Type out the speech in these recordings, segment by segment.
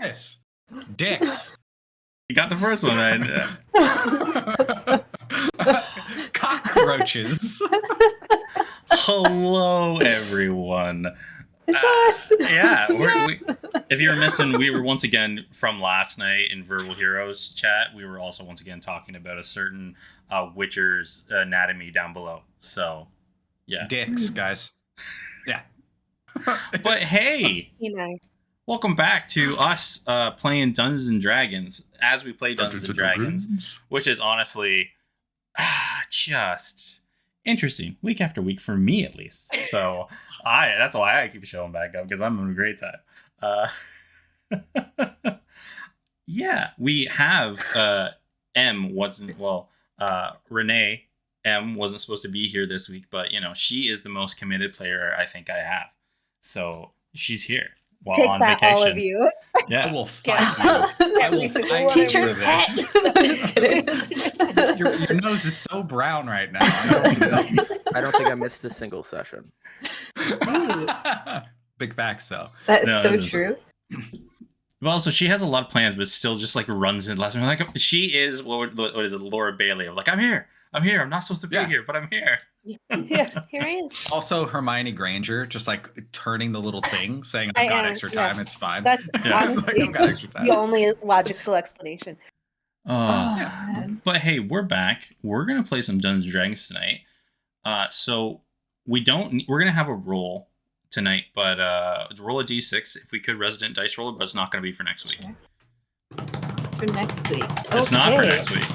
this? Dicks. You got the first one right. Cockroaches. Hello, everyone. It's us. Yeah, if you were missing, we were once again from last night in Verbal Heroes chat. We were also once again talking about a certain Witcher's anatomy down below. So, yeah. Dicks, guys. Yeah. But hey, welcome back to us playing Dungeons and Dragons as we play Dungeons and Dragons, which is honestly just interesting week after week for me, at least. So that's why I keep showing back up, because I'm having a great time. Yeah, we have Renee M wasn't supposed to be here this week, but she is the most committed player I think I have. So she's here while Take on that, vacation. all of you. Yeah. I will fight you. I will fight Teacher's you pet. for I'm just kidding. this. Your nose is so brown right now. I don't think I missed a single session. Big facts, though. That is so true. Well, so she has a lot of plans, but still just like runs in last minute. Like she is what is it, Laura Bailey of like, I'm here. I'm not supposed to be here, but I'm here. Yeah, here I am. Also, Hermione Granger just like turning the little thing, saying, I've got extra time, it's fine. That's honestly I've got extra time. the only logical explanation. But hey, we're back. We're gonna play some Dungeons and Dragons tonight. So we're gonna have a roll tonight, but roll a d6 if we could, resident dice roller, but it's not gonna be for next week. For next week. It's not for next week.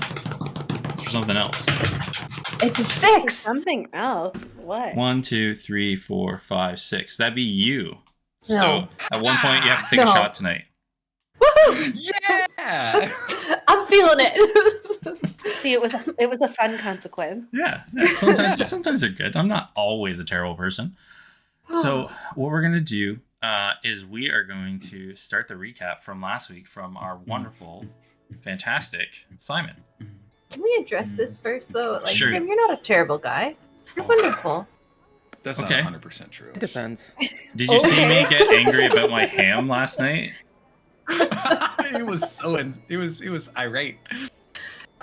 It's for something else. It's a 6. Something else. What? 1, 2, 3, 4, 5, 6. That'd be you. So No. at one point you have to take a shot tonight. Woohoo! Yeah! I'm feeling it. See, it was a fun consequence. Yeah. Sometimes they're good. I'm not always a terrible person. So what we're gonna do is we are going to start the recap from last week from our wonderful, fantastic Simon. Can we address this first, though? Like, Sure. Tim, you're not a terrible guy. You're wonderful. That's Okay. not 100% true. It depends. Did you see me get angry about my ham last night? It was irate.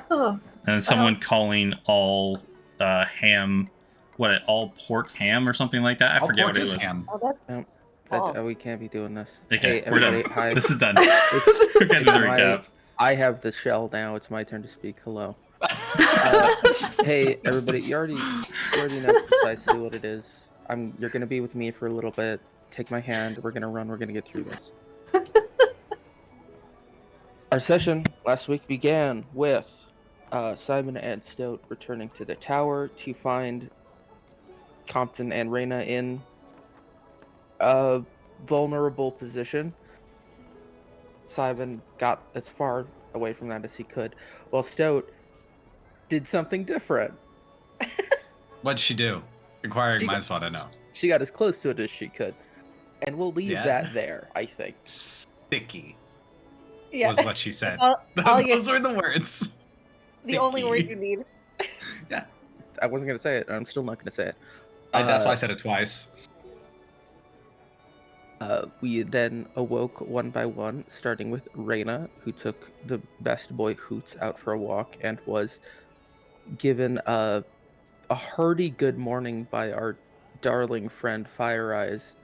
Oh. And someone calling all ham, all pork ham or something like that. I forget what it was. Ham. Oh, that's false. We can't be doing this. Okay, Hey, we're done. everybody, hi. This is done. We're getting to the recap. I have the shell now. It's my turn to speak. Hello. Hey, everybody. You already know precisely what it is. You're gonna be with me for a little bit. Take my hand. We're gonna run. We're gonna get through this. Our session last week began with Simon and Stout returning to the tower to find Compton and Reyna in a vulnerable position. Simon got as far away from that as he could, while Stout did something different. What'd she do? Inquiring minds want to know. She got as close to it as she could. And we'll leave Yeah. that there, I think. Sticky Yeah. was what she said. All Those were the words. the only Sticky. word you need. Yeah. I wasn't going to say it, and I'm still not going to say it. That's why I said it twice. We then awoke one by one, starting with Reyna, who took the best boy Hoots out for a walk and was given a hearty good morning by our darling friend Fire Eyes.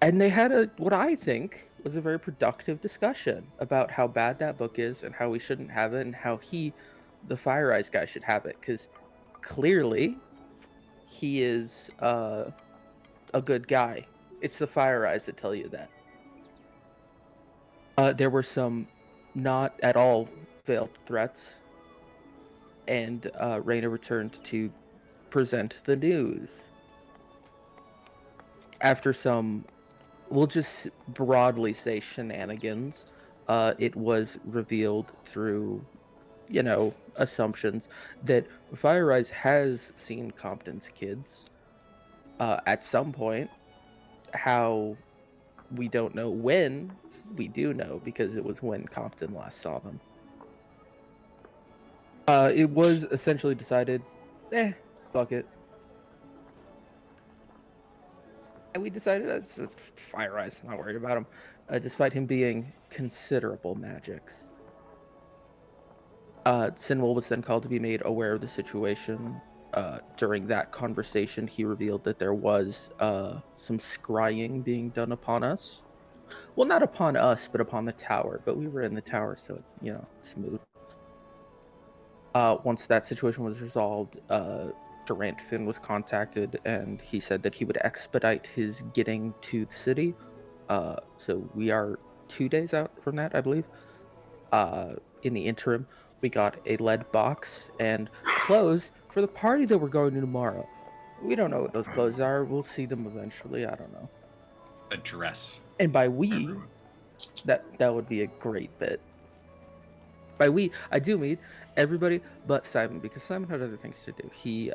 And they had what I think was a very productive discussion about how bad that book is and how we shouldn't have it and how the Fire Eyes guy, should have it. Because clearly he is a good guy. It's the Fire Eyes that tell you that. There were some not at all veiled threats, and Reyna returned to present the news. After some, we'll just broadly say shenanigans, it was revealed through, assumptions that Fire Eyes has seen Compton's kids at some point. How we don't know when, we do know because it was when Compton last saw them. It was essentially decided, fuck it. And we decided that's Fire Eyes. I'm not worried about him, despite him being considerable magics. Sinwell was then called to be made aware of the situation. During that conversation, he revealed that there was some scrying being done upon us. Well, not upon us, but upon the tower. But we were in the tower, so smooth. Once that situation was resolved, Durant Finn was contacted, and he said that he would expedite his getting to the city. So we are 2 days out from that, I believe. In the interim, we got a lead box and clothes for the party that we're going to tomorrow. We don't know what those clothes are. We'll see them eventually. I don't know. A dress. And by we, that would be a great bit. By we, I do mean everybody but Simon, because Simon had other things to do. He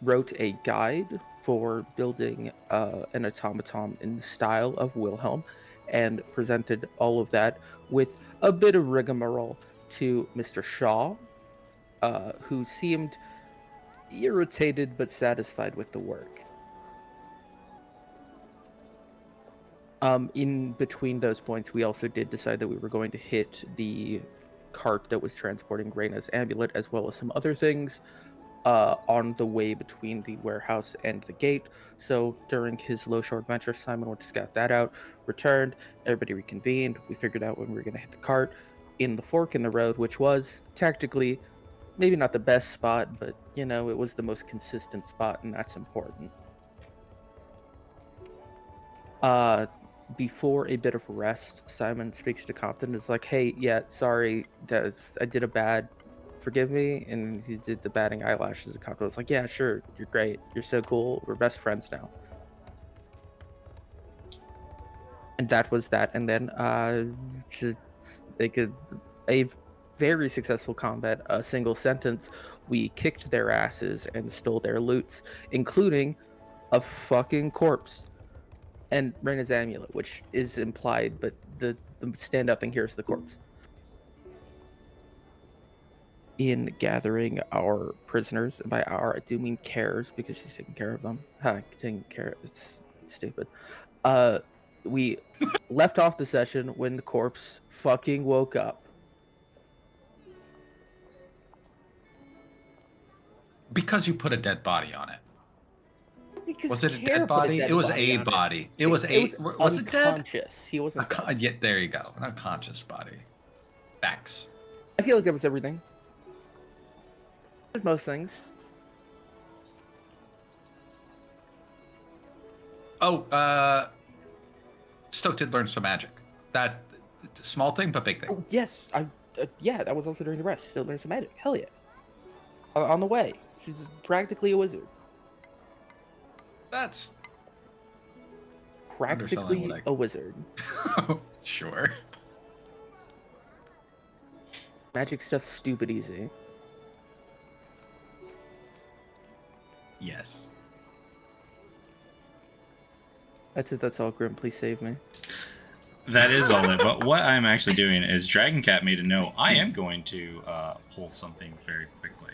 wrote a guide for building an automaton in the style of Wilhelm, and presented all of that with a bit of rigmarole to Mr. Shaw, who seemed irritated but satisfied with the work. In between those points, we also did decide that we were going to hit the cart that was transporting Reyna's amulet, as well as some other things, on the way between the warehouse and the gate. So during his low shore adventure, Simon went to scout that out, returned, everybody reconvened. We figured out when we were going to hit the cart in the fork in the road, which was tactically maybe not the best spot, but it was the most consistent spot, and that's important. Before a bit of rest, Simon speaks to Compton and is like, hey, yeah, sorry, I did a bad, forgive me. And he did the batting eyelashes, and Compton was like, yeah, sure, you're great, you're so cool, we're best friends now. And that was that. And then to make a very successful combat, a single sentence, we kicked their asses and stole their loots, including a fucking corpse and Reyna's amulet, which is implied, but the standout thing here is the corpse. In gathering our prisoners, and by our I do mean cares, because she's taking care of them. Taking care, it's stupid. We left off the session when the corpse fucking woke up. Because you put a dead body on it. Because Was it a dead body? It was a body. It was a. Was it dead? Unconscious. He wasn't. Yeah, there you go. An unconscious body. Facts. I feel like that was everything. Most things. Oh, Stoke did learn some magic. That small thing, but big thing. Oh, yes, yeah, that was also during the rest. Still learned some magic. Hell yeah. On the way, she's practically a wizard. That's practically a wizard. Sure. Magic stuff's stupid easy. Yes. That's it. That's all, Grim. Please save me. That is all it. But what I'm actually doing is Dragon Cat made a note. I am going to pull something very quickly.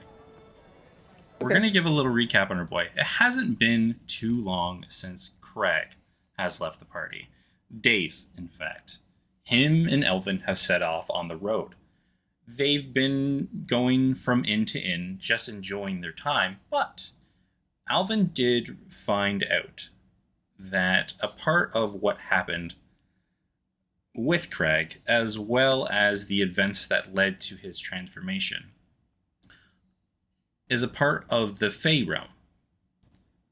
We're going to give a little recap on our boy. It hasn't been too long since Craig has left the party. Days, in fact. Him and Elvin have set off on the road. They've been going from inn to inn, just enjoying their time, but Alvin did find out that a part of what happened with Craig, as well as the events that led to his transformation, is a part of the Fey realm.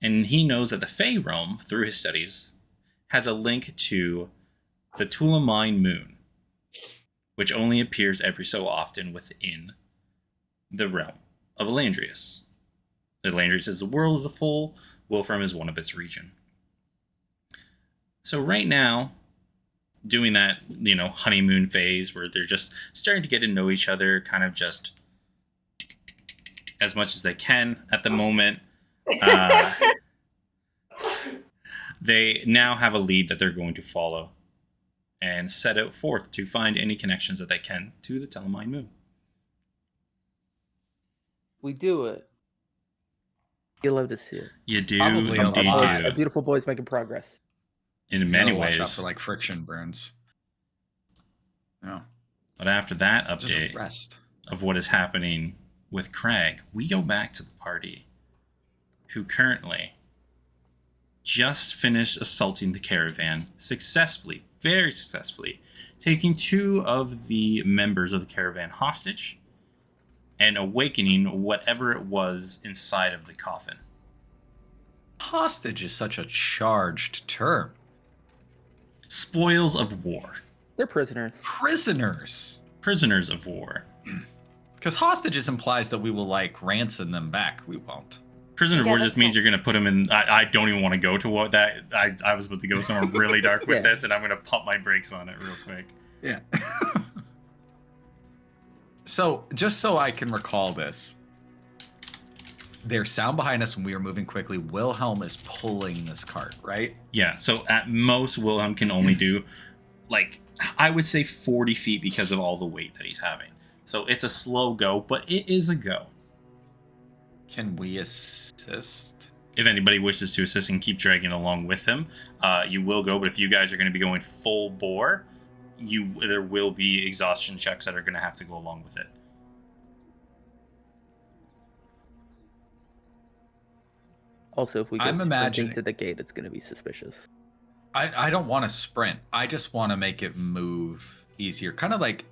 And he knows that the Fey realm, through his studies, has a link to the Tulamine moon, which only appears every so often within the realm of Elandrius. Elandrius is the world as a whole. Wilfrem is one of its region. So right now, doing that, honeymoon phase where they're just starting to get to know each other, kind of just as much as they can at the moment. They now have a lead that they're going to follow and set out forth to find any connections that they can to the Tulamine moon. We do it. You love to see it. You do Probably a indeed lot. do. Our beautiful boys making progress. In many Gotta watch out ways. for like friction burns. No, But after that just update rest. of what is happening with Craig, we go back to the party, who currently just finished assaulting the caravan successfully, very successfully, taking 2 of the members of the caravan hostage and awakening whatever it was inside of the coffin. Hostage is such a charged term. Spoils of war. They're prisoners. Prisoners. Prisoners of war. Because hostages implies that we will like ransom them back. We won't. Prisoner of Yeah, war that's just means cool. you're going to put them in. I don't even want to go to what that. I was about to go somewhere really dark with Yeah. this, and I'm going to pump my brakes on it real quick. Yeah. So, just so I can recall this, there's sound behind us when we are moving quickly. Wilhelm is pulling this cart, right? Yeah, so at most, Wilhelm can only do, like, I would say 40 feet because of all the weight that he's having. So it's a slow go, but it is a go. Can we assist? If anybody wishes to assist and keep dragging along with him, you will go. But if you guys are going to be going full bore, there will be exhaustion checks that are going to have to go along with it. Also, if we go I'm sprinting imagining- to the gate, it's going to be suspicious. I don't want to sprint. I just want to make it move easier. Kind of like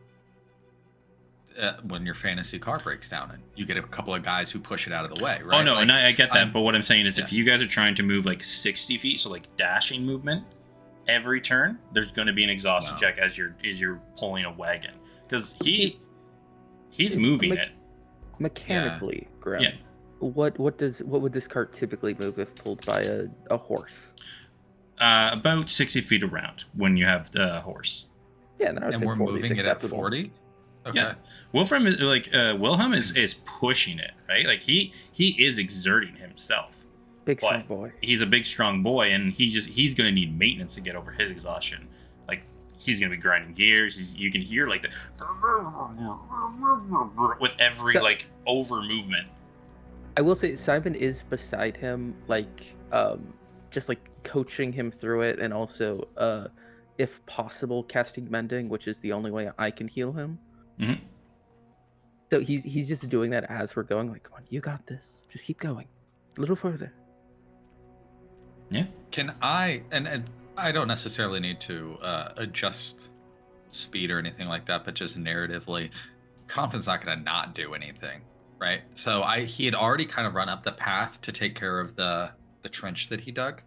when your fantasy car breaks down and you get a couple of guys who push it out of the way, right? Oh, no, Like, and I get that. I'm- But what I'm saying is if yeah. you guys are trying to move like 60 feet, so like dashing movement, every turn, there's going to be an exhaustion No. check as you're pulling a wagon. Because he's moving it. Mechanically, Graham. Yeah. What would this cart typically move if pulled by a horse? About 60 feet around when you have the horse. Yeah, then I would and say we're 40 is moving it at acceptable. 40? Okay. Yeah. Wilfrem is like Wilhelm is pushing it, right? Like he is exerting himself. Big But strong boy. he's a big strong boy, and he's gonna need maintenance to get over his exhaustion. Like he's gonna be grinding gears. You can hear like the with every So- like over movement. I will say Simon is beside him, like just like coaching him through it, and also if possible casting mending, which is the only way I can heal him. Mhm. So he's just doing that as we're going, like, come on, you got this. Just keep going. A little further. Yeah. Can I, and I don't necessarily need to adjust speed or anything like that, but just narratively, Compton's not going to not do anything, right? So he had already kind of run up the path to take care of the trench that he dug.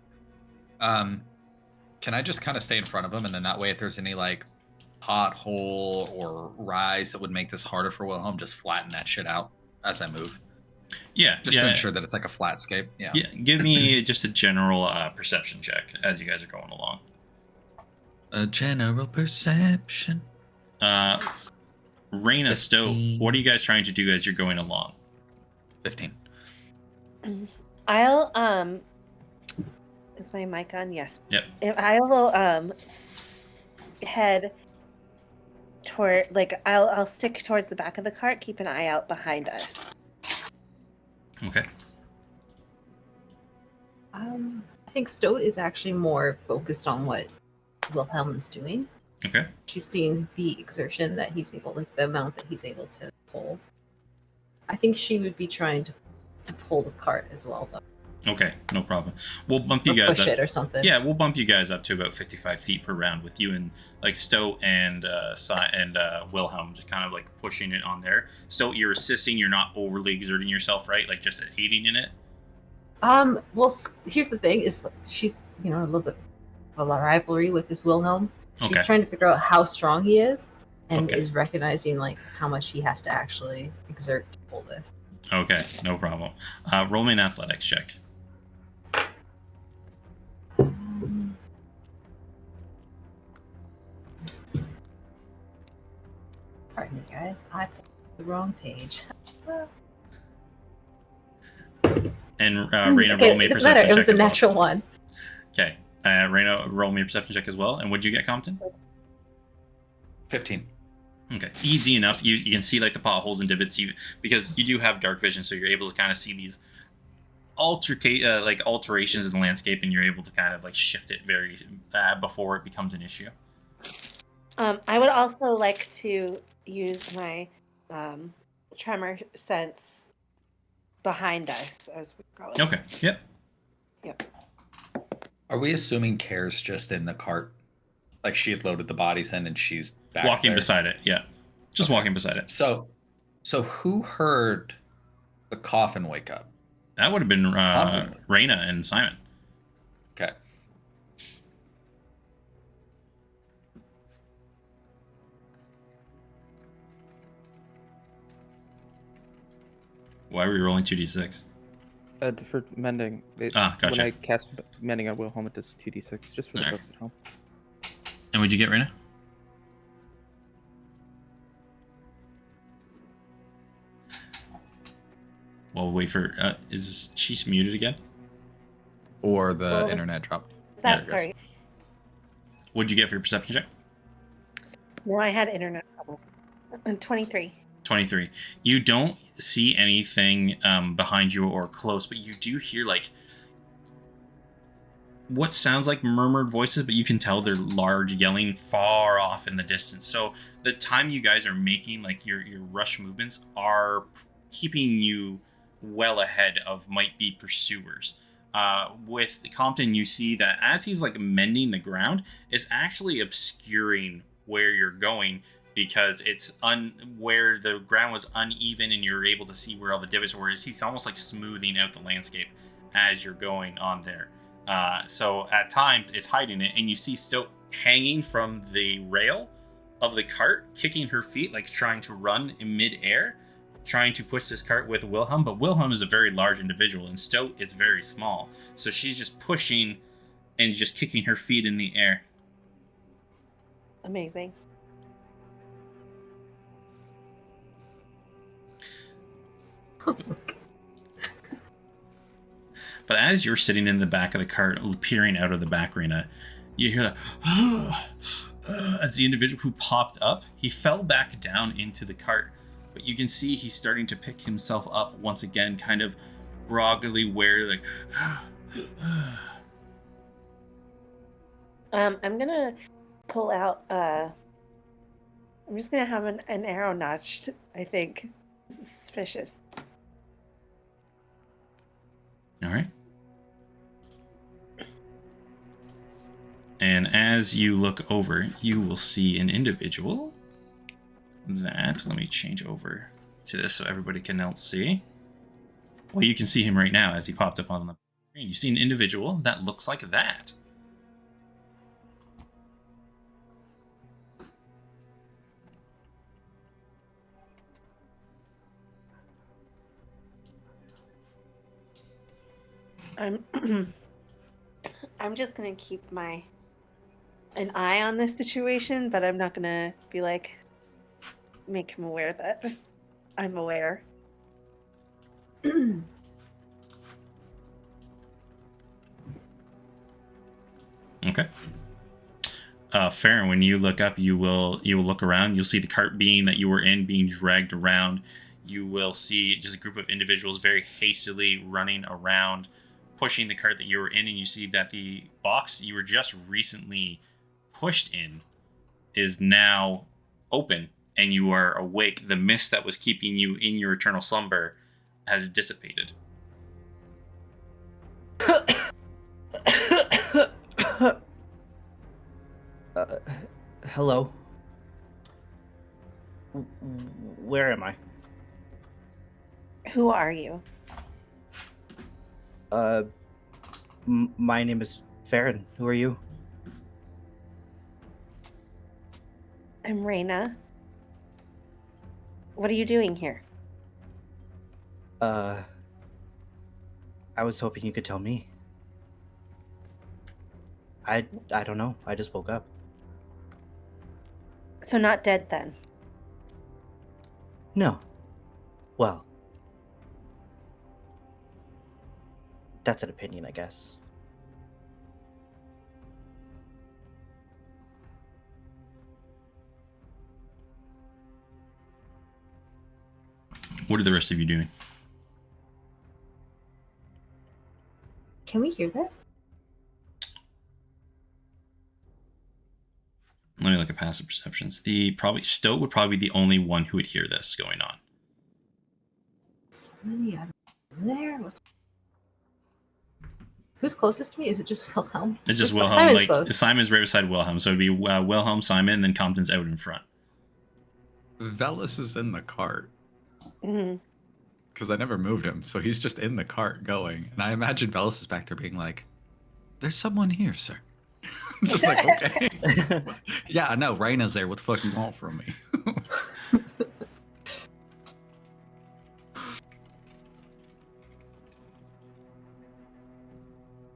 Can I just kind of stay in front of him, and then that way, if there's any like pothole or rise that would make this harder for Wilhelm, just flatten that shit out as I move, Yeah. just to ensure that it's like a flat scape. Yeah. Yeah. Give me just a general perception check as you guys are going along. A general perception. Raina, Stowe, 15. what are you guys trying to do as you're going along? 15. I'll is my mic on? Yes. Yep. If I will head toward I'll stick towards the back of the cart, keep an eye out behind us. Okay. I think Stoat is actually more focused on what Wilhelm is doing. Okay. She's seen the exertion that he's able, like the amount that he's able to pull. I think she would be trying to pull the cart as well, though. Okay. No problem. We'll bump you Or guys push up. it or something. Yeah, we'll bump you guys up to about 55 feet per round with you and like Stoat and Wilhelm just kind of like pushing it on there. Stoat, you're assisting. You're not overly exerting yourself, right? Like just aiding in it. Well, here's the thing: is she's a little bit of a rivalry with this Wilhelm. She's Okay. trying to figure out how strong he is, and Okay. is recognizing like how much he has to actually exert to pull this. Okay. No problem. Roll me an athletics check. Pardon me, guys. I pulled the wrong page. And Raina, Okay, roll me a it doesn't matter. perception It was check a as well. natural one. Okay. Raina, roll me a perception check as well. And what'd you get, Compton? 15. Okay, easy enough. You can see like the potholes and divots because you do have dark vision, so you're able to kind of see these alterations in the landscape, and you're able to kind of like shift it very before it becomes an issue. I would also like to use my tremor sense behind us as we go. Okay. Yep. Yep. Are we assuming Care's just in the cart? Like she had loaded the bodies in and she's back Walking there? beside it. Yeah. Just Okay. walking beside it. So who heard the coffin wake up? That would have been Compton. Raina and Simon. Okay. Why were you rolling 2d6? For mending. Gotcha. When I cast mending on Wilhelm, it does 2d6, just for the Alright. folks at home. And what'd you get, Raina? Well, wait for... is she muted again? Or the Well, internet dropped. Yeah, Sorry. What'd you get for your perception check? No, I had internet trouble. 23. 23. You don't see anything behind you or close, but you do hear like what sounds like murmured voices, but you can tell they're large yelling far off in the distance. So the time you guys are making like your rush movements are keeping you well ahead of might be pursuers. With Compton, you see that as he's like mending the ground, it's actually obscuring where you're going, because it's where the ground was uneven and you're able to see where all the divots were. He's almost like smoothing out the landscape as you're going on there. So at times it's hiding it, and you see Stoke hanging from the rail of the cart, kicking her feet, like trying to run in midair, trying to push this cart with Wilhelm. But Wilhelm is a very large individual and Stoke is very small. So she's just pushing and just kicking her feet in the air. Amazing. But as you're sitting in the back of the cart, peering out of the back arena, you hear that as the individual who popped up, he fell back down into the cart. But you can see he's starting to pick himself up once again, kind of groggily wary, like. I'm gonna pull out. I'm just gonna have an arrow notched. I think. This is suspicious. All right. And as you look over, you will see an individual that, let me change over to this so everybody can else see. Well, you can see him right now as he popped up on the screen. You see an individual that looks like that. I'm just gonna keep an eye on this situation, but I'm not gonna be like make him aware that I'm aware. Okay. Farron, when you look up, you will look around. You'll see the cart that you were in being dragged around. You will see just a group of individuals very hastily running around, pushing the cart that you were in, and you see that the box you were just recently pushed in is now open, and you are awake. The mist that was keeping you in your eternal slumber has dissipated. Hello. Where am I? Who are you? My name is Farron. Who are you? I'm Raina. What are you doing here? I was hoping you could tell me. I don't know. I just woke up. So not dead then? No. Well, that's an opinion, I guess. What are the rest of you doing? Can we hear this? Let me look at passive perceptions. Stoat would probably be the only one who would hear this going on. Somebody out there? Who's closest to me? Is it just Wilhelm? It's just Wilhelm. Simon's Like close. Simon's right beside Wilhelm, so it'd be Wilhelm, Simon, and then Compton's out in front. Velas is in the cart Mm-hmm. because I never moved him, so he's just in the cart going. And I imagine Velas is back there being like, "There's someone here, sir." I'm just like, okay. Yeah, I know. Raina's there. What the fuck you want from me?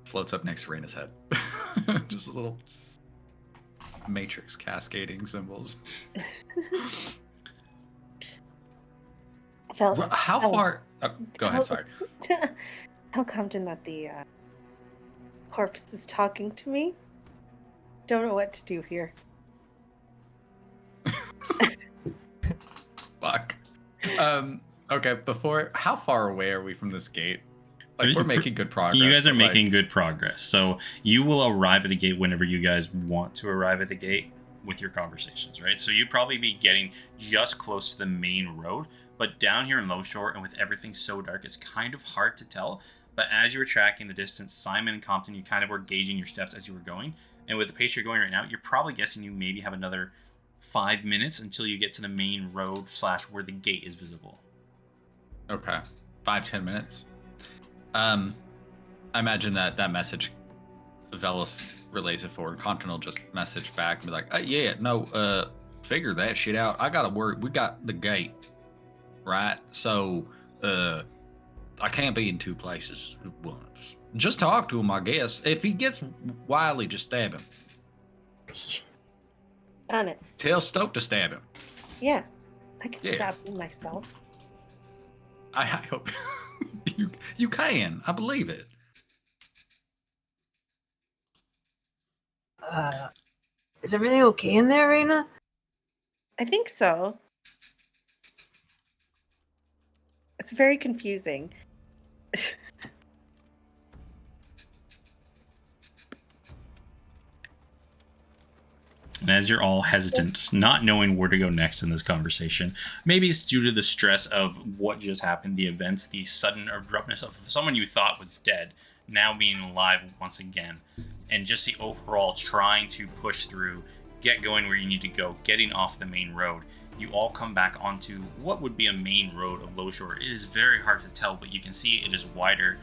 Floats up next to Raina's head. Just a little matrix cascading symbols. How far? Oh, go ahead. Sorry. Tell Compton that the corpse is talking to me. Don't know what to do here. Fuck. Okay. How far away are we from this gate? Like, we're making good progress. You guys are but, making good progress. So you will arrive at the gate whenever you guys want to arrive at the gate with your conversations, right? So you'd probably be getting just close to the main road. But down here in Low Shore, and with everything so dark, it's kind of hard to tell. But as you were tracking the distance, Simon and Compton, you kind of were gauging your steps as you were going. And with the pace you're going right now, you're probably guessing you maybe have another 5 minutes until you get to the main road / where the gate is visible. Okay. 5-10 minutes. I imagine that message, Velas relays it forward. Compton will just message back and be like, figure that shit out. I gotta work. We got the gate, right? So, I can't be in two places at once. Just talk to him, I guess. If he gets wily, just stab him. Honest. Tell Stoke to stab him. Yeah. I can stab him myself. I hope you can. I believe it. Is everything okay in there, Raina? I think so. It's very confusing. And as you're all hesitant, not knowing where to go next in this conversation, maybe it's due to the stress of what just happened, the events, the sudden abruptness of someone you thought was dead now being alive once again, and just the overall trying to push through, get going where you need to go, getting off the main road. You all come back onto what would be a main road of Low Shore. It is very hard to tell, but you can see it is wider,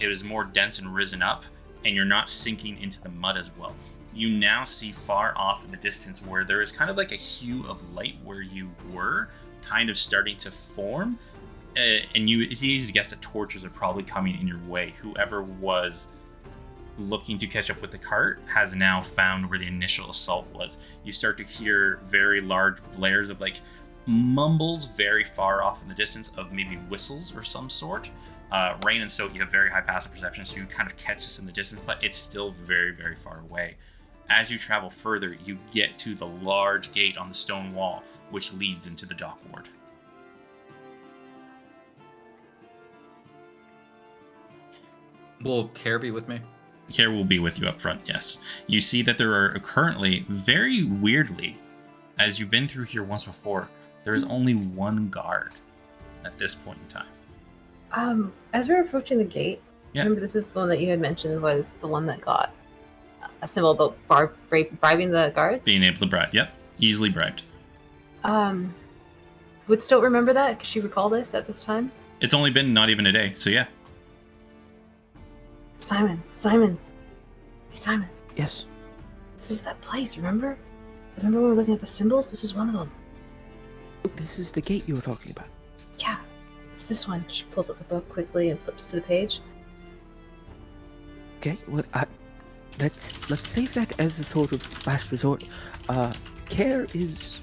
it is more dense and risen up, and you're not sinking into the mud as well. You now see far off in the distance where there is kind of like a hue of light where you were kind of starting to form. It's easy to guess that torches are probably coming in your way. Whoever was looking to catch up with the cart has now found where the initial assault was. You start to hear very large blares of like mumbles very far off in the distance of maybe whistles or some sort. Rain and Stoat, you have very high passive perception, so you kind of catch this in the distance, but it's still very, very far away. As you travel further, you get to the large gate on the stone wall, which leads into the dock ward. Will Care be with me? Care will be with you up front, yes. You see that there are currently, very weirdly, as you've been through here once before, there is only one guard at this point in time. As we're approaching the gate, Yeah. remember this is the one that you had mentioned was the one that got a symbol about bribing the guards? Being able to bribe, yep. Easily bribed. Would Stoat remember that? Because she recalled this at this time? It's only been not even a day, so yeah. Simon. Hey, Simon. Yes. This is that place, remember? Remember when we were looking at the symbols? This is one of them. This is the gate you were talking about. Yeah, it's this one. She pulls up the book quickly and flips to the page. Okay, well, let's save that as a sort of last resort. Care is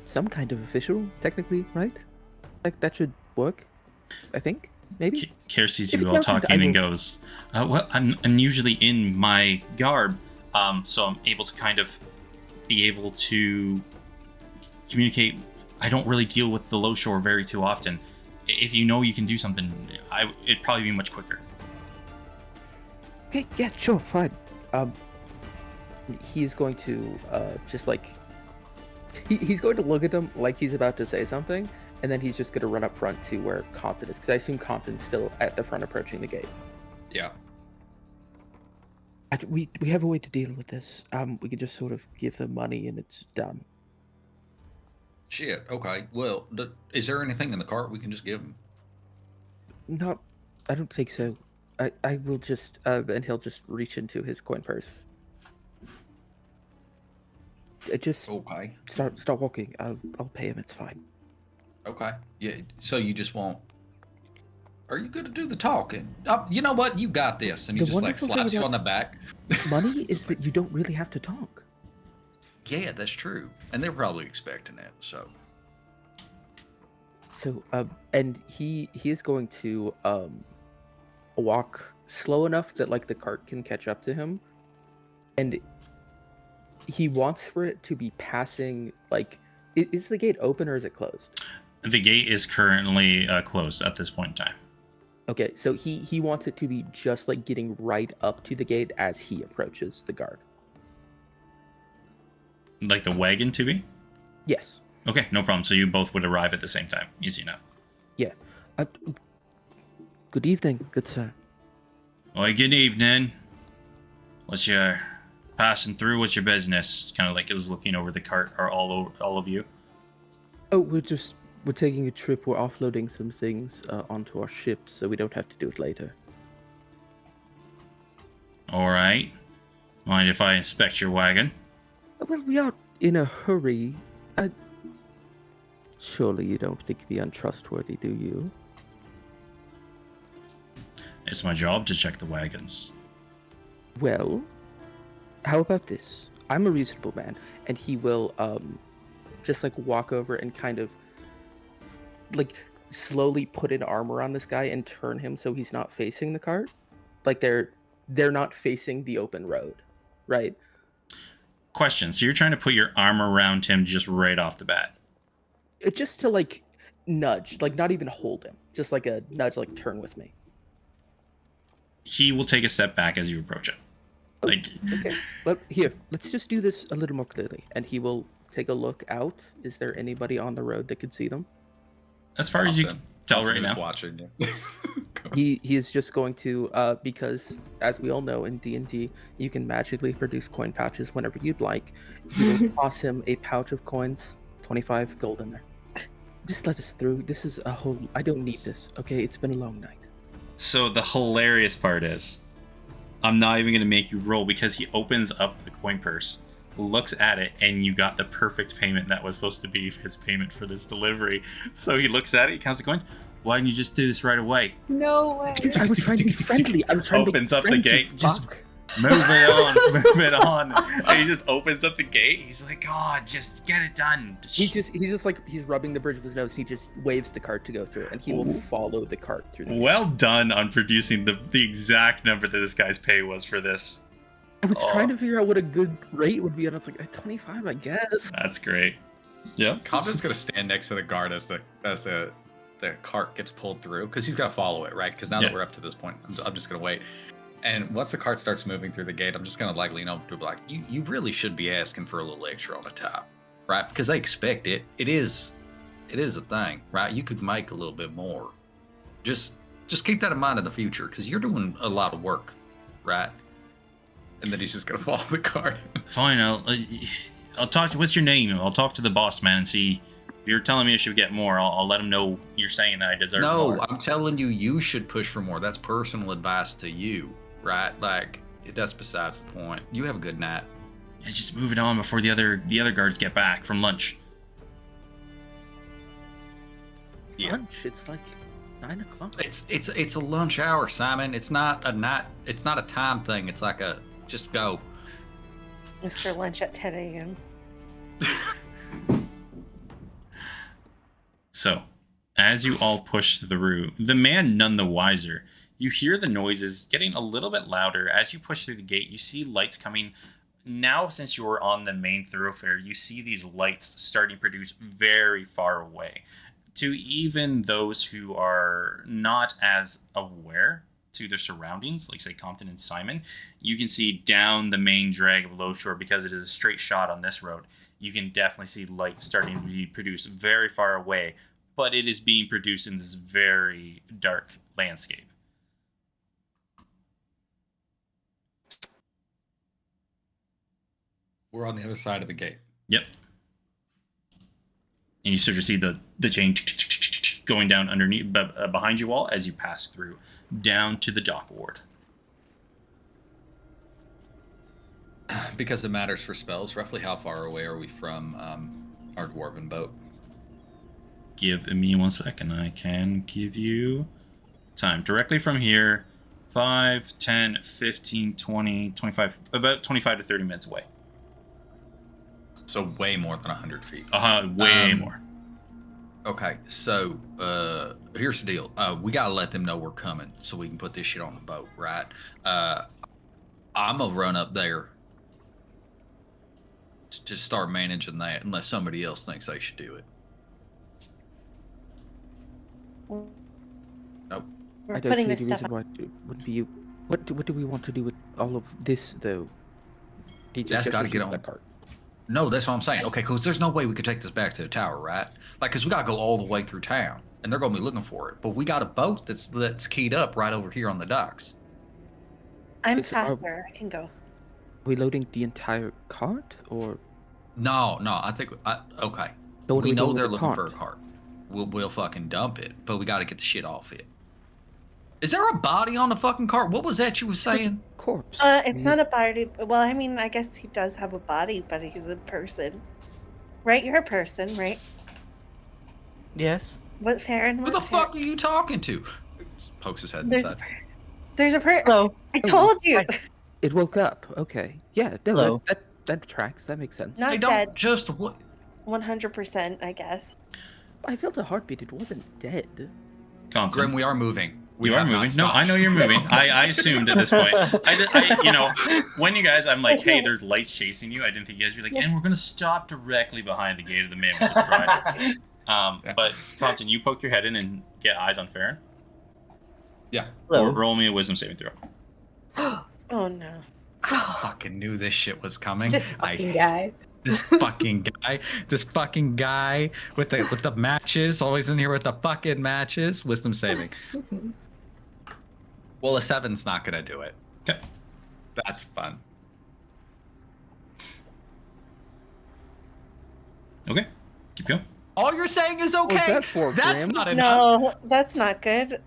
some kind of official, technically, right? Like, that should work, I think, maybe? Care sees If you it all doesn't, talking I and will- goes, well, I'm usually in my garb, so I'm able to kind of be able to communicate. I don't really deal with the Low Shore very too often. If you know you can do something, it'd probably be much quicker. Okay, yeah, sure, fine. He's going to just like he's going to look at them like he's about to say something, and then he's just going to run up front to where Compton is, because I assume Compton's still at the front approaching the gate. Yeah. We have a way to deal with this. We could just sort of give them money and it's done. Shit. Okay. Well, is there anything in the cart we can just give him? Not, I don't think so. I will just and he'll just reach into his coin purse. Just Okay. start walking. I'll pay him. It's fine. Okay. Yeah. So you just won't. Are you gonna do the talking? You know what? You got this. And he The just like wonderful thing slaps you about on the back. Money is that you don't really have to talk. Yeah, that's true. And they're probably expecting it. So. So and he is going to walk slow enough that like the cart can catch up to him, and he wants for it to be passing like. Is the gate open or is it closed? The gate is currently closed at this point in time. Okay, so he wants it to be just like getting right up to the gate as he approaches the guard. Like the wagon to be? Yes. Okay, no problem. So you both would arrive at the same time. Easy enough. Yeah. Good evening, good sir. Well, good evening. What's your passing through? What's your business? Kind of like is looking over the cart. Are all of you? Oh, we're taking a trip. We're offloading some things onto our ship, so we don't have to do it later. All right. Mind if I inspect your wagon? Well, we are in a hurry. Surely you don't think me untrustworthy, do you? It's my job to check the wagons. Well, how about this? I'm a reasonable man, and he will just like walk over and kind of like slowly put an arm around this guy and turn him so he's not facing the cart. Like they're not facing the open road, right? Question. So you're trying to put your arm around him just right off the bat? Just to like nudge, like not even hold him, just like a nudge, like turn with me. He will take a step back as you approach him. Like, okay. Let's just do this a little more clearly. And he will take a look out. Is there anybody on the road that could see them? As far as you can tell right now. Watching you. He is just going to because as we all know in D&D, you can magically produce coin pouches whenever you'd like. He will toss him a pouch of coins, 25 gold in there. Just let us through. This is a whole. I don't need this. Okay, it's been a long night. So the hilarious part is, I'm not even going to make you roll because he opens up the coin purse, looks at it, and you got the perfect payment that was supposed to be his payment for this delivery. So he looks at it, he counts the coin. Why didn't you just do this right away? No way. I was trying to be friendly. I was trying opens to up the gate. Just fuck. move it on, move it on. And he just opens up the gate. He's like, "God, just get it done." He's just like he's rubbing the bridge of his nose. He just waves the cart to go through, and he will follow the cart through. Well done on producing the exact number that this guy's pay was for this. I was trying to figure out what a good rate would be, and I was like, 25, I guess. That's great. Yep. Compton's gonna stand next to the guard as the cart gets pulled through, because he's gonna follow it, right? Because now that we're up to this point, I'm just gonna wait. And once the cart starts moving through the gate, I'm just gonna like lean over to be like, you really should be asking for a little extra on the top, right? Because they expect it. It is a thing, right? You could make a little bit more. Just keep that in mind in the future, because you're doing a lot of work, right? And then he's just gonna follow the cart. Fine, I'll talk to. What's your name? I'll talk to the boss man and see. If you're telling me I should get more, I'll let him know you're saying that I deserve more. No, I'm telling you should push for more. That's personal advice to you, right? Like, that's besides the point. You have a good night. Yeah, just move it on before the other guards get back from lunch. Yeah. Lunch? It's like 9 o'clock. It's a lunch hour, Simon. It's not a night. It's not a time thing. It's like a just go. Mr. Lunch at 10 a.m. So, as you all push through, the man none the wiser. You hear the noises getting a little bit louder. As you push through the gate, you see lights coming. Now, since you are on the main thoroughfare, you see these lights starting to produce very far away. To even those who are not as aware to their surroundings, like say Compton and Simon, you can see down the main drag of Low Shore, because it is a straight shot on this road. You can definitely see light starting to be produced very far away, but it is being produced in this very dark landscape. We're on the other side of the gate. Yep. And you start to see the chain going down underneath, behind you all as you pass through down to the dock ward. Because it matters for spells, roughly how far away are we from our dwarven boat? Give me 1 second. I can give you time. Directly from here, 5, 10, 15, 20, 25, about 25 to 30 minutes away. So way more than 100 feet. Way more. Okay, so here's the deal. We gotta let them know we're coming so we can put this shit on the boat, right? I'm gonna run up there to start managing that, unless somebody else thinks they should do it. Nope. We're I don't putting see this the stuff reason why it would be you. What do we want to do with all of this, though? Do you just That's have gotta to get use on. that cart? No, that's what I'm saying. Okay, because there's no way we could take this back to the tower, right? Like, because we gotta go all the way through town, and they're gonna be looking for it. But we got a boat that's keyed up right over here on the docks. I'm Is- faster. I can go. Are we loading the entire cart, or No, I think okay. So what do We we do know with they're the looking for cart? a cart. We'll fucking dump it, but we got to get the shit off it. Is there a body on the fucking cart? What was that you were saying? corpse? It's not a body. Well, I mean, I guess he does have a body, but he's a person. Right? You're a person, right? Yes. What, Farron? Who the fuck are you talking to? Pokes his head There's a, inside. there's a person. Hello. I told you. It woke up. Okay. Yeah. No, Hello. that tracks. That makes sense. Not I don't dead. just what? 100%, I guess. I felt a heartbeat. It wasn't dead. Compton. Grim, we are moving. We You are have not moving. No, stopped. I know you're moving. I assumed at this point. When you guys, I'm like, hey, there's lights chasing you. I didn't think you guys would be like, and we're gonna stop directly behind the gate of the Mammoth Project. But Compton, you poke your head in and get eyes on Farron. Yeah. Hello. Roll me a wisdom saving throw. Oh no. I fucking knew this shit was coming. This fucking guy. This fucking guy with the matches, always in here with the fucking matches. Wisdom saving. Well, a 7's not gonna do it. Okay. That's fun. Okay. Keep going. All you're saying is okay. that for, That's Graham? not enough. No, that's not good.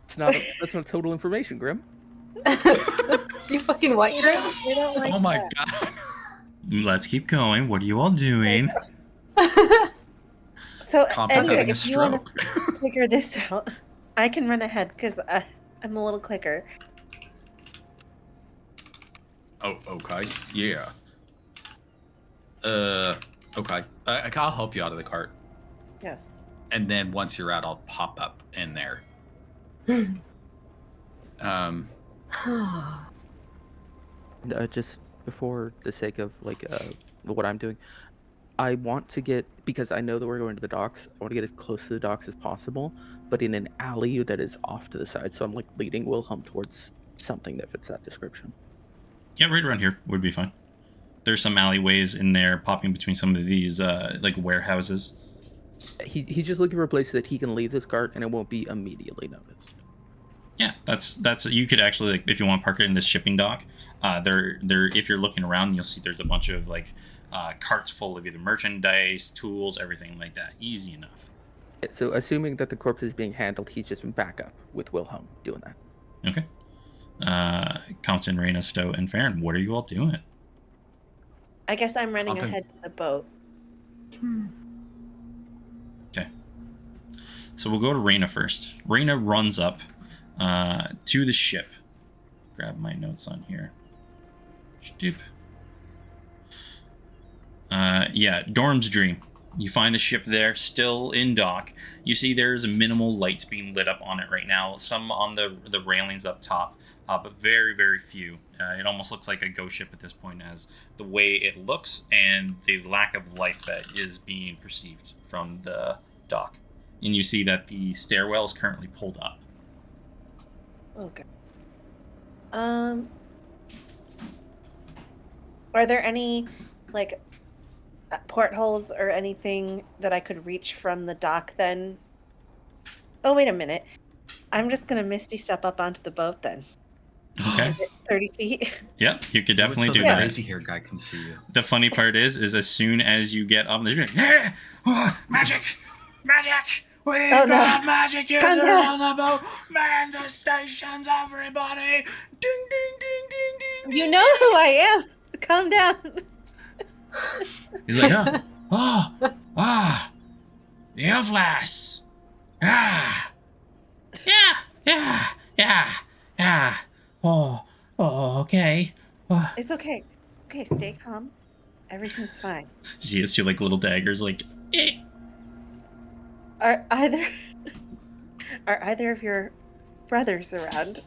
It's not. That's not total information, Grim. You fucking white girl? We don't like Oh my that. god. Let's keep going. What are you all doing? So, Compass anyway, having a if you want stroke. to figure this out, I can run ahead because I'm a little quicker. Oh, okay. Yeah. Okay. I'll help you out of the cart. Yeah. And then once you're out, I'll pop up in there. Just before the sake of what I'm doing, I want to get, because I know that we're going to the docks, I want to get as close to the docks as possible, but in an alley that is off to the side. So I'm like leading Wilhelm towards something that fits that description. Yeah, right around here would be fine. There's some alleyways in there popping between some of these like warehouses. He's just looking for a place that he can leave this cart and it won't be immediately noticed. Yeah, that's you could actually, like, if you want to park it in this shipping dock, there if you're looking around, you'll see there's a bunch of like carts full of either merchandise, tools, everything like that. Easy enough. So assuming that the corpse is being handled, he's just back up with Wilhelm doing that. Okay. Compton, Reyna, Stowe, and Farron, what are you all doing? I guess I'm running Compton. ahead to the boat. Okay. So we'll go to Reyna first. Reyna runs up to the ship. Grab my notes on here. Stoop. Yeah, Dorm's Dream. You find the ship there, still in dock. You see there's minimal lights being lit up on it right now. Some on the railings up top, but very, very few. It almost looks like a ghost ship at this point, as the way it looks and the lack of life that is being perceived from the dock. And you see that the stairwell is currently pulled up. Okay. Are there any like portholes or anything that I could reach from the dock then? Oh, wait a minute. I'm just gonna Misty step up onto the boat then. Okay. Is it 30 feet? Yep, you could Do it definitely so do the that. crazy hair guy can see you. The funny part is as soon as you get up, there's like, yeah, oh, magic, magic. We've got magic users on the boat. Man the stations, everybody. Ding, ding, ding, ding, ding. You know who I am. Calm down. He's like, the elf lass. Yeah. Oh, okay. It's okay. Okay, stay calm. Everything's fine. See, it's two like little daggers, like. Are either of your brothers around?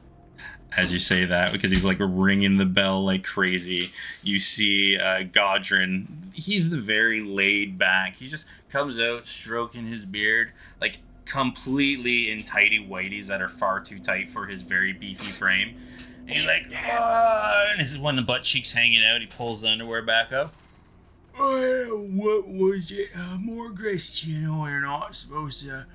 As you say that, because he's like ringing the bell like crazy, you see Godrin. He's the very laid back. He just comes out stroking his beard, like completely in tighty whities that are far too tight for his very beefy frame. And he's like, and this is when the butt cheeks hanging out. He pulls the underwear back up. What was it? Morgus, you're not supposed to.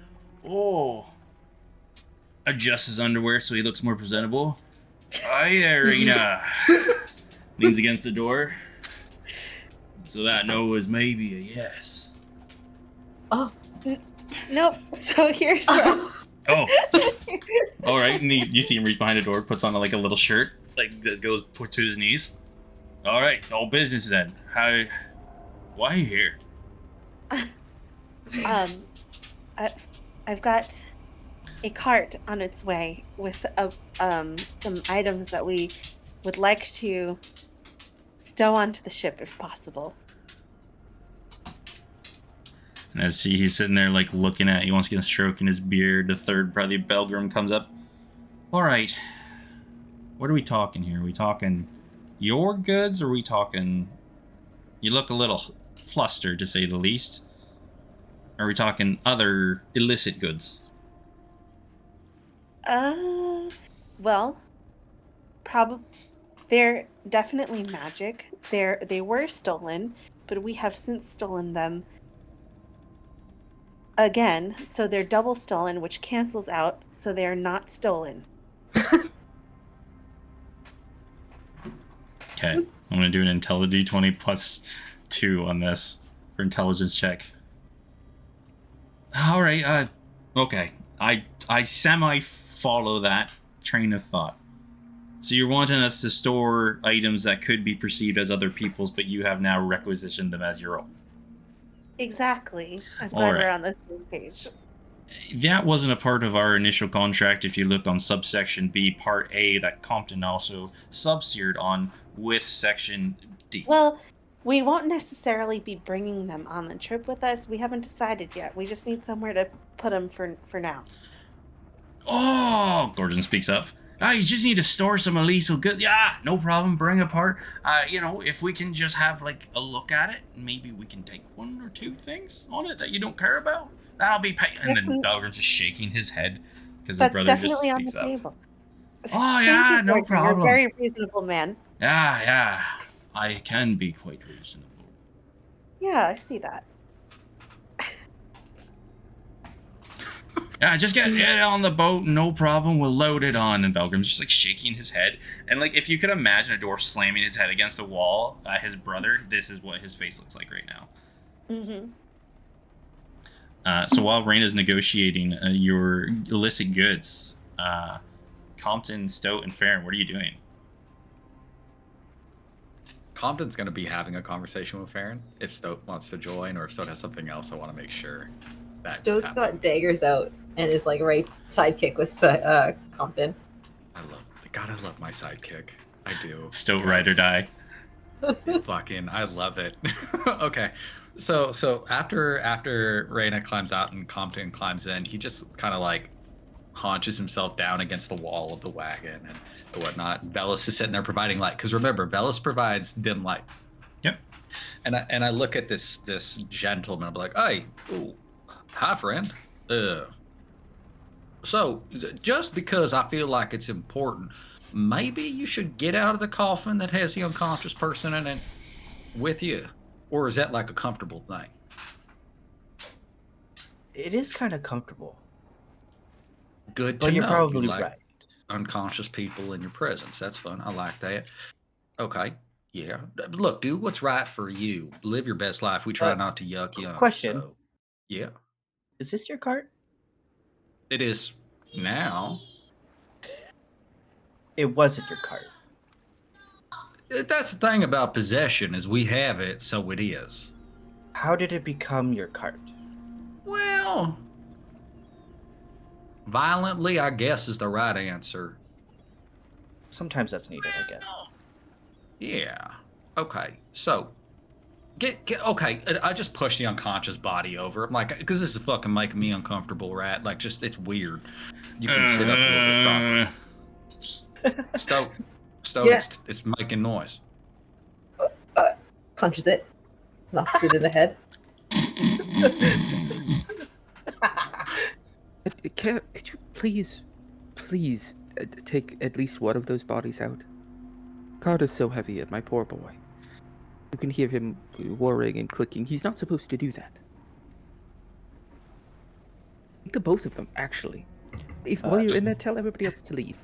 Adjusts his underwear so he looks more presentable. Hi there, Rena. Leans against the door. So that no is maybe a yes. Oh. Nope. So here's Oh. All right. And you see him reach behind the door, puts on like a little shirt, like that goes to his knees. All right. All business then. Why are you here? I've got a cart on its way with some items that we would like to stow onto the ship if possible. And as he's sitting there like looking at you, once again stroking his beard, the third brother Belgrim comes up. All right. What are we talking here? Are we talking your goods or are we talking... You look a little flustered, to say the least. Are we talking other illicit goods? Well, probably they're definitely magic. They were stolen, but we have since stolen them again, so they're double stolen, which cancels out, so they're not stolen. Okay, I'm gonna do an intelligence D20 plus 2 on this for intelligence check. All right, okay. I semi follow that train of thought. So you're wanting us to store items that could be perceived as other people's, but you have now requisitioned them as your own. Exactly. I'm All glad right. we're on the same page. That wasn't a part of our initial contract. If you look on subsection B, part A, that Compton also subseared on with section D. Well, we won't necessarily be bringing them on the trip with us. We haven't decided yet. We just need somewhere to put them for now. Oh, Gordon speaks up. You just need to store some illegal goods. Yeah, no problem. Bring a part. If we can just have like a look at it, maybe we can take 1 or 2 things on it that you don't care about. That'll be pay. And then Belgrim's just shaking his head because his brother just definitely on speaks the up. table. Oh Thank yeah, you, no Gordon. problem. You're a very reasonable man. Yeah, I can be quite reasonable. Yeah, I see that. Yeah, just get it on the boat, no problem. We'll load it on. And Belgrim's just like shaking his head. And like, if you could imagine a dwarf slamming his head against a wall, his brother, this is what his face looks like right now. Mm-hmm. So while Raina's negotiating your illicit goods, Compton, Stoat, and Farron, what are you doing? Compton's going to be having a conversation with Farron if Stoat wants to join, or if Stoat has something else. I want to make sure. Stoat's got daggers out and is like right sidekick with Compton. I love my sidekick. I do. Stoat, ride or die. Fucking, I love it. Okay, so after Raina climbs out and Compton climbs in, he just kind of like haunches himself down against the wall of the wagon and whatnot. Velis is sitting there providing light, because remember, Velis provides dim light. Yep. And I look at this gentleman. I'm like, hey, ooh, hi, friend. So just because I feel like it's important, maybe you should get out of the coffin that has the unconscious person in it with you. Or is that like a comfortable thing? It is kind of comfortable. Good But to you're know. probably You like right. unconscious people in your presence. That's fun. I like that. Okay. Yeah. Look, do what's right for you. Live your best life. We try not to yuck you up. Question. So, yeah. Is this your cart? It is now. It wasn't your cart. That's the thing about possession is we have it, so it is. How did it become your cart? Well, violently, I guess, is the right answer. Sometimes that's needed, I guess. Yeah. Okay. So, okay. I just push the unconscious body over. I'm like, because this is fucking making me uncomfortable, right? Like, just it's weird. You can sit up a little bit proper. Stoke, Yeah. it's making noise. Punches it, knocks it in the head. Could you please take at least one of those bodies out? God is so heavy at my poor boy. You can hear him whirring and clicking. He's not supposed to do that. Take the both of them, actually. While you're in there, tell everybody else to leave.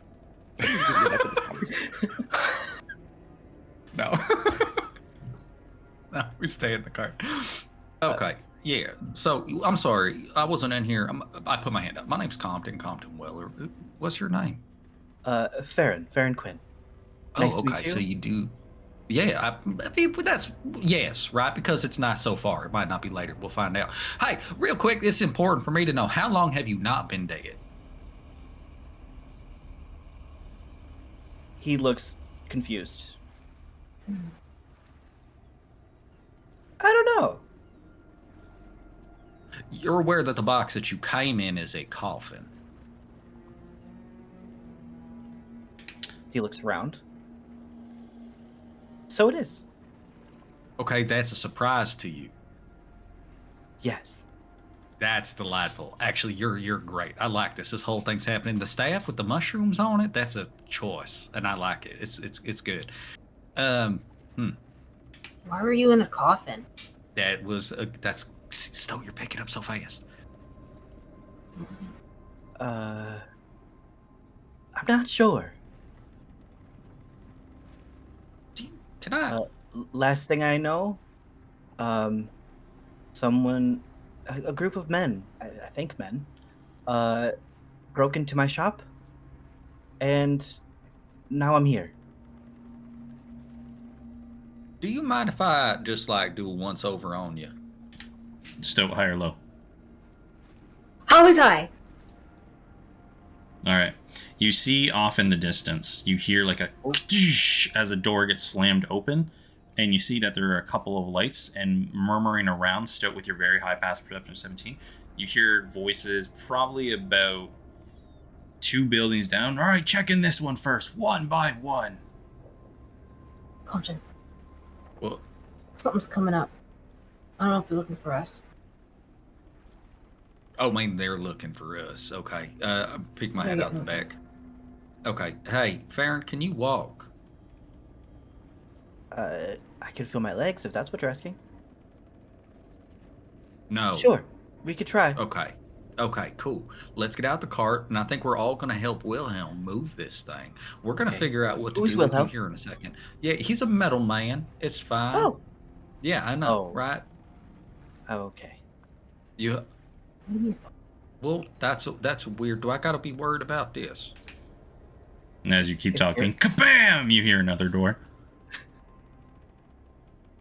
No. No, we stay in the car. Okay. Yeah. So, I'm sorry. I wasn't in here. I put my hand up. My name's Compton Weller. What's your name? Farron Quinn. Nice to meet you. So you do. Yeah, I mean, that's yes, right? Because it's not so far. It might not be later. We'll find out. Hey, real quick, it's important for me to know how long have you not been dead? He looks confused. I don't know. You're aware that the box that you came in is a coffin. He looks around. So it is. Okay, that's a surprise to you. Yes. That's delightful. Actually, you're great. I like this. This whole thing's happening. The staff with the mushrooms on it, that's a choice, and I like it. It's good. Why were you in a coffin? That's Stowe, you're picking up so fast. I'm not sure. Can I? Last thing I know, someone, a group of men, I think men, broke into my shop, and now I'm here. Do you mind if I just like do a once over on you? Stowe, high or low? Always high. All right. You see off in the distance, you hear like a as a door gets slammed open, and you see that there are a couple of lights and murmuring around. Stowe, with your very high pass perception of 17, you hear voices probably about 2 buildings down. All right, check in this one first, one by one. Compton, Well, something's coming up. I don't know if they're looking for us. oh, I mean, they're looking for us. Okay. I peek my head out the back. Okay. Hey, Farron, can you walk? I can feel my legs if that's what you're asking. No. Sure, we could try. Okay. Okay, cool. Let's get out the cart, and I think we're all going to help Wilhelm move this thing. We're going to figure out what to Who's do with you Wilhelm? here in a second. Yeah, he's a metal man. It's fine. Oh. Yeah, I know, Oh. right? Okay. You. Well, that's weird. Do I got to be worried about this? And as you keep talking, kabam! You hear another door.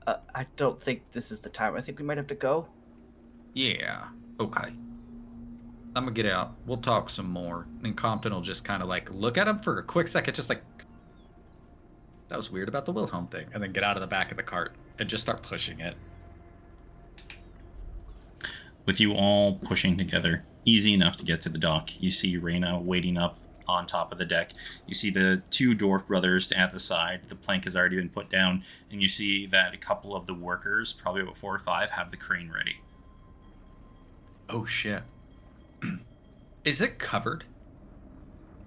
I don't think this is the time. I think we might have to go. Yeah. Okay. I'm gonna get out. We'll talk some more. And Compton will just kind of like look at him for a quick second, just like, that was weird about the Wilhelm thing, and then get out of the back of the cart and just start pushing it. With you all pushing together, easy enough to get to the dock. You see Reyna waiting up on top of the deck. You see the 2 dwarf brothers at the side. The plank has already been put down, and you see that a couple of the workers, probably about 4 or 5, have the crane ready. Oh shit. Is it covered?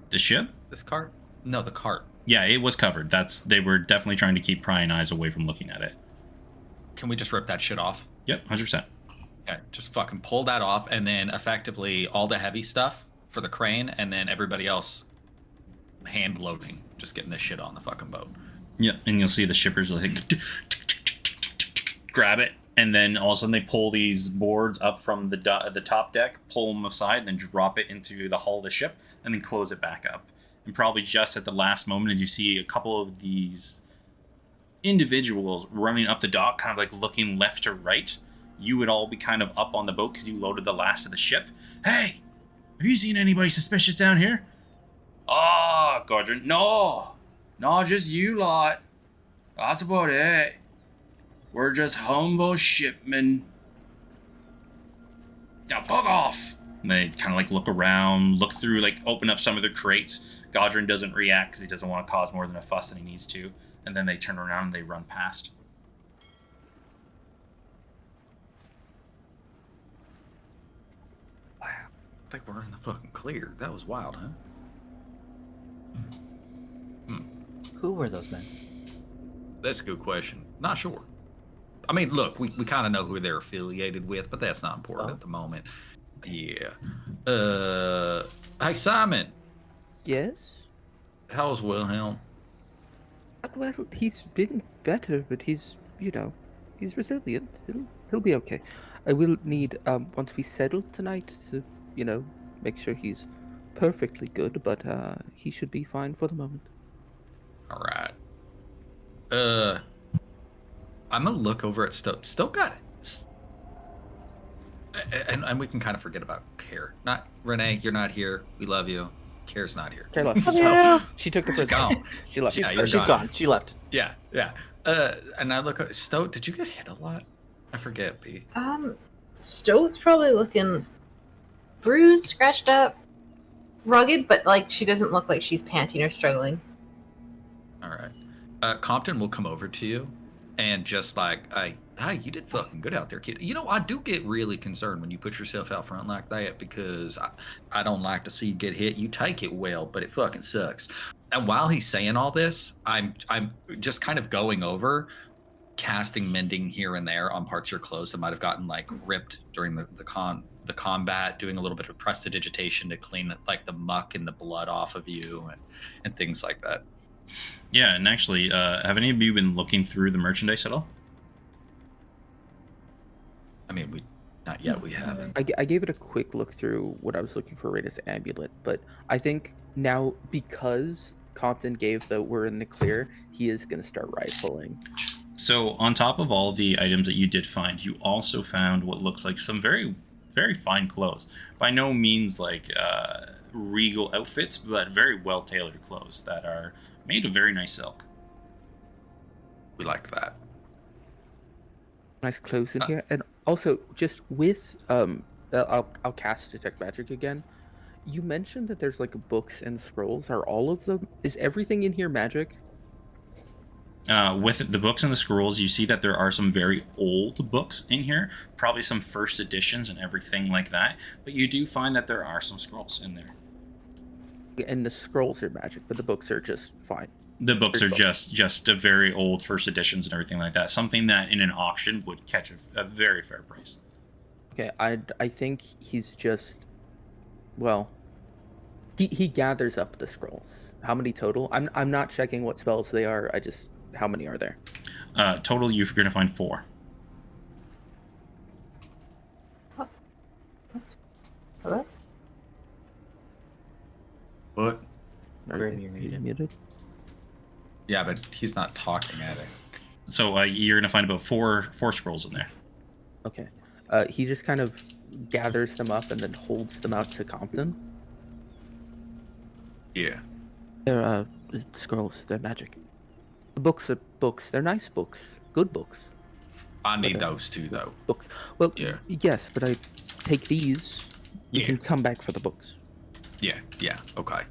The ship? This cart? No, the cart. Yeah, it was covered. They were definitely trying to keep prying eyes away from looking at it. Can we just rip that shit off? Yep, 100%. Okay, just fucking pull that off, and then effectively all the heavy stuff for the crane, and then everybody else hand loading, just getting this shit on the fucking boat. Yeah, and you'll see the shippers like grab it, and then all of a sudden they pull these boards up from the top deck, pull them aside, then drop it into the hull of the ship, and then close it back up. And probably just at the last moment, as you see a couple of these individuals running up the dock, kind of like looking left to right, you would all be kind of up on the boat because you loaded the last of the ship. Hey, have you seen anybody suspicious down here? Ah, Godrin, no, just you lot. That's about it. We're just humble shipmen. Now bug off. And they kind of like look around, look through, like open up some of the crates. Godrin doesn't react because he doesn't want to cause more than a fuss than he needs to. And then they turn around and they run past. Wow. I think we're in the fucking clear. That was wild, huh? Who were those men? That's a good question. Not sure. I mean, look, we kind of know who they're affiliated with, but that's not important at the moment. Yeah. Hey, Simon. Yes? How's Wilhelm? Well, he's been better, but he's resilient. He'll be okay. I will need, once we settle tonight, to, make sure he's perfectly good, but he should be fine for the moment. All right. I'm gonna look over at Stoke. Stoke got it. And we can kind of forget about Care. Not Renee, you're not here. We love you. Care's not here. Care left. So, She took the first gone. step. She left. She's gone. She left. Yeah. And I look at Stoke. Did you get hit a lot? I forget, B. Stowe's probably looking bruised, scratched up, rugged, but like she doesn't look like she's panting or struggling. All right. Compton will come over to you and just like, hey, you did fucking good out there, kid. I do get really concerned when you put yourself out front like that because I don't like to see you get hit. You take it well, but it fucking sucks. And while he's saying all this, I'm just kind of going over, casting mending here and there on parts of your clothes that might have gotten like ripped during the combat, doing a little bit of prestidigitation to clean like the muck and the blood off of you and things like that. Yeah, and actually, have any of you been looking through the merchandise at all? I mean, not yet. We haven't. I gave it a quick look through what I was looking for Rita's amulet, but I think now because Compton gave the we're in the clear, he is going to start rifling. So on top of all the items that you did find, you also found what looks like some very, very fine clothes. By no means like regal outfits, but very well-tailored clothes that are made of very nice silk. We like that. Nice clothes in here, and also just with I'll cast detect magic again. You mentioned that there's like books and scrolls. Are all of them? Is everything in here magic? With the books and the scrolls, you see that there are some very old books in here, probably some first editions and everything like that. But you do find that there are some scrolls in there. And the scrolls are magic, but the books are just fine. The books are just a very old first editions and everything like that. Something that in an auction would catch a very fair price. Okay, I think he's just, well, he gathers up the scrolls. How many total? I'm not checking what spells they are. How many are there? Total, you're going to find 4. Hello? What? Grim, you're muted. Yeah, but he's not talking at it. So you're going to find about four scrolls in there. Okay. He just kind of gathers them up and then holds them out to Compton. Yeah. They're scrolls. They're magic. The books are books. They're nice books. Good books. I need those too, though. Books. Well, Yeah. Yes, but I take these. You Yeah. can come back for the books. Yeah. Okay.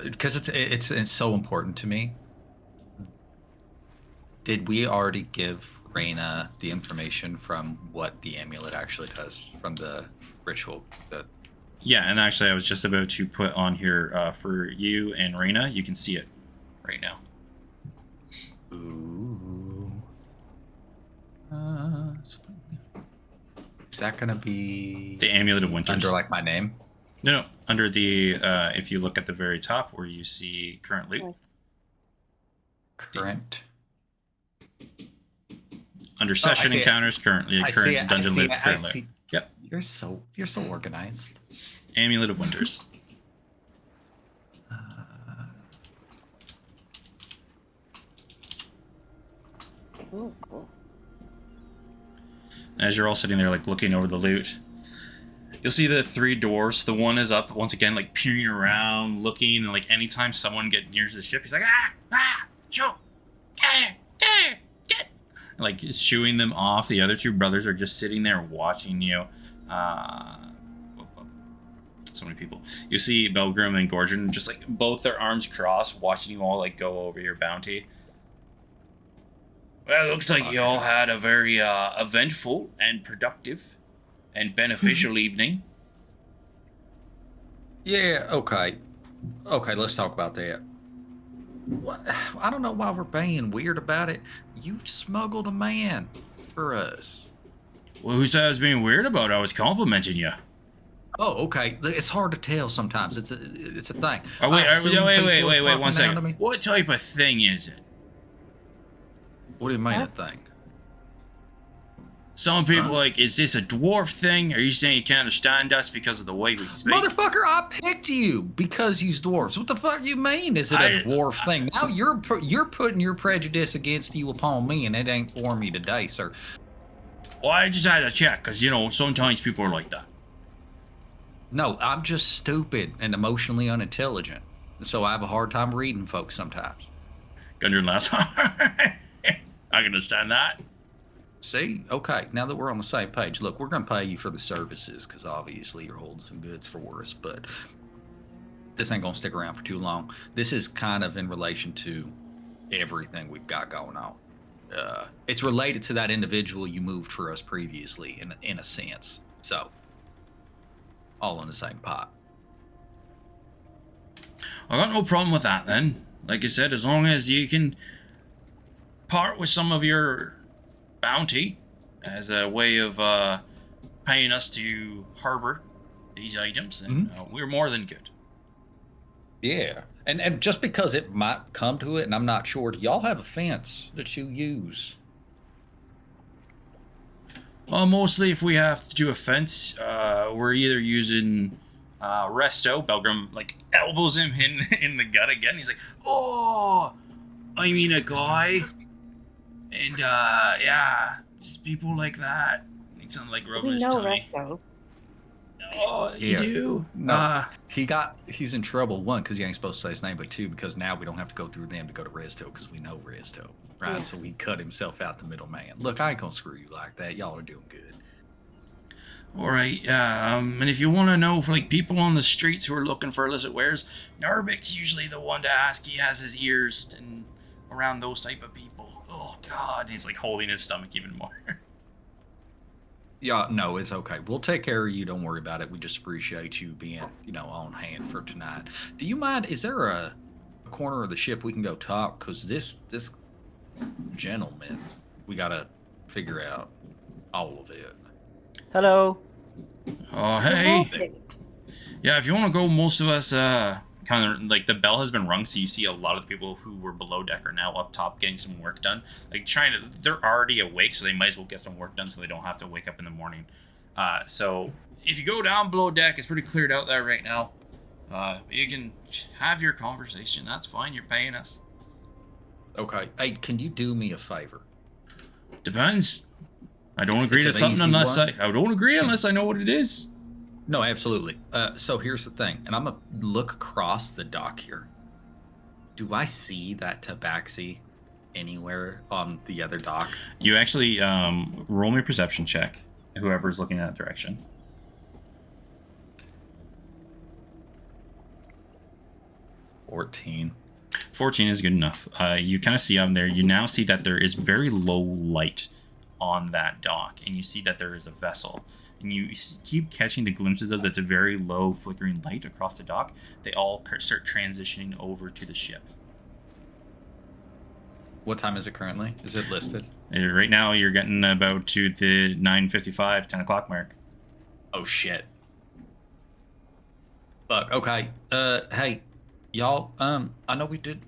Because it's so important to me. Did we already give Reyna the information from what the amulet actually does from the ritual, the Yeah, and actually, I was just about to put on here for you and Reina. You can see it right now. Ooh. Is that gonna be The Amulet of Winters. under like my name? No, under the if you look at the very top where you see current loot. Current. Under session encounters currently, current dungeon loot, current loot. Yep. You're so organized. Amulet of Winters. Oh, cool. As you're all sitting there, like looking over the loot, you'll see the 3 doors. The one is up once again, like peering around, looking, and like anytime someone gets near the ship, he's like, Joe, get, like shooing them off. The other 2 brothers are just sitting there watching you. So many people. You see Belgrim and Gorgon just like both their arms crossed, watching you all like go over your bounty. Well, it looks like you all had a very eventful and productive and beneficial evening. Yeah, okay. Okay, let's talk about that. What? I don't know why we're being weird about it. You smuggled a man for us. Well, who said I was being weird about it? I was complimenting you. Oh, okay. It's hard to tell sometimes. It's a thing. Oh, wait, 1 second. What type of thing is it? What do you mean a thing? Some people like, is this a dwarf thing? Are you saying you can't understand us because of the way we speak? Motherfucker, I picked you because you dwarves. What the fuck you mean? Is it a dwarf thing? Now you're putting your prejudice against you upon me, and it ain't for me today, sir. Well, I just had to check because sometimes people are like that. No, I'm just stupid and emotionally unintelligent, so I have a hard time reading folks sometimes. Gundren laughs. I can understand that. See? Okay, now that we're on the same page, look, we're going to pay you for the services because obviously you're holding some goods for us, but this ain't going to stick around for too long. This is kind of in relation to everything we've got going on. It's related to that individual you moved for us previously, in a sense. So, all in the same pot. I got no problem with that then. Like I said, as long as you can part with some of your bounty as a way of paying us to harbor these items, then we're more than good. Yeah. And just because it might come to it, and I'm not sure, do y'all have a fence that you use? Well, mostly if we have to do a fence, we're either using resto. Belgrim like elbows him in the gut again. He's like, oh, I mean a guy. And yeah, just people like that. He sounds like rubbing his tummy. Resto. Oh, you do? No, he's in trouble, 1, because you ain't supposed to say his name, but 2, because now we don't have to go through them to go to Resto, because we know Resto, right? Yeah. So he cut himself out the middleman. Look, I ain't gonna screw you like that. Y'all are doing good. All right, yeah. And if you want to know, for like people on the streets who are looking for illicit wares, Narbik's usually the one to ask. He has his ears and around those type of people. Oh God, he's like holding his stomach even more. Yeah, no, it's okay. We'll take care of you. Don't worry about it. We just appreciate you being, on hand for tonight. Do you mind? Is there a corner of the ship we can go talk? Because this gentleman, we gotta figure out all of it. Hello. Oh, hey. Yeah, if you want to go, most of us kind of like the bell has been rung, so you see a lot of the people who were below deck are now up top getting some work done. Like they're already awake, so they might as well get some work done so they don't have to wake up in the morning. So if you go down below deck, it's pretty cleared out there right now. You can have your conversation. That's fine. You're paying us. Okay. Hey, can you do me a favor? Depends. I don't agree to something unless I don't agree unless I know what it is. No, absolutely. So here's the thing, and I'm gonna look across the dock here. Do I see that tabaxi anywhere on the other dock? You actually roll me a perception check, whoever's looking in that direction. 14. 14 is good enough. You kind of see on there. You now see that there is very low light on that dock, and you see that there is a vessel. And you keep catching the glimpses of that's a very low flickering light across the dock. They all start transitioning over to the ship. What time is it currently? Is it listed? Right now, you're getting about to the 9:55, 10 o'clock mark. Oh, shit. Fuck, okay. Hey, y'all, I know we did...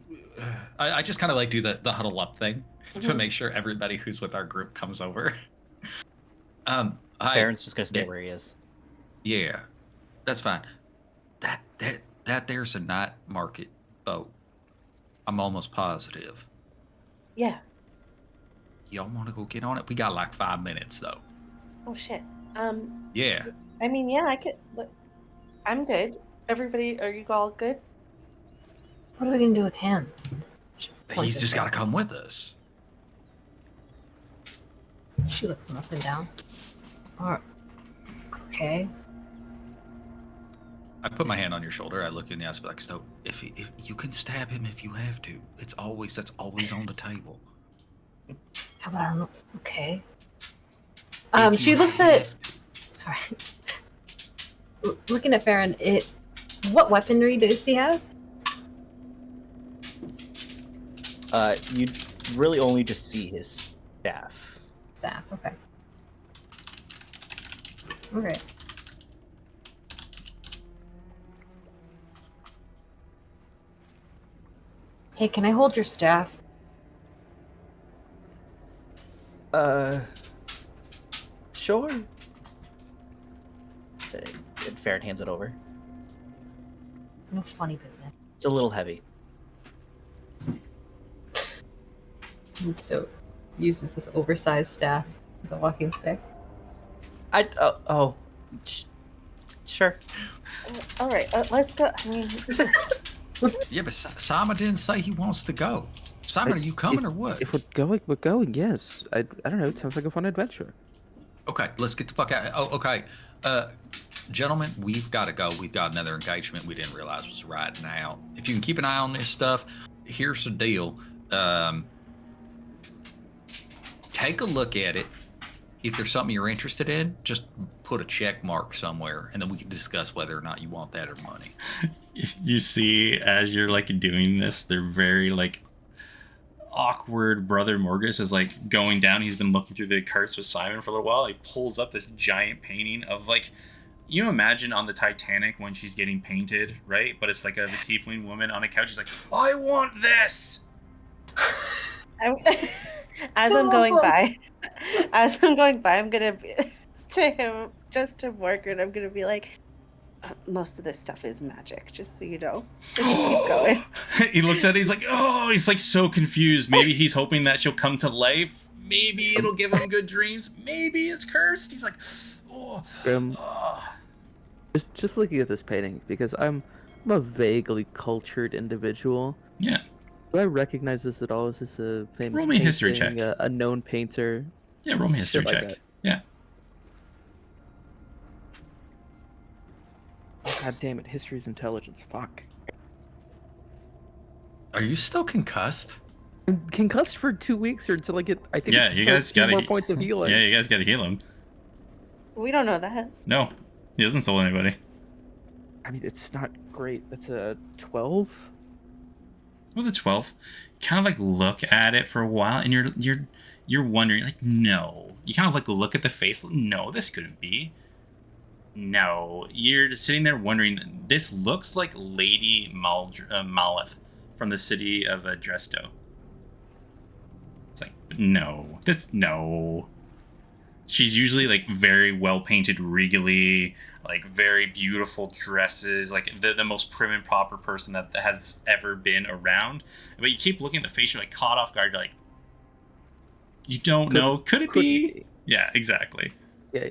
I just kind of like do the huddle up thing to make sure everybody who's with our group comes over. Farron's just gonna stay where he is. Yeah, that's fine. That there's a night market boat. I'm almost positive. Yeah. Y'all want to go get on it? We got like 5 minutes though. Oh shit. Yeah. I mean, yeah, I could. I'm good. Everybody, are you all good? What are we gonna do with him? He's just got to come with us. She looks him up and down. Or, okay. I put my hand on your shoulder. I look you in the eyes, like, so if you can stab him if you have to. That's always on the table. How about I don't know? Okay. If She you looks have at. to. Sorry. Looking at Farron, what weaponry does he have? You really only just see his staff. Staff. Okay. Okay. Hey, can I hold your staff? Sure. And Farron hands it over. No funny business. It's a little heavy. He still uses this oversized staff as a walking stick. Sure. All right, let's go. I mean, Yeah, but Simon didn't say he wants to go. Simon, are you coming or what? If we're going, yes. I don't know, it sounds like a fun adventure. Okay, let's get the fuck out. Oh, okay. Gentlemen, we've got to go. We've got another engagement we didn't realize was right now. If you can keep an eye on this stuff, here's the deal. Take a look at it. If there's something you're interested in, just put a check mark somewhere, and then we can discuss whether or not you want that or money. You see, as you're like doing this, they're very like awkward. Brother Morgus is like going down. He's been looking through the carts with Simon for a little while. He pulls up this giant painting of like, you imagine on the Titanic when she's getting painted, right? But it's like a tiefling woman on a couch. She's like, I want this. As I'm going by, I'm gonna be to him, just to Morgan. I'm gonna be like, most of this stuff is magic, just so you know. Just keep going. He looks at it. He's like, oh, he's like so confused. Maybe he's hoping that she'll come to life. Maybe it'll give him good dreams. Maybe it's cursed. He's like, oh. Just looking at this painting, because I'm a vaguely cultured individual. Yeah. Do I recognize this at all? Is this a famous Roll me a history check. A known painter? Yeah, roll me a history Shit like check. that. Yeah. God damn it, history's intelligence. Fuck. Are you still concussed? I'm concussed for 2 weeks or until I get, I think Yeah, it's you guys 2 gotta more get- points of healing. Yeah, you guys got to heal him. We don't know that. No, he doesn't steal anybody. I mean, it's not great. That's a 12? With a 12, kind of like look at it for a while, and you're wondering, like, no. You kind of like look at the face. No, this couldn't be. No, you're just sitting there wondering. This looks like Lady Maleth from the city of Dresto. It's like, no, no. She's usually like very well painted, regally, like very beautiful dresses, like the most prim and proper person that has ever been around. But you keep looking at the face, you're like caught off guard. You're like, you don't know. Could it be? Yeah, exactly. Yeah.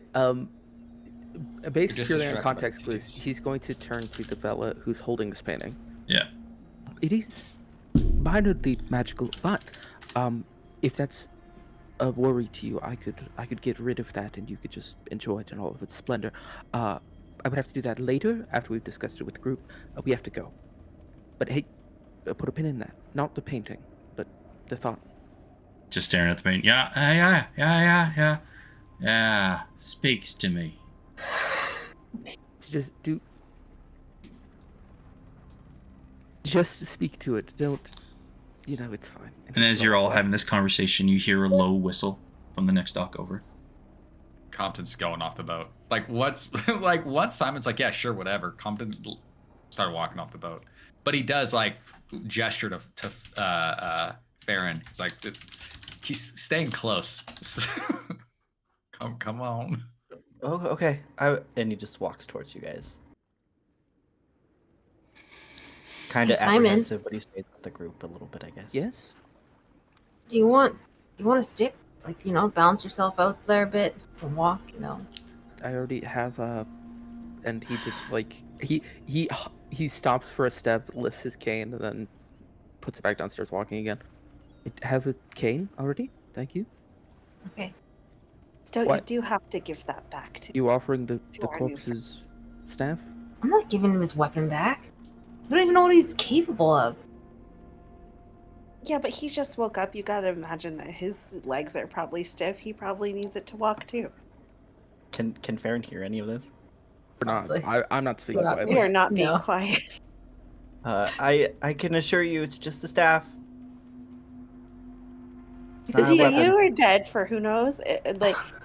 Based just purely on distracted by context the clues, face. he's going to turn to the fella who's holding this painting. Yeah. It is minorly magical, but if that's a worry to you, I could get rid of that and you could just enjoy it in all of its splendor. I would have to do that later after we've discussed it with the group. We have to go. But hey, put a pin in that. Not the painting, but the thought. Just staring at the paint. Yeah. Speaks to me. Just speak to it. Don't. It's fine. And as you're all having this conversation, you hear a low whistle from the next dock over. Compton's going off the boat. Like, once Simon's like, yeah, sure, whatever. Compton started walking off the boat, but he does like gesture to Farron. He's like, he's staying close. come on. Oh, okay. And he just walks towards you guys. Kind of Simon. apprehensive, but he stays with the group a little bit, I guess. Yes. Do you want a stick? Like, balance yourself out there a bit and walk, I already have and he just like he stops for a step, lifts his cane, and then puts it back downstairs, walking again. I have a cane already. Thank you. Okay. Still, What? you do have to give that back to. You offering the To our new corpse's staff? I'm not giving him his weapon back. I don't even know what he's capable of. Yeah, but he just woke up. You gotta imagine that his legs are probably stiff. He probably needs it to walk too. Can Farron hear any of this? Or not? Probably. I'm not speaking Probably. quietly. We are not being No. quiet. I can assure you, it's just a staff. It's Is not a he- weapon. You are dead for who knows.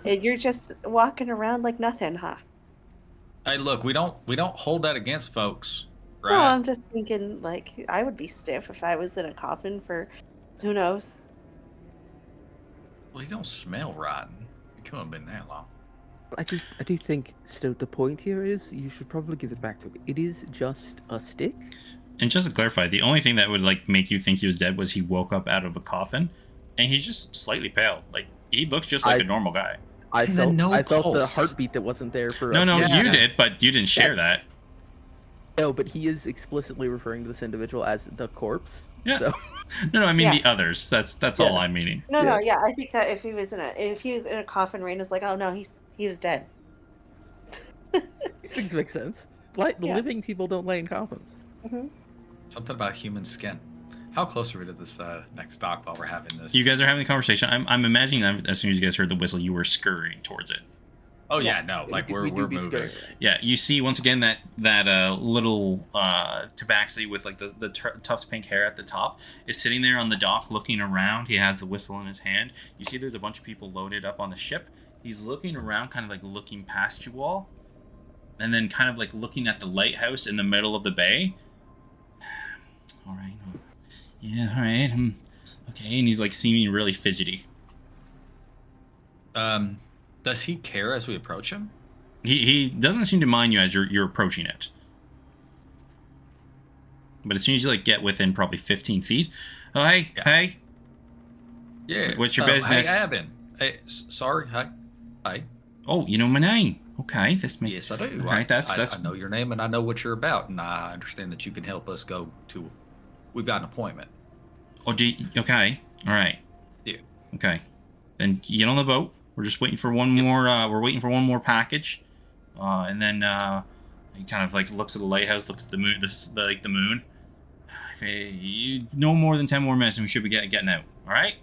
You're just walking around like nothing, huh? Hey, look, we don't hold that against folks, No, right? I'm just thinking like I would be stiff if I was in a coffin for who knows. Well, you don't smell rotten. You couldn't have been that long. I do think still the point here is you should probably give it back to him. It is just a stick. And just to clarify, the only thing that would like make you think he was dead was he woke up out of a coffin, and he's just slightly pale. Like he looks just like a normal guy. I And then felt no I felt the pulse. heartbeat that wasn't there for. No, Yeah. you did, but you didn't share that. No, but he is explicitly referring to this individual as the corpse. Yeah. So No, I mean Yeah. the others. That's Yeah. all I'm meaning. No, yeah. I think that if he was in a coffin, Rain is like, oh no, he was dead. these things make sense. Like Yeah. living people don't lay in coffins. Something about human skin. How close are we to this next dock while we're having this? You guys are having the conversation. I'm imagining that as soon as you guys heard the whistle, you were scurrying towards it. Oh yeah, no, like We we're do be moving. scared. Yeah, you see once again that little tabaxi with like the tufts pink hair at the top is sitting there on the dock looking around. He has the whistle in his hand. You see there's a bunch of people loaded up on the ship. He's looking around, kind of like looking past you all, and then kind of like looking at the lighthouse in the middle of the bay. All right. Yeah, all right. Okay, and he's like seeming really fidgety. Does he care as we approach him? He doesn't seem to mind you as you're approaching it. But as soon as you like get within probably 15 feet, oh hey, Yeah. hey, Yeah. What's your Hey, business? Evan. Hey, sorry. Hi. oh, you know my name. Okay, this makes Yes, I do. Right, that's- I know your name and I know what you're about, and I understand that you can help us go to. We've got an appointment. Oh, okay, all right. Yeah. Okay, then get on the boat. We're just waiting for one more. We're waiting for one more package, and then he kind of like looks at the lighthouse, looks at the moon. The moon. You no more than 10 more minutes, and we should be getting out. All right.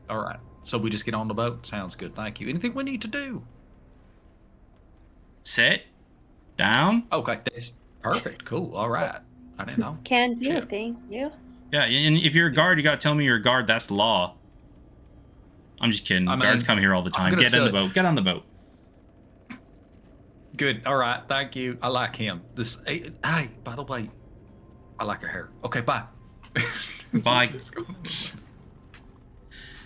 All right. So we just get on the boat. Sounds good. Thank you. Anything we need to do? Sit down. Okay. That's perfect. Cool. All right. I didn't know. Can do, Shit. thank you. Yeah, and if you're a guard, you gotta tell me you're a guard. That's the law. I'm just kidding. I mean, Guards come here all the I'm time. gonna Get in tell the boat. Get on the boat. Good. All right. Thank you. I like him. Hey, by the way, I like her hair. Okay. Bye. Bye. Just go.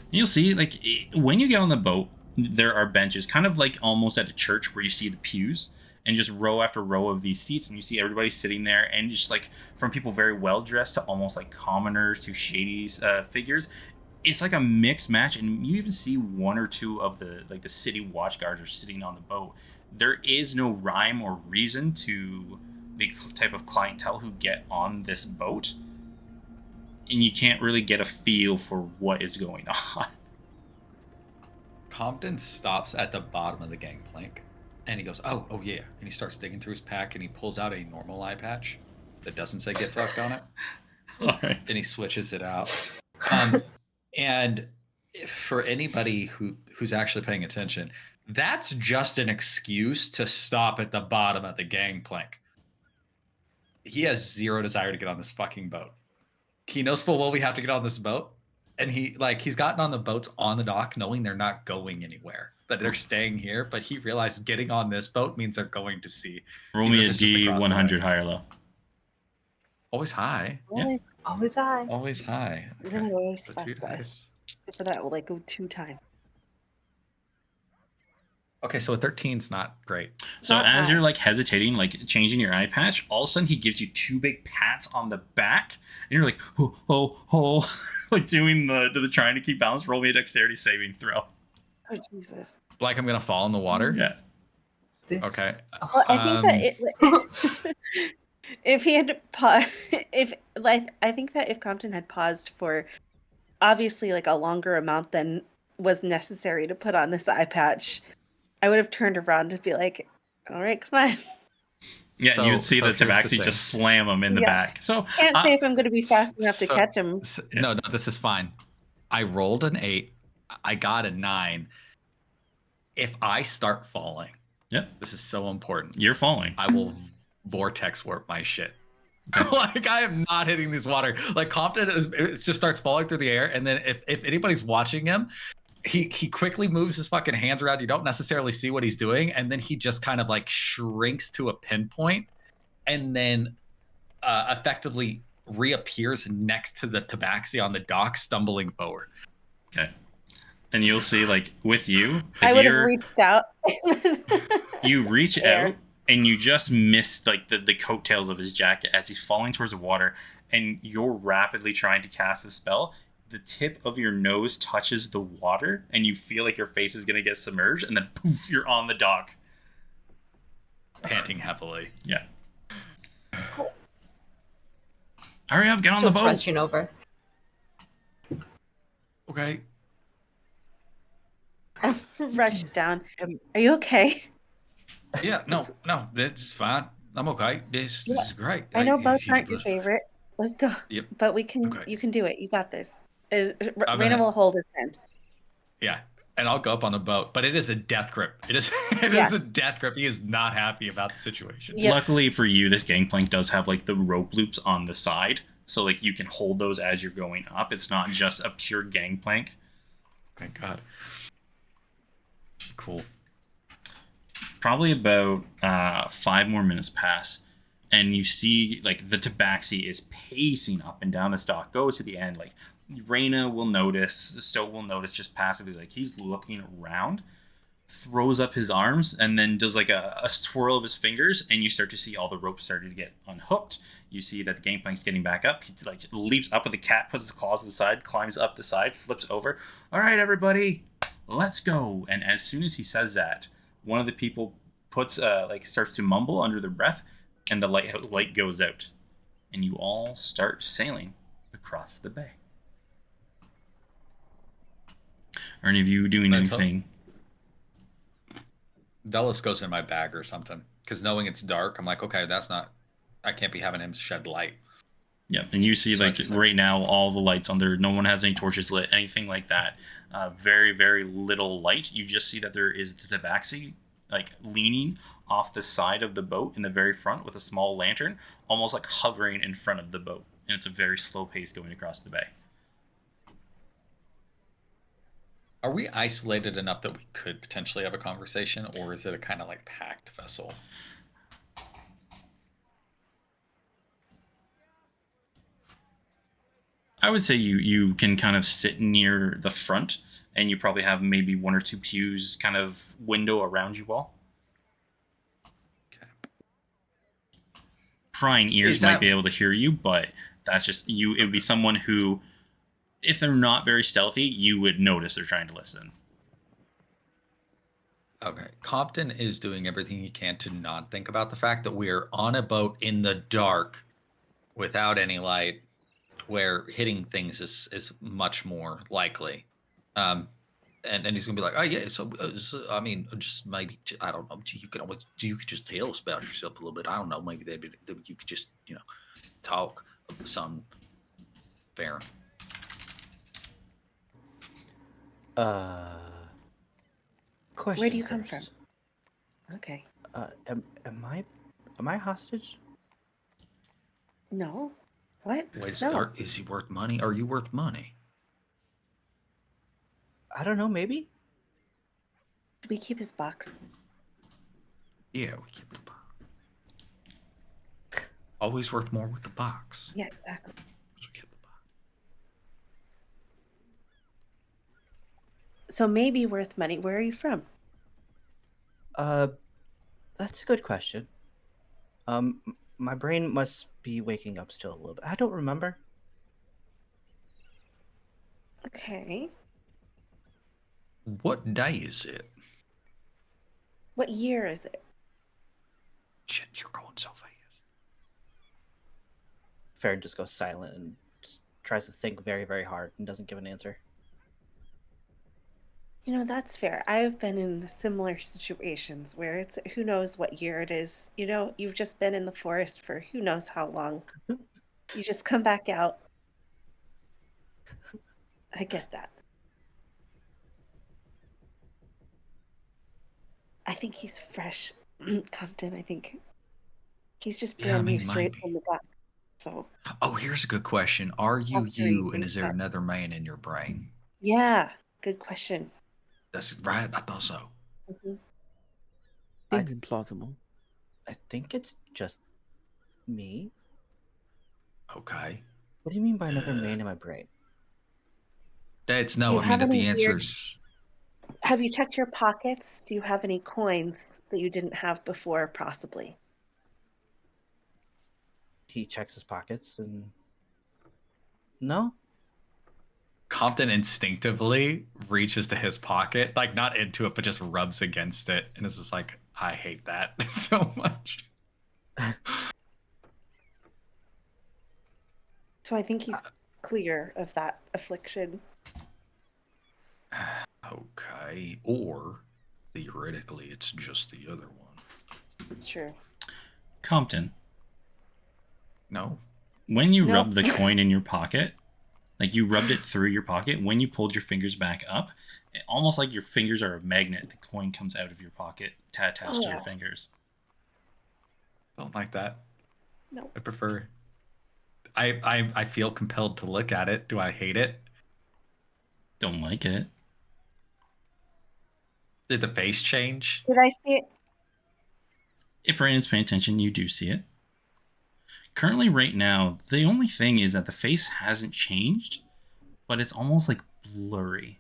You'll see, like, when you get on the boat, there are benches, kind of like almost at a church where you see the pews and just row after row of these seats, and you see everybody sitting there, and just like from people very well dressed to almost like commoners to shady figures. It's like a mixed match, and you even see one or two of the city watch guards are sitting on the boat. There is no rhyme or reason to the type of clientele who get on this boat, and you can't really get a feel for what is going on. Compton stops at the bottom of the gangplank, and he goes, "Oh yeah," and he starts digging through his pack, and he pulls out a normal eye patch that doesn't say "get fucked" on it, All right. and he switches it out. And for anybody who's actually paying attention, that's just an excuse to stop at the bottom of the gangplank. He has zero desire to get on this fucking boat. He knows full well we have to get on this boat, and he's gotten on the boats on the dock knowing they're not going anywhere, that they're staying here, but he realized getting on this boat means they're going to sea. Roll me a D100 high or low. Always high. Yeah. Always high. Always high. We're gonna always So fuck 2 this. dice. For that, we'll like go 2 times. Okay, so a 13's not great. So Not as high. you're like hesitating, like changing your eye patch, all of a sudden he gives you 2 big pats on the back, and you're like, oh, like doing the trying to keep balance. Roll me a dexterity saving throw. Oh Jesus. Like I'm gonna fall in the water. Yeah. This- Okay. Well, I think that if he had paused, I think that if Compton had paused for obviously like a longer amount than was necessary to put on this eye patch, I would have turned around to be like, "All right, come on." Yeah, So- and you would see so the here's the tabaxi thing. just slam him in the Yeah. back. So Can't say if I'm going to be fast enough to so- catch him. No, this is fine. I rolled an 8. I got a 9. If I start falling, yeah, this is so important. you're falling. I will vortex warp my shit. Like I am not hitting this water. Like Compton it just starts falling through the air, and then if anybody's watching him, he quickly moves his fucking hands around. You don't necessarily see what he's doing, and then he just kind of like shrinks to a pinpoint, and then effectively reappears next to the tabaxi on the dock, stumbling forward. Okay. And you'll see, like, with you, I if would have you're, reached out. you reach Air. out and you just miss like the coattails of his jacket as he's falling towards the water, and you're rapidly trying to cast a spell. The tip of your nose touches the water, and you feel like your face is gonna get submerged, and then poof, you're on the dock. Panting heavily. Yeah. Hurry up, get on Still the boat. rushing over. Okay. Rushed down. Are you okay? Yeah, no, that's fine. I'm okay. This is great. I know Like, boats aren't your favorite. Let's go. Yep. But we can. Okay. You can do it. You got this. I'm Raina gonna- will hold his hand. Yeah, and I'll go up on the boat, but it is a death grip. It is Yeah. is a death grip. He is not happy about the situation. Yep. Luckily for you, this gangplank does have like the rope loops on the side, so like you can hold those as you're going up. It's not just a pure gangplank. Thank God. Cool. Probably about 5 more minutes pass, and you see like the tabaxi is pacing up and down the dock, goes to the end. Like Raina will notice, so will notice just passively, like he's looking around, throws up his arms, and then does like a twirl of his fingers, and you start to see all the ropes starting to get unhooked. You see that the gangplank's getting back up. He like leaps up with the cat, puts his claws to the side, climbs up the side, flips over. All right, everybody, let's go. And as soon as he says that, one of the people puts starts to mumble under their breath, and the light goes out, and you all start sailing across the bay. Are any of you doing That's all. anything? Delos goes in my bag or something, because knowing it's dark, I'm like, okay, I can't be having him shed light. Yeah, and you see So I like just, right now all the lights on there. No one has any torches lit, anything like that. Very, very little light. You just see that there is the tabaxi like leaning off the side of the boat in the very front with a small lantern, almost like hovering in front of the boat. And it's a very slow pace going across the bay. Are we isolated enough that we could potentially have a conversation, or is it a kind of like packed vessel? I would say you can kind of sit near the front, and you probably have maybe 1 or 2 pews kind of window around you all. Okay. Prying ears Is might that- be able to hear you, but that's just you. It would be someone who, if they're not very stealthy, you would notice they're trying to listen. Okay. Compton is doing everything he can to not think about the fact that we're on a boat in the dark without any light, where hitting things is much more likely. And he's gonna be like, oh yeah, so I mean, just maybe I don't know. You could just tell us about yourself a little bit. I don't know. Maybe you could just talk some fair. Uh, question. Where do you come first. from? Okay. Am I hostage? No. What? Wait, No. is he worth money? Are you worth money? I don't know. Maybe. Do we keep his box? Yeah, we keep the box. Always worth more with the box. Yeah, exactly. So we keep the box. So maybe worth money. Where are you from? That's a good question. My brain must be waking up still a little bit. I don't remember. Okay. What day is it? What year is it? Shit, you're going so fast. Farron just goes silent and just tries to think very, very hard and doesn't give an answer. You know, that's fair. I've been in similar situations where it's who knows what year it is. You know, you've just been in the forest for who knows how long. You just come back out. I get that. I think he's fresh, Compton. I think he's just Yeah, I brand new, mean, straight might be. from the dock. So, Oh, here's a good question. Are you I'm sure you you, and think is there that. another man in your brain? Yeah, good question. That's right. I thought so. Mhm. Seems implausible. I think it's just me. Okay. What do you mean by another man in my brain? That's Do no. you I mean, have if the any weird? answer's Have you checked your pockets? Do you have any coins that you didn't have before, possibly? He checks his pockets and no. Compton instinctively reaches to his pocket, like not into it, but just rubs against it, and is just like, I hate that so much. So I think he's clear of that affliction. Okay. Or theoretically, it's just the other one. It's true. Compton, No. when you No. rub the coin in your pocket, like you rubbed it through your pocket, when you pulled your fingers back up, almost like your fingers are a magnet, the coin comes out of your pocket attached to your fingers. Don't like that. No. I prefer. I feel compelled to look at it. Do I hate it? Don't like it. Did the face change? Did I see it? If Raiden's paying attention, you do see it. Currently, right now, the only thing is that the face hasn't changed, but it's almost like blurry.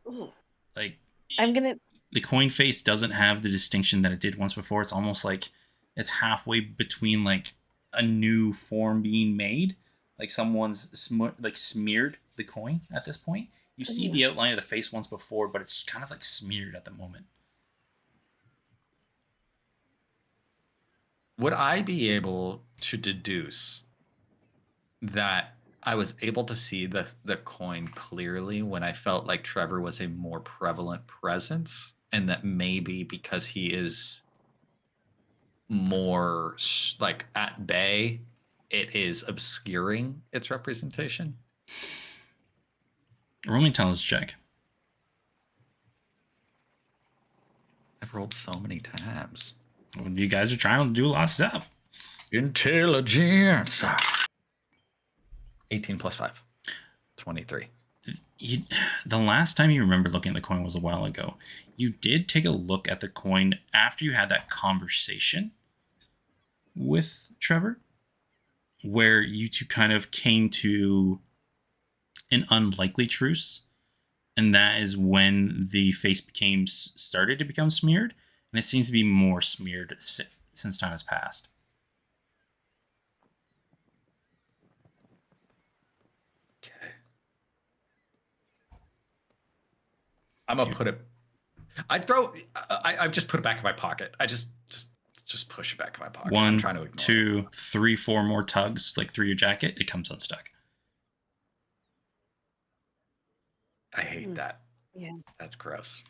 Ooh. Like The coin face doesn't have the distinction that it did once before. It's almost like it's halfway between like a new form being made, like someone's smeared the coin at this point. You see the outline of the face once before, but it's kind of like smeared at the moment. Would I be able to deduce that I was able to see the coin clearly when I felt like Trevor was a more prevalent presence, and that maybe because he is more like at bay, it is obscuring its representation? Roll me intelligence check. I've rolled so many times. You guys are trying to do a lot of stuff. Intelligence. 18 plus 5. 23. The last time you remember looking at the coin was a while ago. You did take a look at the coin after you had that conversation with Trevor, where you two kind of came to an unlikely truce, and that is when the face started to become smeared, and it seems to be more smeared since time has passed. Okay. I'm gonna put it. I just put it back in my pocket. I just push it back in my pocket. I'm trying to ignore 2, 3, 4 more tugs, like through your jacket, it comes unstuck. I hate that. Yeah. That's gross.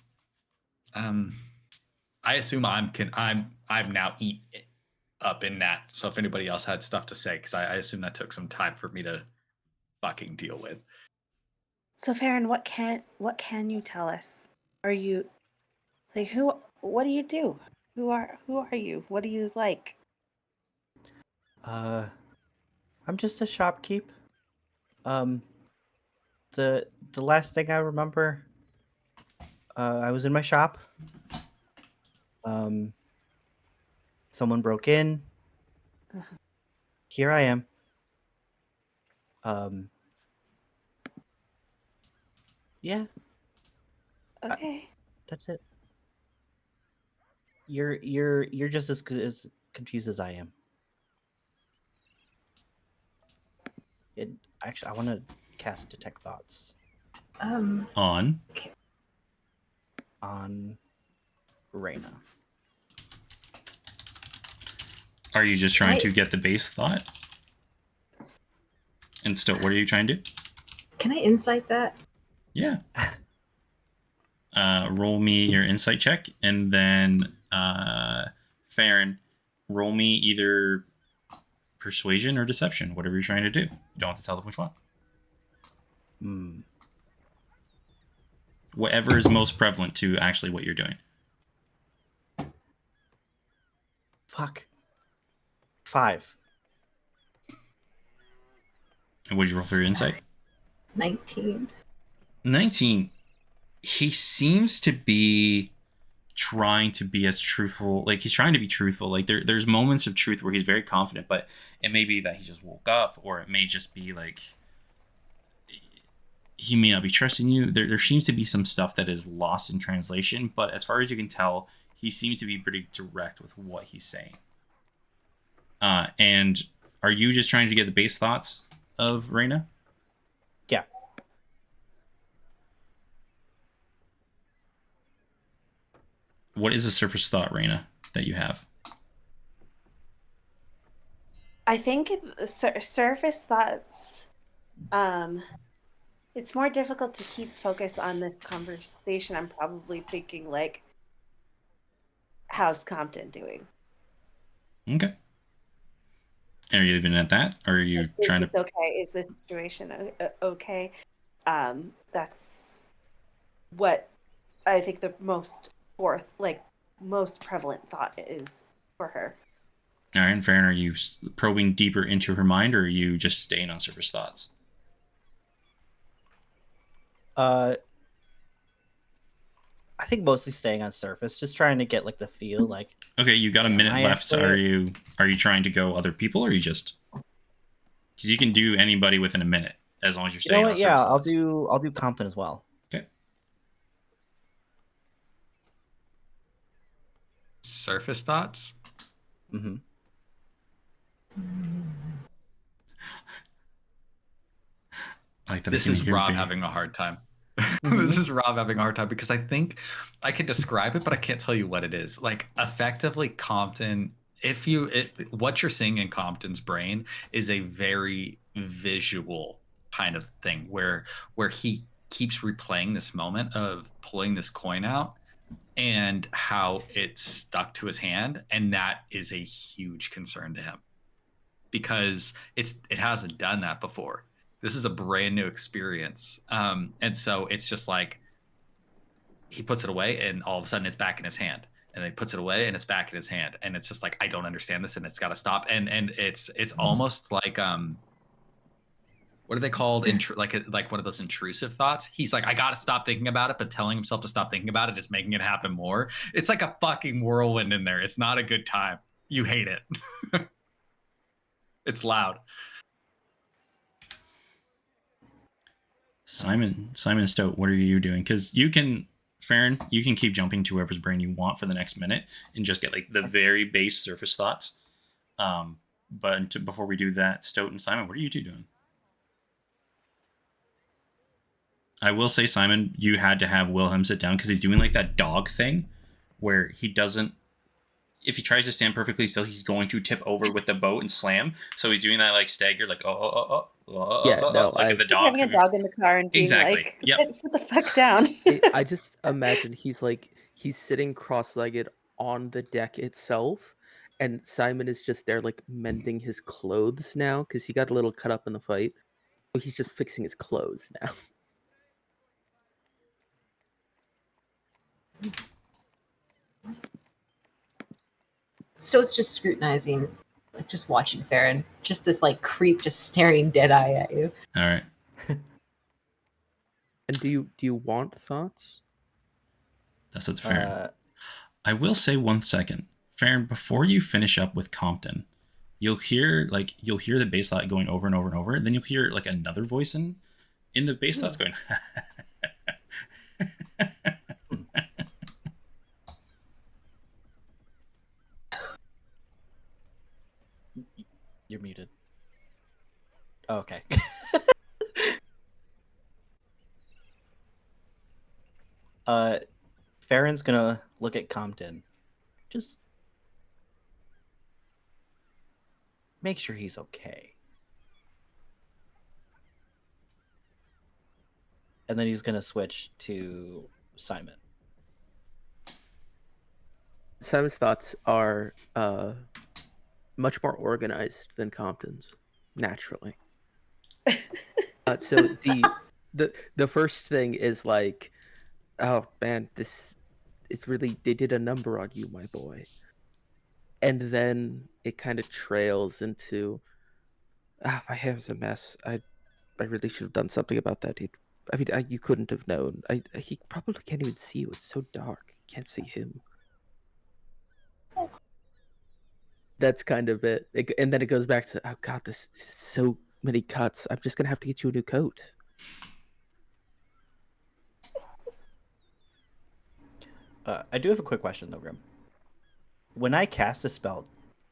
I assume I'm now eat up in that. So if anybody else had stuff to say, because I assume that took some time for me to fucking deal with. So Farron, what can you tell us? Are you like who? What do you do? Who are you? What do you like? I'm just a shopkeep. Um, the last thing I remember, I was in my shop. Um, someone broke in. Uh-huh. Here I am. Um, yeah, Okay. that's it. You're just as confused as I am. It actually, I want to cast detect thoughts On. on Reyna. Are you just trying I- to get the base thought? And still, what are you trying to do? Can I insight that? Yeah. Roll me your insight check, and then Farron, roll me either persuasion or deception, whatever you're trying to do. You don't have to tell them which one. Hmm. Whatever is most prevalent to actually what you're doing. Fuck. 5. And what did you roll for your insight? 19. 19. He seems to be trying to be as truthful. Like, he's trying to be truthful. Like, there's moments of truth where he's very confident, but it may be that he just woke up, or it may just be like he may not be trusting you. There seems to be some stuff that is lost in translation, but as far as you can tell, he seems to be pretty direct with what he's saying. And are you just trying to get the base thoughts of Reyna? Yeah. What is the surface thought, Reyna, that you have? I think surface thoughts. It's more difficult to keep focus on this conversation. I'm probably thinking like, how's Compton doing? Okay. Are you leaving it at that, or are you Is trying this to? okay? Is this situation okay? That's what I think the most prevalent thought is for her. All right, and Farron, are you probing deeper into her mind, or are you just staying on surface thoughts? I think mostly staying on surface, just trying to get like the feel. Like, Okay, you got a am minute I left. actually- Are you trying to go other people, or are you just? Because you can do anybody within a minute as long as you're You staying know on what? surface Yeah, thoughts. I'll do Compton as well. Okay. Surface thoughts. Mm-hmm. I like that. This is Rob having a hard time. This is Rob having a hard time because I think I can describe it, but I can't tell you what it is. Like, effectively, Compton. What you're seeing in Compton's brain is a very visual kind of thing where he keeps replaying this moment of pulling this coin out and how it's stuck to his hand, and that is a huge concern to him because it hasn't done that before. This is a brand new experience, and so it's just like he puts it away, and all of a sudden it's back in his hand, and then he puts it away, and it's back in his hand, and it's just like, I don't understand this, and it's got to stop, and it's almost like what are they called? Like one of those intrusive thoughts. He's like, I gotta stop thinking about it, but telling himself to stop thinking about it is making it happen more. It's like a fucking whirlwind in there. It's not a good time. You hate it. It's loud. Simon Stout, what are you doing? Because you can, Farron, you can keep jumping to whoever's brain you want for the next minute and just get like the very base surface thoughts. But before we do that, Stout and Simon, what are you two doing? I will say, Simon, you had to have Wilhelm sit down because he's doing like that dog thing where he doesn't. If he tries to stand perfectly still, he's going to tip over with the boat and slam. So he's doing that like stagger, like like the dog. Having a dog in the car and being Exactly. like, Yep. sit the fuck down. I just imagine he's sitting cross-legged on the deck itself, and Simon is just there like mending his clothes now because he got a little cut up in the fight. So he's just fixing his clothes now. Stowe's just scrutinizing, like just watching Farron. Just this like creep just staring dead eye at you. All right. And do you want thoughts? That's up to Farron. I will say 1 second. Farron, before you finish up with Compton, you'll hear the bass line going over and over and over, and then you'll hear like another voice in the bass that's going You're muted. Oh, okay. Farron's gonna look at Compton. Just make sure he's okay. And then he's gonna switch to Simon. Simon's thoughts are much more organized than Compton's, naturally. So the first thing is like, oh man, it's really, they did a number on you, my boy. And then it kind of trails into, my hair's a mess. I really should have done something about that. You couldn't have known. He probably can't even see you. It's so dark. You can't see him. That's kind of it. And then it goes back to, oh god, this is so many cuts. I'm just gonna have to get you a new coat. I do have a quick question though, Grim. When I cast a spell,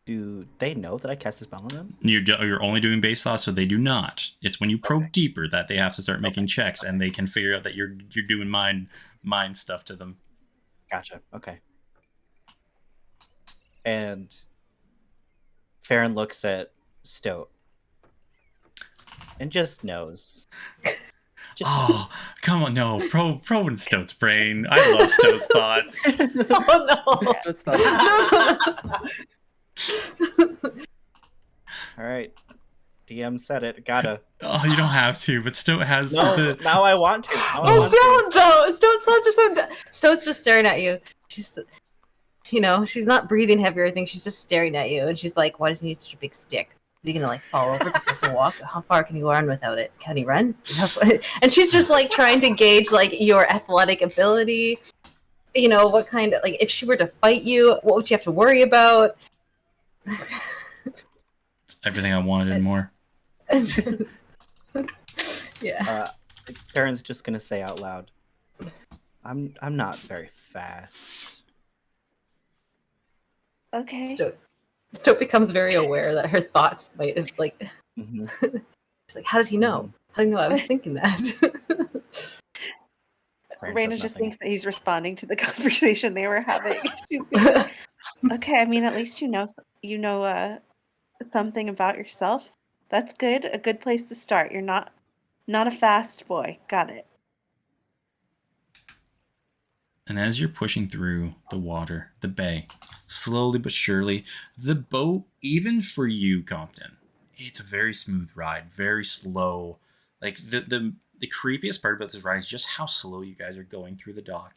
do they know that I cast a spell on them? You're only doing base thoughts, so they do not. It's when you probe deeper that they have to start making checks, and they can figure out that you're doing mind stuff to them. Gotcha. Okay. And Farron looks at Stoat and just knows. Come on, no. Probing Stoat's brain. I love Stoat's thoughts. Oh no. All right. DM said it. Gotta. Oh, you don't have to, but Stoat has Now I want to. Don't though. Stoat's just staring at you. She's, she's not breathing heavy or anything. She's just staring at you, and she's like, "Why does he need such a big stick? Is he gonna like fall over? Does he have to walk? How far can he run without it? Can he run?" And she's just like trying to gauge like your athletic ability. What kind of, like, if she were to fight you, what would you have to worry about? Everything I wanted and more. Yeah. Farron's just gonna say out loud, I'm not very fast. Okay. Stoat becomes very aware that her thoughts might have like. Mm-hmm. She's like, "How did he know? How did he know I was thinking that?" Raina just thinks that he's responding to the conversation they were having. She's like, okay, I mean, at least you know something about yourself. That's good. A good place to start. You're not a fast boy. Got it. And as you're pushing through the water, the bay, slowly but surely, the boat, even for you, Compton, it's a very smooth ride, very slow. Like the creepiest part about this ride is just how slow you guys are going through the dock.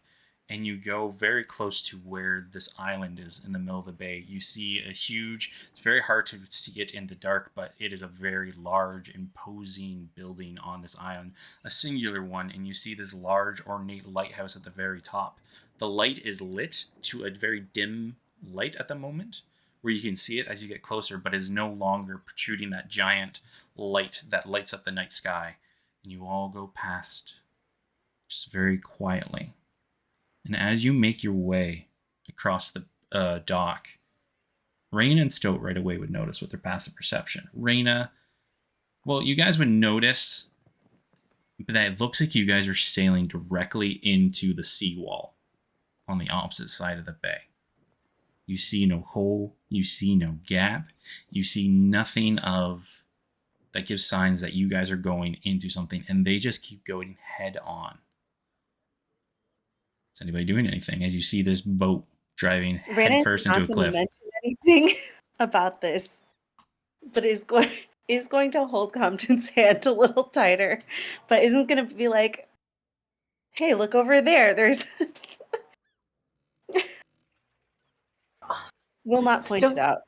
And you go very close to where this island is in the middle of the bay. You see it's very hard to see it in the dark, but it is a very large, imposing building on this island, a singular one, and you see this large, ornate lighthouse at the very top. The light is lit to a very dim light at the moment, where you can see it as you get closer, but is no longer protruding that giant light that lights up the night sky. And you all go past just very quietly. And as you make your way across the dock, Raina and Stoat right away would notice with their passive perception. Raina, well, you guys would notice that it looks like you guys are sailing directly into the seawall on the opposite side of the bay. You see no hole, you see no gap, you see nothing that gives signs that you guys are going into something, and they just keep going head on. Is anybody doing anything as you see this boat driving headfirst into a cliff? Mention anything about this, but is going to hold Compton's hand a little tighter, but isn't going to be like, "Hey, look over there. There's." Will not point it out.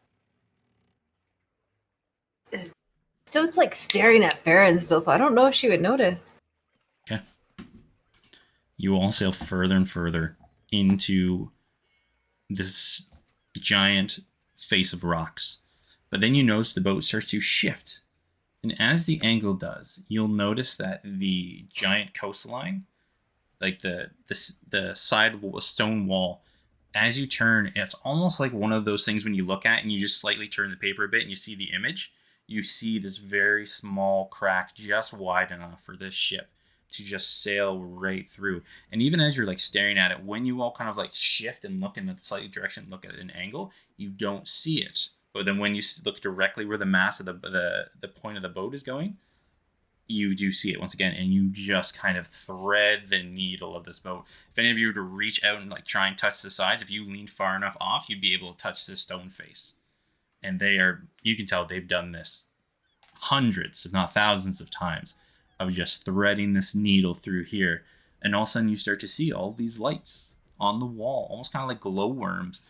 Stoat's like staring at Farron still, so I don't know if she would notice. Okay. You all sail further and further into this giant face of rocks. But then you notice the boat starts to shift. And as the angle does, you'll notice that the giant coastline, like the side stone wall, as you turn, it's almost like one of those things when you look at and you just slightly turn the paper a bit and you see the image. You see this very small crack just wide enough for this ship to just sail right through. And even as you're like staring at it, when you all kind of like shift and look in the slightly direction, look at an angle, you don't see it. But then when you look directly where the mass of the point of the boat is going, you do see it once again, and you just kind of thread the needle of this boat. If any of you were to reach out and like try and touch the sides, if you lean far enough off, you'd be able to touch this stone face. And you can tell they've done this hundreds, if not thousands of times, of just threading this needle through here. And all of a sudden you start to see all these lights on the wall, almost kind of like glowworms,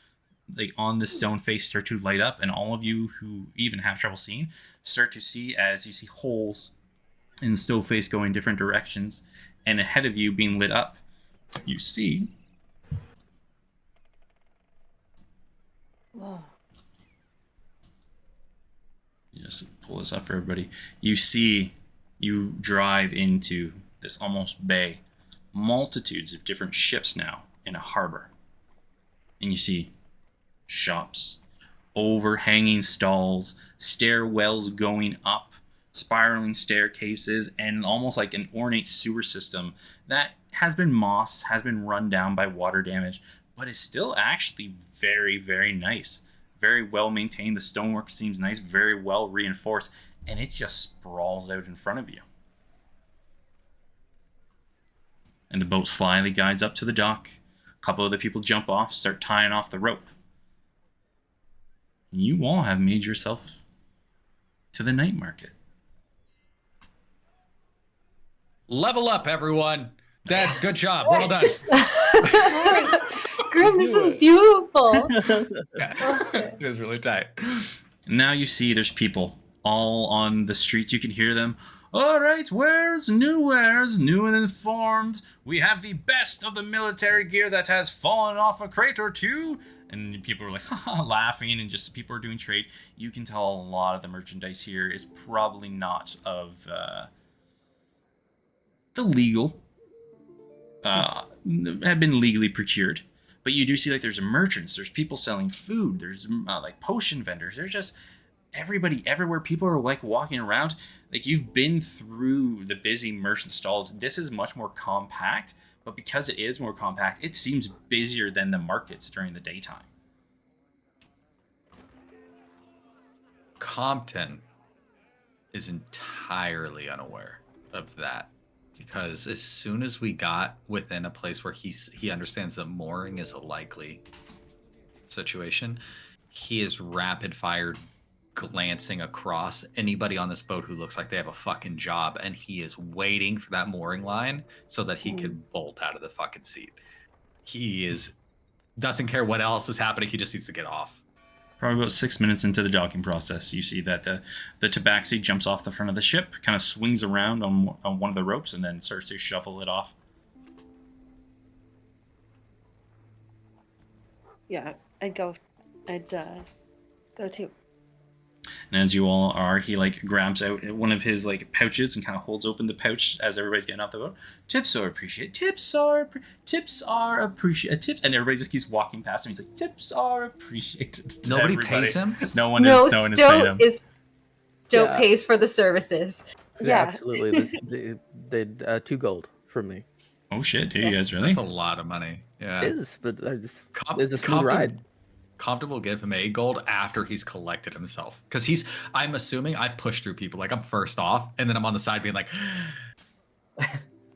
like on the stone face start to light up. And all of you who even have trouble seeing start to see as you see holes in the stone face going different directions. And ahead of you being lit up, you see... Whoa. Just pull this up for everybody. You drive into this almost bay, multitudes of different ships now in a harbor, and you see shops, overhanging stalls, stairwells going up, spiraling staircases, and almost like an ornate sewer system that has been mossed, has been run down by water damage, but is still actually very, very nice. Very well maintained. The stonework seems nice, very well reinforced, and it just sprawls out in front of you. And the boat slyly guides up to the dock. A couple of the people jump off, start tying off the rope. And you all have made yourself to the night market. Level up, everyone. Dad, good job. Well done. Grim, this is beautiful. Yeah, it was really tight. Now you see there's people all on the streets. You can hear them. All right, wares, new and informed. We have the best of the military gear that has fallen off a crate or two. And people are like, haha, laughing, and just people are doing trade. You can tell a lot of the merchandise here is probably not of the legal, have been legally procured. But you do see like there's merchants, there's people selling food, there's like potion vendors, there's just everybody everywhere. People are like walking around. Like you've been through the busy merchant stalls. This is much more compact, but because it is more compact, it seems busier than the markets during the daytime. Compton is entirely unaware of that. Because as soon as we got within a place where he understands that mooring is a likely situation, he is rapid fire glancing across anybody on this boat who looks like they have a fucking job, and he is waiting for that mooring line so that he can bolt out of the fucking seat. He doesn't care what else is happening, he just needs to get off. Probably about 6 minutes into the docking process, you see that the tabaxi jumps off the front of the ship, kind of swings around on one of the ropes, and then starts to shuffle it off. Yeah, I'd go too. And as you all are, he like grabs out one of his like pouches and kind of holds open the pouch as everybody's getting off the boat. Tips are appreciated. Tips are appreciated. And everybody just keeps walking past him. He's like, tips are appreciated. Nobody everybody. pays him? No one is paying him. Stoat pays for the services. Yeah, absolutely. The 2 gold from me. Oh shit, do you guys really? That's a lot of money. Yeah. It is, but it's a smooth ride. Compton will give him 8 gold after he's collected himself. Because I'm assuming I push through people. Like I'm first off, and then I'm on the side being like,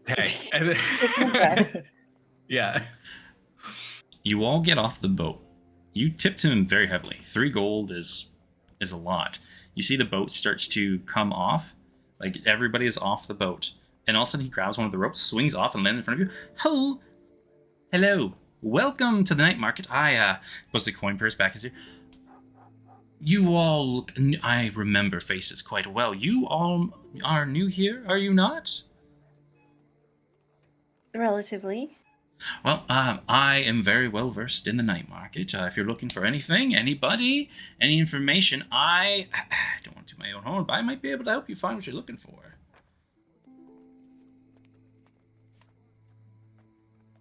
hey. And then, yeah. You all get off the boat. You tipped him very heavily. 3 gold is a lot. You see the boat starts to come off. Like everybody is off the boat. And all of a sudden he grabs one of the ropes, swings off, and lands in front of you. Hello. welcome to the night market. I puts the coin purse back. You all look. I remember faces quite well. You all are new here, are you not? Relatively. Well, I am very well versed in the night market. If you're looking for anything, anybody, any information, I don't want to toot my own horn, but I might be able to help you find what you're looking for.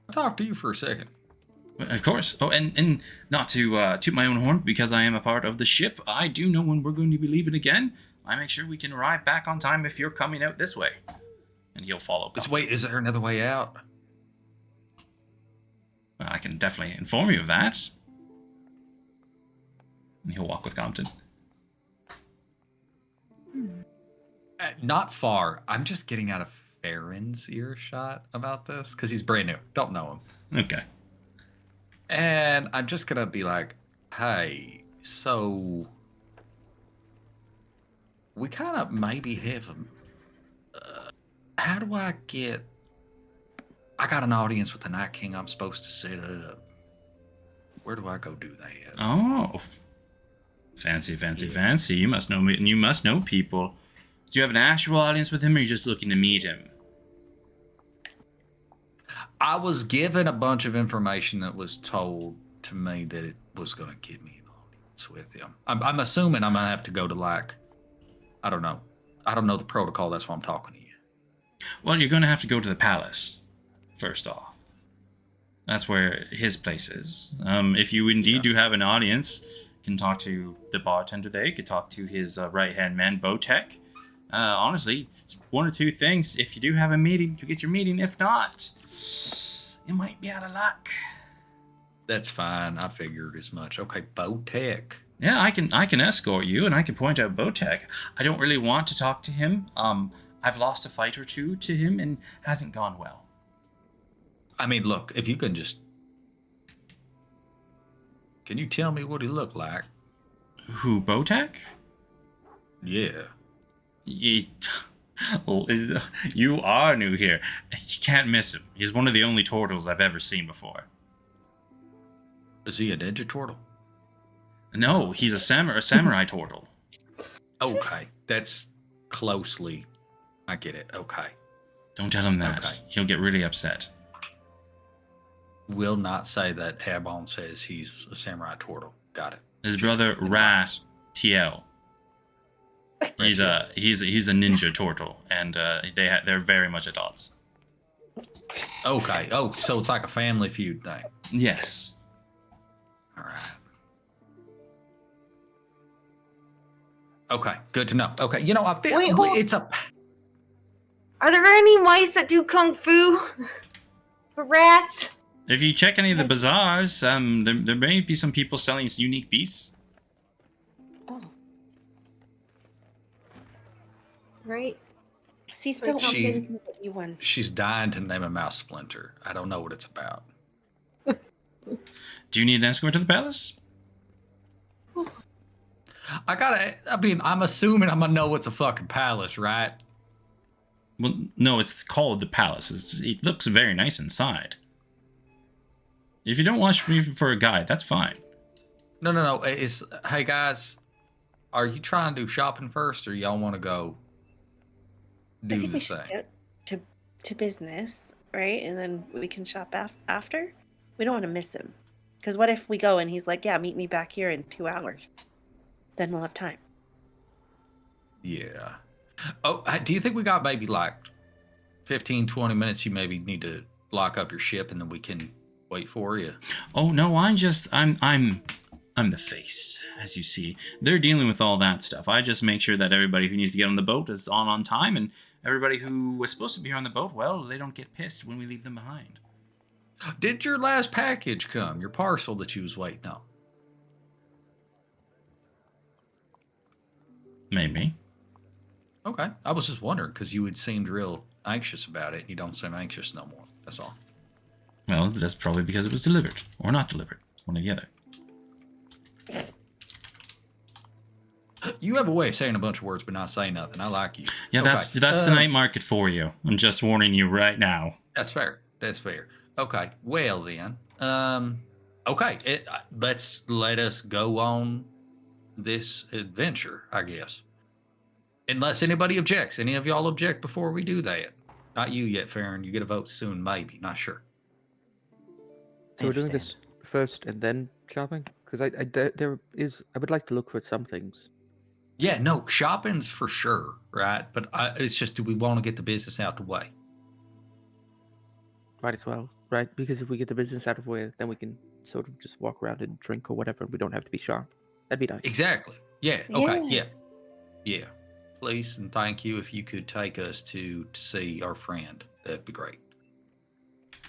I'll talk to you for a second. Of course. Oh, and not to toot my own horn, because I am a part of the ship, I do know when we're going to be leaving again. I make sure we can arrive back on time if you're coming out this way. And he'll follow. Wait, is there another way out? Well, I can definitely inform you of that. And he'll walk with Compton. Not far. I'm just getting out of Farron's earshot about this because he's brand new. Don't know him. Okay. And I'm just gonna be like, hey, so we kind of maybe have him. How do I get? I got an audience with the Night King I'm supposed to set up. Where do I go do that? Oh, fancy, fancy, fancy! You must know me, and you must know people. Do you have an actual audience with him, or are you just looking to meet him? I was given a bunch of information that was told to me that it was going to give me an audience with him. I'm assuming I'm going to have to go to I don't know. I don't know the protocol. That's why I'm talking to you. Well, you're going to have to go to the palace, first off. That's where his place is. If you indeed do have an audience, you can talk to the bartender there. You could talk to his right-hand man, Botek. Honestly, one or two things. If you do have a meeting, you get your meeting. If not, you might be out of luck. That's fine. I figured as much. Okay, Botek. Yeah, I can escort you, and I can point out Botek. I don't really want to talk to him. I've lost a fight or two to him, and hasn't gone well. I mean, look, if you can just... Can you tell me what he looked like? Who, Botek? Yeah. You are new here. You can't miss him. He's one of the only turtles I've ever seen before. Is he a ninja turtle? No, he's a samurai turtle. Okay, that's closely... I get it. Okay. Don't tell him that. Okay. He'll get really upset. Will not say that Abon says he's a samurai turtle. Got it. His brother Ra TL. He's a ninja turtle, and they're very much at odds. Okay. Oh, so it's like a Family Feud thing. Yes. All right. Okay, good to know. Okay, you know, I feel it's a... Are there any mice that do kung fu? For rats? If you check any of the bazaars, there may be some people selling unique beasts. Oh. Right. See, still She- you one. She's dying to name a mouse splinter. I don't know what it's about. Do you need an escort to the palace? I'm assuming I'm gonna know it's a fucking palace, right? Well, no, it's called the palace. It looks very nice inside. If you don't want me for a guide, that's fine. No. Hey guys, are you trying to do shopping first, or y'all want to go I do think the we should thing? get to business, right? And then we can shop after. We don't want to miss him. Because what if we go and he's like, yeah, meet me back here in 2 hours? Then we'll have time. Yeah. Oh, do you think we got maybe like 15, 20 minutes? You maybe need to lock up your ship, and then we can wait for you. Oh no, I'm the face, as you see. They're dealing with all that stuff. I just make sure that everybody who needs to get on the boat is on time, and everybody who was supposed to be on the boat, well, they don't get pissed when we leave them behind. Did your last package come? Your parcel that you was waiting on? Maybe. Okay. I was just wondering because you had seemed real anxious about it. You don't seem anxious no more. That's all. Well, that's probably because it was delivered or not delivered. One or the other. You have a way of saying a bunch of words but not saying nothing. I like you. Yeah, Okay. that's the night market for you. I'm just warning you right now. That's fair. That's fair. Okay. Well then, Okay. Let us go on this adventure, I guess. Unless anybody objects. Any of y'all object before we do that? Not you yet, Farron. You get a vote soon, maybe. Not sure. So we're doing this first and then shopping? Because I would like to look for some things. Yeah, no, shopping's for sure, right? But it's just, do we want to get the business out the way? Might as well, right? Because if we get the business out of the way, then we can sort of just walk around and drink or whatever. We don't have to be sharp. That'd be nice. Exactly. Yeah. Okay. Yeah. Yeah. Please and thank you. If you could take us to see our friend, that'd be great.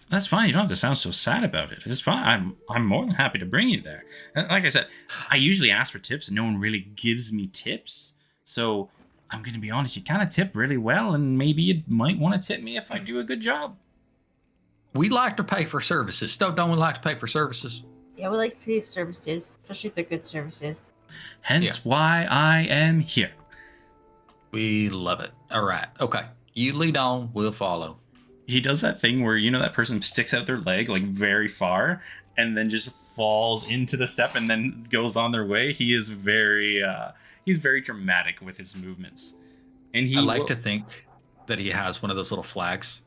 That's fine. You don't have to sound so sad about it. It's fine. I'm more than happy to bring you there. And like I said, I usually ask for tips, and no one really gives me tips. So I'm going to be honest. You kind of tip really well, and maybe you might want to tip me if I do a good job. We like to pay for services. Don't we like to pay for services? Yeah, we like to see services, especially if they're good services. Hence why I am here. We love it. All right. Okay. You lead on. We'll follow. He does that thing where, that person sticks out their leg like very far and then just falls into the step and then goes on their way. He is he's very dramatic with his movements. And I like to think that he has one of those little flags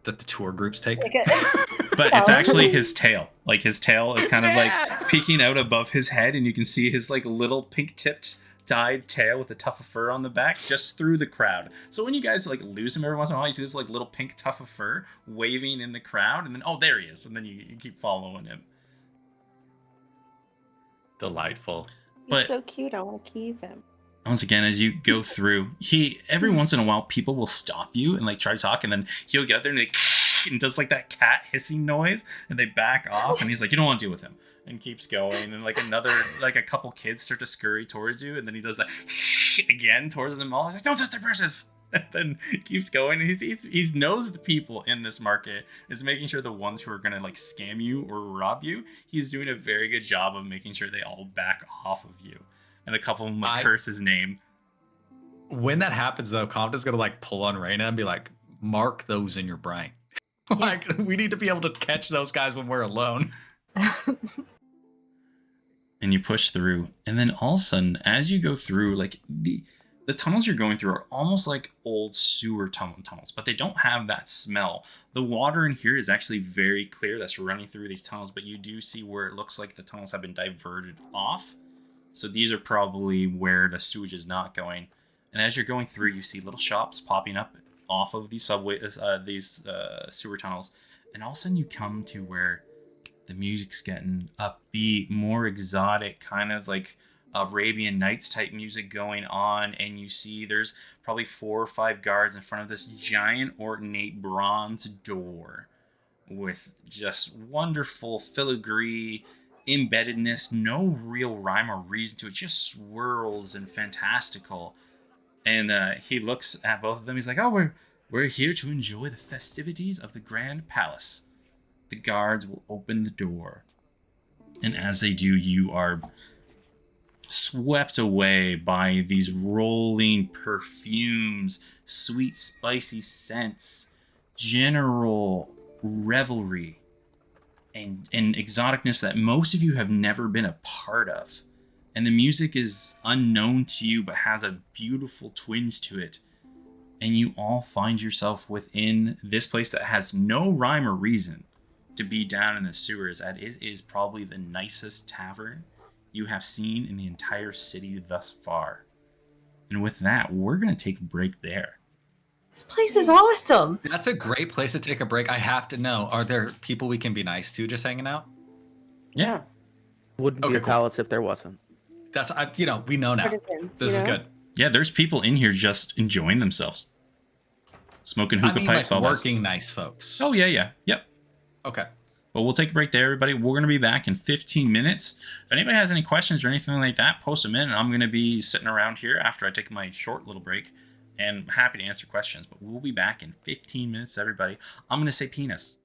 that the tour groups take. But it's actually his tail. Like his tail is kind of like peeking out above his head, and you can see his like little pink-tipped dyed tail with a tuft of fur on the back just through the crowd. So when you guys like lose him every once in a while, you see this like little pink tuft of fur waving in the crowd, and then there he is, and then you keep following him. Delightful. He's so cute. I want to keep him. Once again, as you go through, every once in a while people will stop you and like try to talk, and then he'll get there and and does like that cat hissing noise, and they back off, and he's like, you don't want to deal with him, and keeps going. And like a couple kids start to scurry towards you, and then he does that again towards them all. He's like, don't touch their purses. And then keeps going. He knows the people in this market, is making sure the ones who are gonna like scam you or rob you, he's doing a very good job of making sure they all back off of you. And a couple of them like curse his name. When that happens, though, Compton's gonna like pull on Raina and be like, "Mark those in your brain. Like, we need to be able to catch those guys when we're alone." And you push through, and then all of a sudden, as you go through, like the tunnels you're going through are almost like old sewer tunnels, but they don't have that smell. The water in here is actually very clear that's running through these tunnels, but you do see where it looks like the tunnels have been diverted off. So these are probably where the sewage is not going. And as you're going through, you see little shops popping up off of these sewer tunnels. And all of a sudden you come to where the music's getting upbeat, more exotic, kind of like Arabian Nights type music going on. And you see there's probably 4 or 5 guards in front of this giant ornate bronze door with just wonderful filigree embeddedness, no real rhyme or reason to it, just swirls and fantastical. And he looks at both of them. He's like, "Oh, we're here to enjoy the festivities of the Grand Palace." The guards will open the door, and as they do, you are swept away by these rolling perfumes, sweet, spicy scents, general revelry, and exoticness that most of you have never been a part of. And the music is unknown to you, but has a beautiful twinge to it. And you all find yourself within this place that has no rhyme or reason to be down in the sewers. That is probably the nicest tavern you have seen in the entire city thus far. And with that, we're going to take a break there. This place is awesome. That's a great place to take a break. I have to know, are there people we can be nice to just hanging out? Yeah. Wouldn't be a palace if there wasn't. That's, we know now. This is good. Yeah, there's people in here just enjoying themselves. Smoking hookah pipes, like all working nice folks. Oh, yeah. Yep. Okay. But we'll take a break there, everybody. We're going to be back in 15 minutes. If anybody has any questions or anything like that, post them in, and I'm going to be sitting around here after I take my short little break, and I'm happy to answer questions. But we'll be back in 15 minutes, everybody. I'm going to say penis.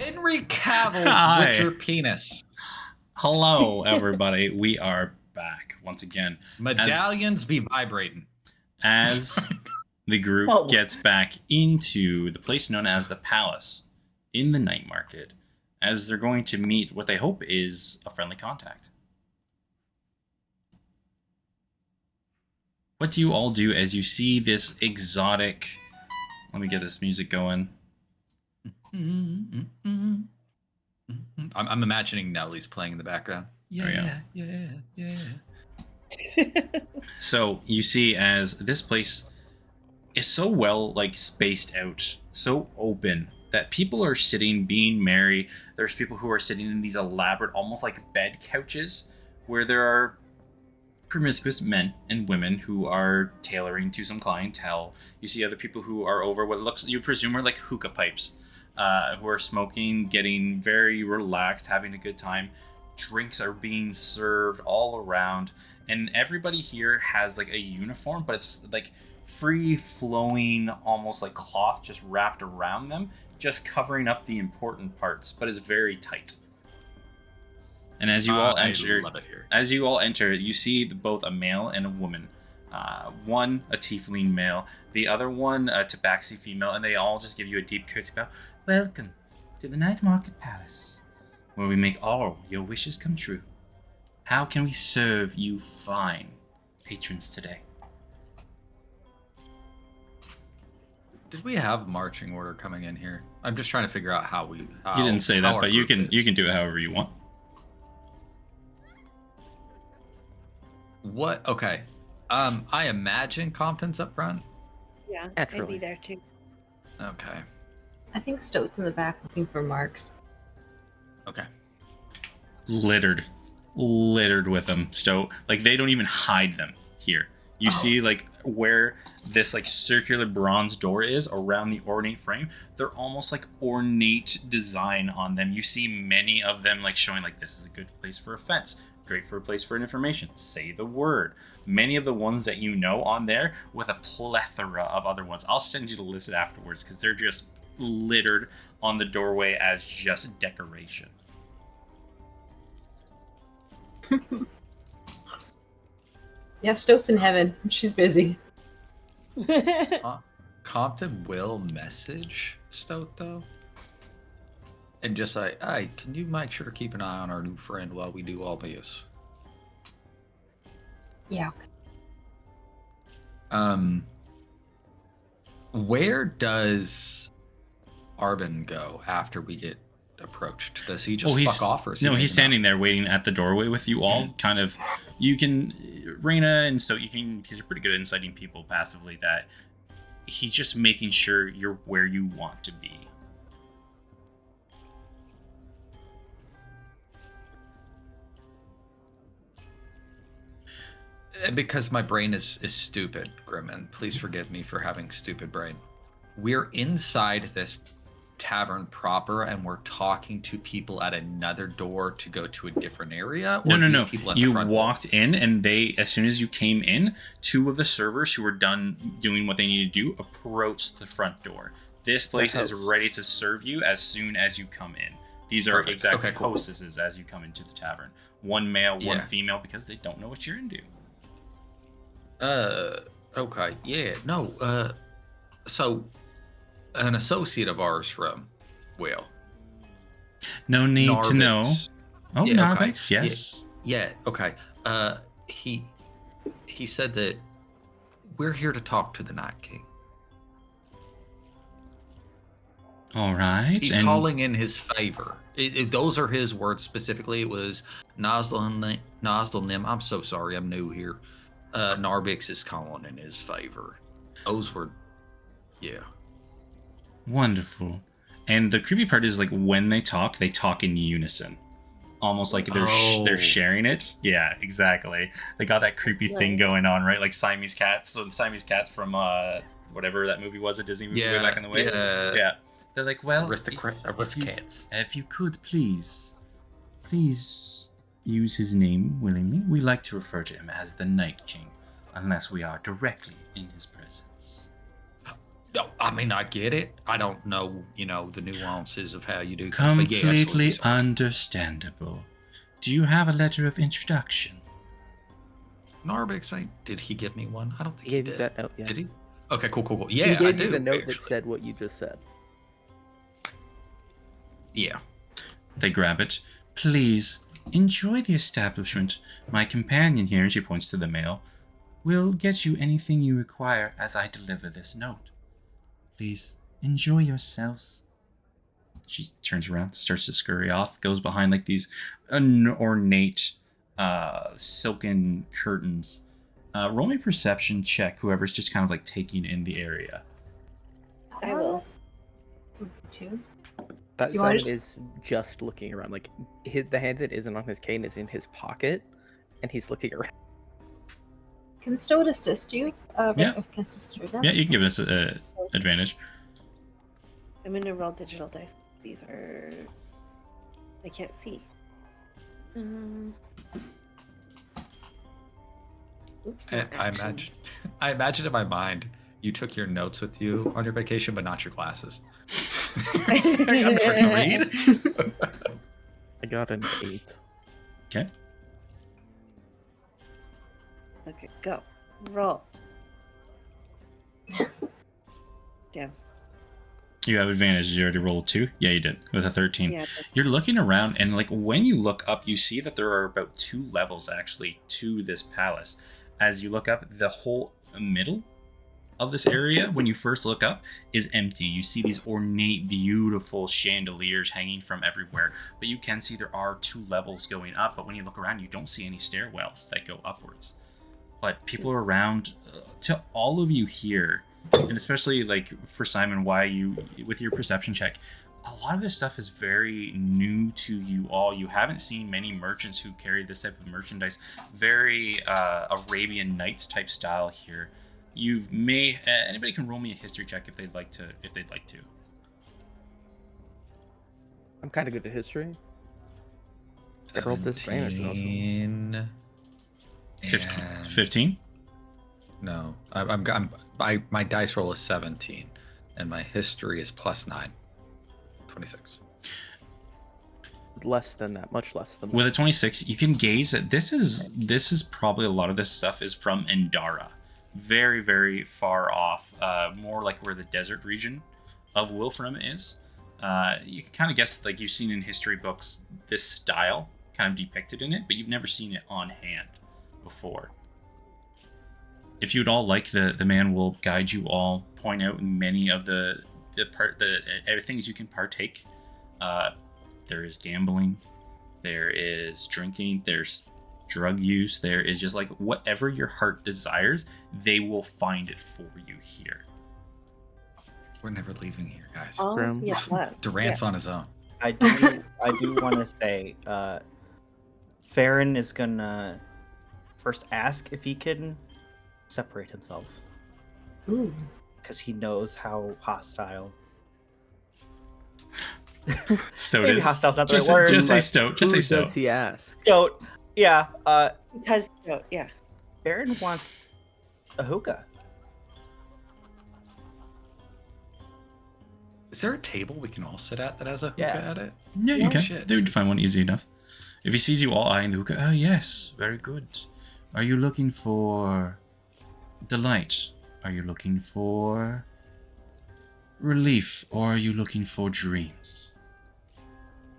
Henry Cavill's Hi. Witcher penis. Hello, everybody. We are back once again. Medallions be vibrating. As the group Oh. gets back into the place known as the Palace in the night market, as they're going to meet what they hope is a friendly contact. What do you all do as you see this exotic... Let me get this music going. I'm imagining Nellie's playing in the background. Yeah. yeah. So you see as this place is so well spaced out, so open, that people are sitting being merry. There's people who are sitting in these elaborate, almost like bed couches, where there are promiscuous men and women who are tailoring to some clientele. You see other people who are over what looks, you presume, are like hookah pipes, who are smoking, getting very relaxed, having a good time. Drinks are being served all around, and everybody here has like a uniform, but it's like free flowing, almost like cloth just wrapped around them, just covering up the important parts, but it's very tight. And as you all enter, love it here. as you all enter, you see both a male and a woman. One a tiefling male, the other one a tabaxi female, and they all just give you a deep courtesy bow. Welcome to the Night Market Palace, where we make all your wishes come true. How can we serve you fine patrons today? Did we have marching order coming in here? I'm just trying to figure out how we. You didn't say that, but you can do it however you want. What? Okay. I imagine Compton's up front. Yeah, Naturally. I'd be there too. Okay. I think Stoat's in the back looking for marks. Okay. Littered with them. So like they don't even hide them here. You see like where this like circular bronze door is around the ornate frame, they're almost like ornate design on them. You see many of them like showing like this is a good place for a fence, great for a place for an information, say the word. Many of the ones that you know on there with a plethora of other ones. I'll send you the list afterwards because they're just littered on the doorway as just decoration. Yeah, Stoat's in heaven. She's busy. Compton will message Stoat though, and just like, "Hey, can you make sure to keep an eye on our new friend while we do all this?" Yeah. Where does Arvin go after we get approached? Does he just fuck off, or is he no, he's hanging standing there waiting at the doorway with you all. Kind of, you can, Raina, and so you can, because you're pretty good at inciting people passively, that he's just making sure you're where you want to be. Because my brain is stupid, Grimmin. Please forgive me for having stupid brain. We're inside this tavern proper, and we're talking to people at another door to go to a different area. Or No. People at the You front walked in, and they, as soon as you came in, two of the servers who were done doing what they needed to do approached the front door. This place is ready to serve you as soon as you come in. These are Perfect. exactly Okay, cool. hostesses as you come into the tavern. One male, one Yeah. female, because they don't know what you're into. Okay, yeah, no, so an associate of ours from Will. No need to know. Narvix. Oh, Yeah, okay. Narvix, yes. Yeah, okay. He said that we're here to talk to the Night King. All right. He's calling in his favor. Those are his words specifically. It was Nozdalnim. I'm so sorry, I'm new here. Narvix is calling in his favor. Those were, yeah. Wonderful. And the creepy part is like when they talk in unison. Almost like they're sharing it. Yeah, exactly. They got that creepy thing going on, right? Like Siamese cats. So Siamese cats from whatever that movie was, a Disney movie way back in the way. Yeah. They're like, well, Aristocats. if you could please use his name willingly. We like to refer to him as the Night King, unless we are directly in his presence. No, I mean, I get it. I don't know, the nuances of how you do things. But yeah, Completely absolutely, sorry. understandable. Do you have a letter of introduction? Narbix, did he give me one? I don't think He he gave you did. that note, yeah. Did he? Okay, cool. Yeah, he gave I you do, the note that actually. said what you just said. Yeah. They grab it. Please, enjoy the establishment. My companion here, and she points to the mail, will get you anything you require as I deliver this note. Please, enjoy yourselves. She turns around, starts to scurry off, goes behind like these ornate silken curtains. Roll me a perception check, whoever's just kind of like taking in the area. I will. 2. That You wanna Simon is just looking around. Like the hand that isn't on his cane is in his pocket, and he's looking around. Can Stoat assist you? Yeah. Can assist you then? Yeah, you can give us an advantage. I'm gonna roll digital dice. These are. I can't see. Oops, not I action. imagine in my mind, you took your notes with you on your vacation, but not your glasses. I I'm sure you read. I got an 8. Okay. Okay, go. Roll. Damn. You have advantage. You already rolled 2? Yeah, you did. With a 13. Yeah. You're looking around, and like when you look up, you see that there are about 2 levels actually to this palace. As you look up, the whole middle of this area, when you first look up, is empty. You see these ornate, beautiful chandeliers hanging from everywhere, but you can see there are 2 levels going up. But when you look around, you don't see any stairwells that go upwards. But people are around. To all of you here, and especially like for Simon, why you with your perception check, a lot of this stuff is very new to you all. You haven't seen many merchants who carry this type of merchandise. Very Arabian Nights type style here. Anybody can roll me a history check if they'd like to. I'm kind of good at history. I rolled disadvantage. 17. 15. No, my dice roll is 17, and my history is +9. 26. Less than that, much less than that. With a 26, you can gaze at this is probably a lot of this stuff is from Endara. Very, very far off, more like where the desert region of Wilfrem is. You can kind of guess, like you've seen in history books, this style kind of depicted in it, but you've never seen it on hand before. If you'd all like, the man will guide you all, point out many of the things you can partake. There is gambling, there is drinking, there's drug use, there is just like whatever your heart desires, they will find it for you here. We're never leaving here, guys. Grim. Yeah, what? Durant's on his own. I do want to say, Farron is gonna first ask if he can separate himself, Ooh. because he knows how hostile. Stoat Maybe is. hostile's not the Just, right word. just say but- Stoat. Just Who say does Stoat. he ask? So, yeah, Because, yeah. Farron wants a hookah. Is there a table we can all sit at that has a hookah Yeah. at it? Yeah, you Oh, can. shit. They would find one easy enough. If he sees you all eyeing the hookah, oh yes, very good. Are you looking for delight? Are you looking for relief? Or are you looking for dreams?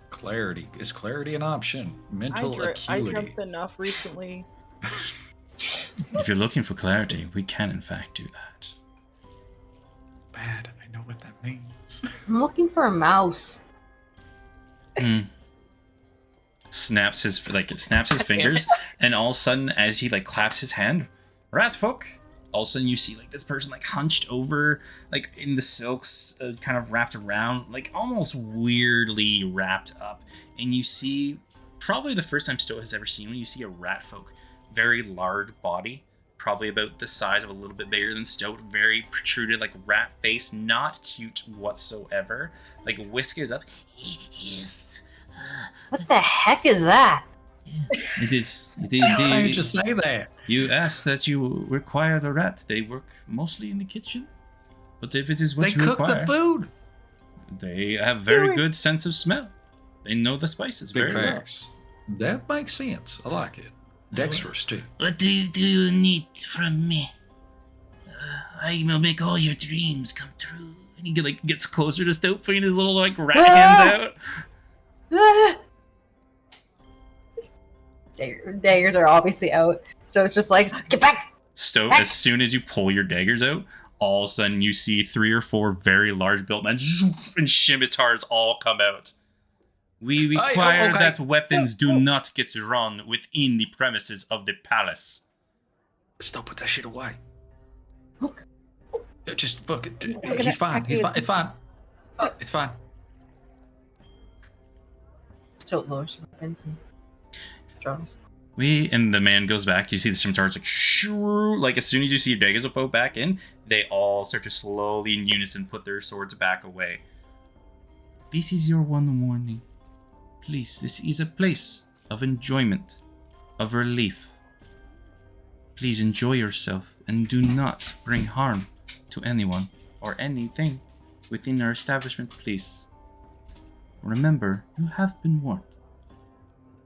Clarity. Is clarity an option? Mental I acuity. dreamt enough recently. If you're looking for clarity, we can in fact do that. Bad. I know what that means. I'm looking for a mouse. Snaps his fingers, and all of a sudden, as he like claps his hand, Ratfolk. All of a sudden, you see like this person like hunched over, like in the silks, kind of wrapped around, like almost weirdly wrapped up, and you see probably the first time Stoat has ever seen one. You see a Ratfolk, very large body, probably about the size of a little bit bigger than Stoat, very protruded, like rat face, not cute whatsoever, like whiskers up. Yes. What the heck is that? It is. Why did you say that? You asked that you require the rat. They work mostly in the kitchen. But if it is what They you cook require, the food. they have very good sense of smell. They know the spices Big very well. facts. That makes sense. I like it. Dexterous too. What do you need from me? I will make all your dreams come true. And he like gets closer to Stout, putting his little like rat hands out. Daggers are obviously out, so it's just like, get back! Stout, as soon as you pull your daggers out, all of a sudden you see 3 or 4 very large built men and scimitars all come out. We require that weapons do not get drawn within the premises of the palace. Still put that shit away. Okay. Just fuck it. He's fine. He's fine. It's fine. It's fine. Still lowers your weapons and throws. And the man goes back. You see the scimitars like shoo. Like as soon as you see your daggers go back in, they all start to slowly in unison put their swords back away. This is your one warning. Please, this is a place of enjoyment, of relief. Please enjoy yourself and do not bring harm to anyone or anything within our establishment, please. Remember, you have been warned.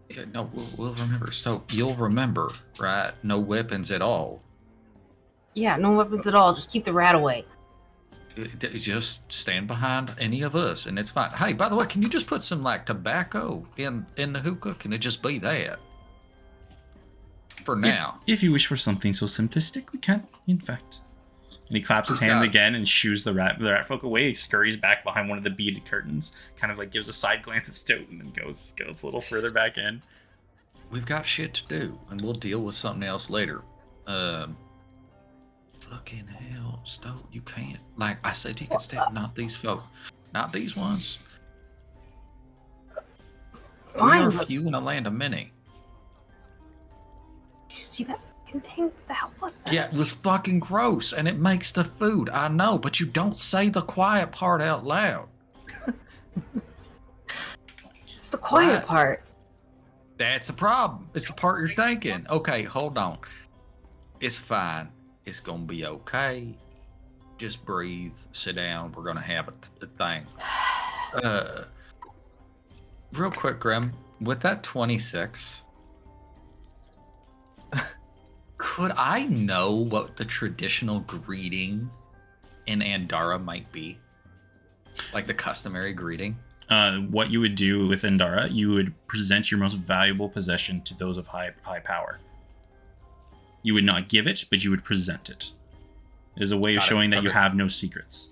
Yeah, no, we'll remember. So you'll remember, right? No weapons at all. Yeah, no weapons at all. Just keep the rat away. Just stand behind any of us, and it's fine. Hey, by the way, can you just put some like tobacco in the hookah? Can it just be that? For now. If you wish for something so simplistic, we can, in fact. And he claps his hand again and shoos the rat folk away. He scurries back behind one of the beaded curtains, kind of like gives a side glance at Stout, and then goes a little further back in. We've got shit to do, and we'll deal with something else later. Fucking hell, Stout, you can't. Like I said, you can stab not these folk, not these ones. Fine. We are few in a land of many. Did you see that fucking thing? What the hell was that? Yeah, it was fucking gross, and it makes the food. I know, but you don't say the quiet part out loud. It's the quiet Right. part. That's a problem. It's the part you're thinking. Okay, hold on. It's fine. It's gonna be okay. Just breathe. Sit down. We're gonna have the thing. Real quick, Grim. With that 26, could I know what the traditional greeting in Andara might be? Like the customary greeting? What you would do with Endara, you would present your most valuable possession to those of high power. You would not give it, but you would present it. It is a way of showing that you have no secrets.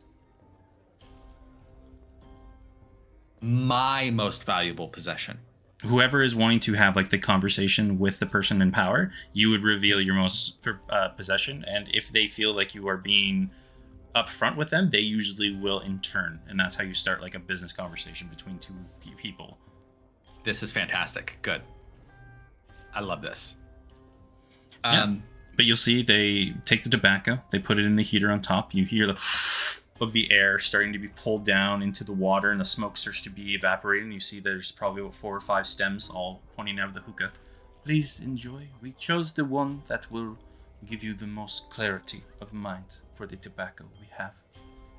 My most valuable possession. Whoever is wanting to have like the conversation with the person in power, you would reveal your most possession, and if they feel like you are being upfront with them, they usually will in turn, and that's how you start like a business conversation between two people. This is fantastic. Good. I love this. But you'll see they take the tobacco, they put it in the heater on top. You hear the of the air starting to be pulled down into the water, and the smoke starts to be evaporating. You see there's probably about 4 or 5 stems all pointing out of the hookah. Please enjoy. We chose the one that will give you the most clarity of mind for the tobacco we have.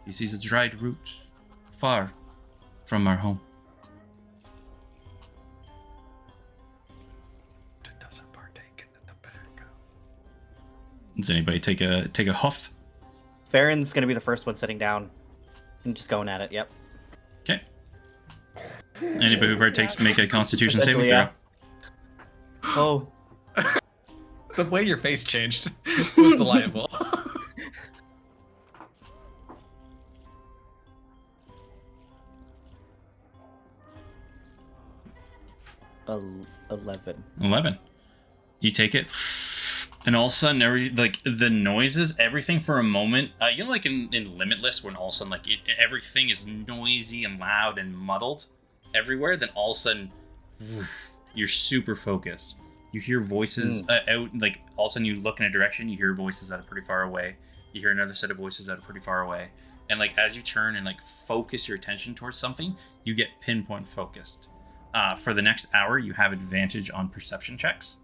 This is a dried root, far from our home. It doesn't partake in the tobacco. Does anybody take a huff? Farron's gonna be the first one sitting down and just going at it. Yep. Okay. Anybody who partakes, make a Constitution saving Essentially, throw. Oh, The way your face changed was delightful. 11. 11. You take it, and all of a sudden, the noises, everything for a moment. You know, like in Limitless, when all of a sudden, like everything is noisy and loud and muddled everywhere. Then all of a sudden, you're super focused. You hear voices out, like all of a sudden you look in a direction, you hear voices that are pretty far away. You hear another set of voices that are pretty far away. And like as you turn and like focus your attention towards something, you get pinpoint focused. For the next hour, you have advantage on perception checks.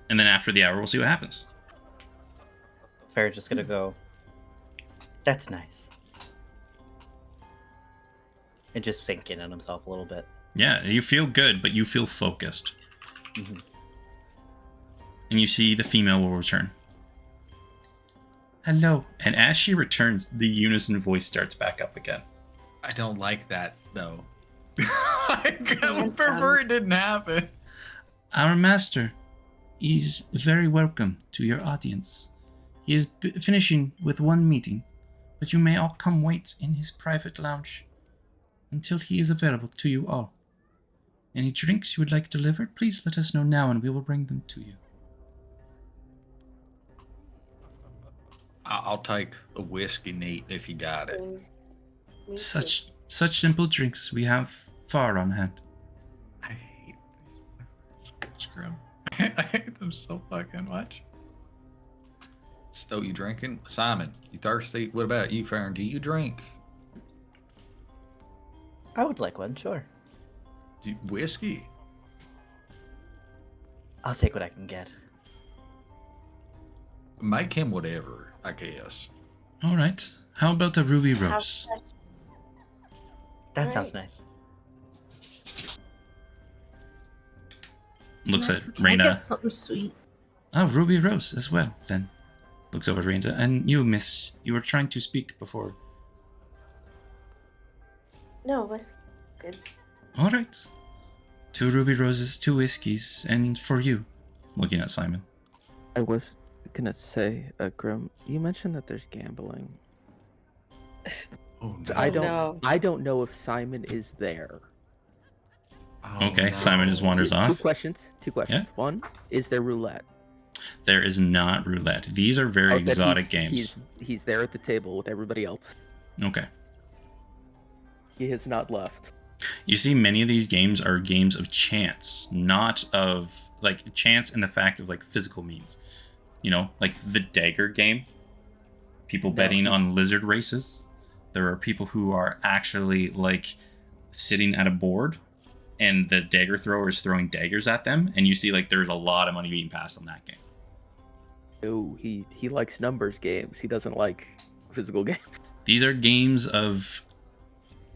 And then after the hour, we'll see what happens. Farron's just gonna go. That's nice. And just sink in on himself a little bit. Yeah, you feel good, but you feel focused. Mm-hmm. And you see the female will return. Hello. And as she returns, the unison voice starts back up again. I don't like that, though. I would prefer it didn't happen. Our master is very welcome to your audience. He is finishing with one meeting, but you may all come wait in his private lounge until he is available to you all. Any drinks you would like delivered, please let us know now and we will bring them to you. I'll take a whiskey neat if you got it. Such simple drinks we have far on hand. I hate these so much, Grim. I hate them so fucking much. Stoat, you drinking? Simon, you thirsty? What about you, Farron? Do you drink? I would like one, sure. Whiskey? I'll take what I can get. Make him whatever, I guess. All right. How about a ruby rose? That sounds nice. Looks at Can I Raina. get something sweet? Oh, ruby rose as well, then. Looks over at Raina. And you, miss, you were trying to speak before. No, whiskey. Good. All right. 2 ruby roses, 2 whiskeys, and for you. Looking at Simon. I was gonna say, Grim, you mentioned that there's gambling. Oh, So no. I don't know if Simon is there. Oh, Okay, no. Simon just wanders Two off. questions. One, is there roulette? There is not roulette. These are very Oh, then exotic games. He's there at the table with everybody else. Okay. He has not left. You see, many of these games are games of chance, not of like chance in the fact of like physical means. You know, like the dagger game. People betting on lizard races. There are people who are actually like sitting at a board and the dagger thrower is throwing daggers at them, and you see like there's a lot of money being passed on that game. Oh, he likes numbers games. He doesn't like physical games. These are games of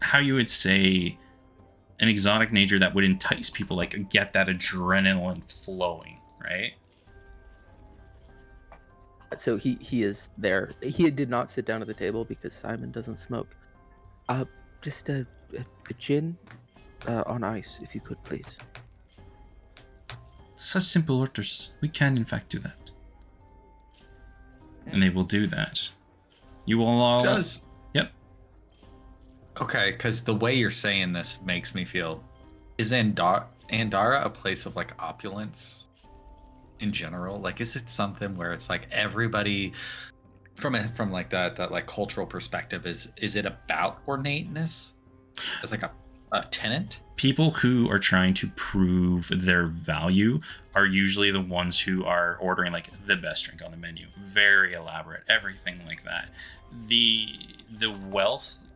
how you would say an exotic nature that would entice people, like get that adrenaline flowing, right? So he is there. He did not sit down at the table because Simon doesn't smoke. Just a gin on ice, if you could, please. Such simple orders. We can, in fact, do that. And they will do that. You will all. Does Yep. Okay, because the way you're saying this makes me feel. Is Andara a place of like opulence in general? Like, is it something where it's like everybody from like that like cultural perspective is it about ornateness as like a tenant? People who are trying to prove their value are usually the ones who are ordering like the best drink on the menu, very elaborate, everything like that. The wealth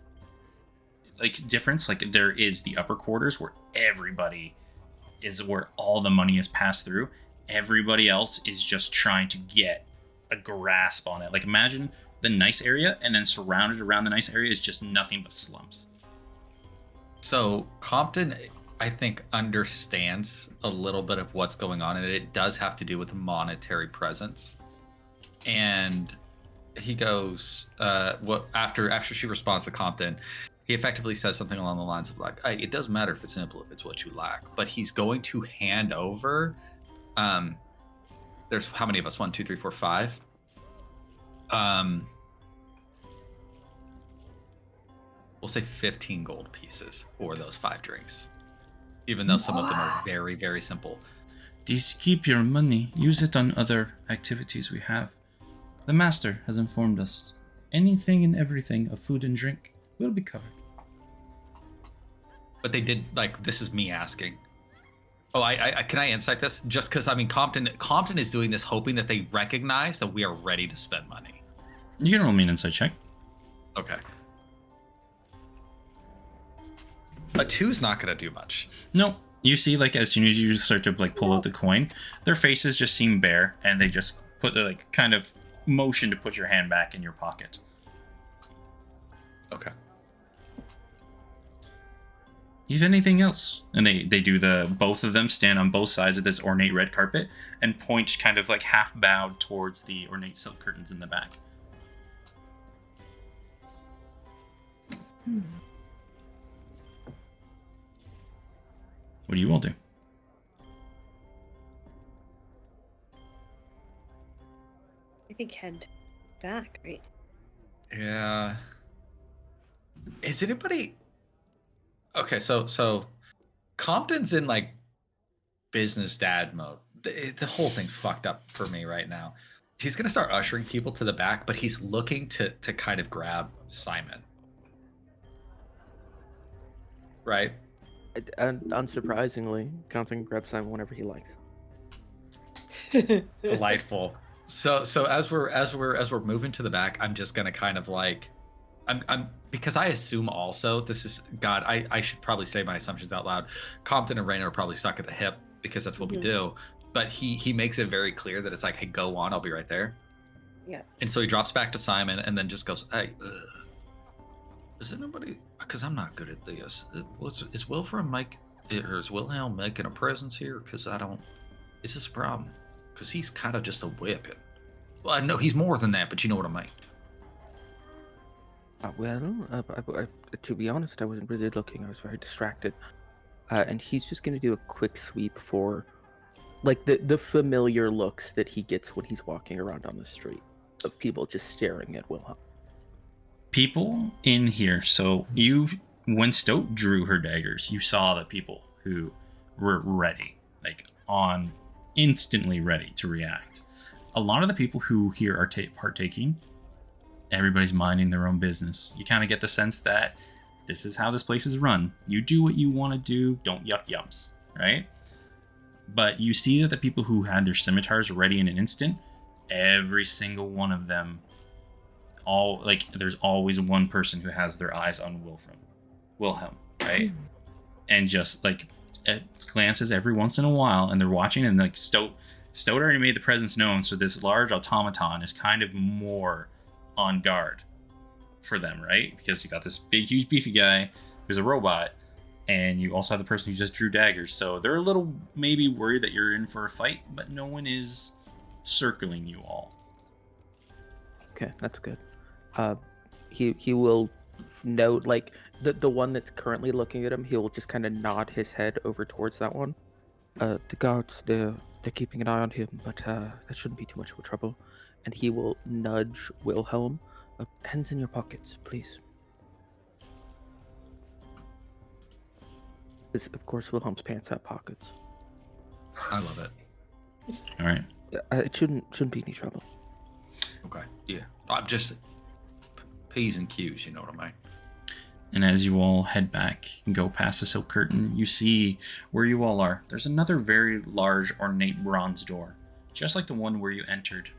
like difference, like there is the upper quarters where everybody is, where all the money is passed through. Everybody else is just trying to get a grasp on it. Like imagine the nice area and then surrounded around the nice area is just nothing but slums. So Compton, I think, understands a little bit of what's going on, and it does have to do with monetary presence. And he goes, after she responds to Compton, he effectively says something along the lines of like, "It doesn't matter if it's simple, if it's what you lack." But he's going to hand over. There's how many of us? 1, 2, 3, 4, 5. We'll say 15 gold pieces for those 5 drinks, even though some of them are very, very simple. Please keep your money. Use it on other activities we have. The master has informed us. Anything and everything of food and drink will be covered. But they did, like, this is me asking. Oh, I can I insight this? Just because, I mean, Compton is doing this hoping that they recognize that we are ready to spend money. You can roll me an insight check. Okay. A 2's not going to do much. No, you see, like as soon as you start to like pull out the coin, their faces just seem bare, and they just put the like kind of motion to put your hand back in your pocket. Okay. If anything else, and they do both of them stand on both sides of this ornate red carpet and point kind of like half bowed towards the ornate silk curtains in the back. What do you all do? I think head back, right? Yeah. Is anybody okay? So Compton's in like business dad mode. The whole thing's fucked up for me right now. He's gonna start ushering people to the back, but he's looking to kind of grab Simon. Right? And unsurprisingly, Compton grabs Simon whenever he likes. Delightful. So as we're moving to the back, I'm just gonna kind of like I'm because I assume also this is God, I should probably say my assumptions out loud. Compton and Raina are probably stuck at the hip because that's what we do. But he makes it very clear that it's like, hey, go on, I'll be right there. Yeah. And so he drops back to Simon and then just goes, hey, is anybody? Because I'm not good at this. Is Wilfrem or is Wilhelm making a presence here? Because I don't. Is this a problem? Because he's kind of just a weapon. Well, I know he's more than that, but you know what I mean. To be honest, I wasn't really looking. I was very distracted. And he's just going to do a quick sweep for, like, the familiar looks that he gets when he's walking around on the street of people just staring at Wilhelm. People in here. So when Stoat drew her daggers, you saw the people who were ready, like instantly ready to react. A lot of the people who here are partaking, everybody's minding their own business. You kind of get the sense that this is how this place is run. You do what you want to do, don't yuck yumps, right? But you see that the people who had their scimitars ready in an instant, every single one of them, there's always one person who has their eyes on Wilhelm, right? And just like it glances every once in a while, and they're watching, and like Stoat already made the presence known, so this large automaton is kind of more on guard for them, right? Because you got this big, huge, beefy guy who's a robot, and you also have the person who just drew daggers, so they're a little maybe worried that you're in for a fight, but no one is circling you all. Okay, that's good. He will note, like, the one that's currently looking at him, he will just kind of nod his head over towards that one. The guards, they're keeping an eye on him, but that shouldn't be too much of a trouble. And he will nudge Wilhelm. Hands in your pockets, please. Because, of course, Wilhelm's pants have pockets. I love it. All right. It shouldn't be any trouble. Okay. Yeah. I'm just P's and Q's, you know what I mean? And as you all head back and go past the silk curtain, you see where you all are. There's another very large ornate bronze door, just like the one where you entered.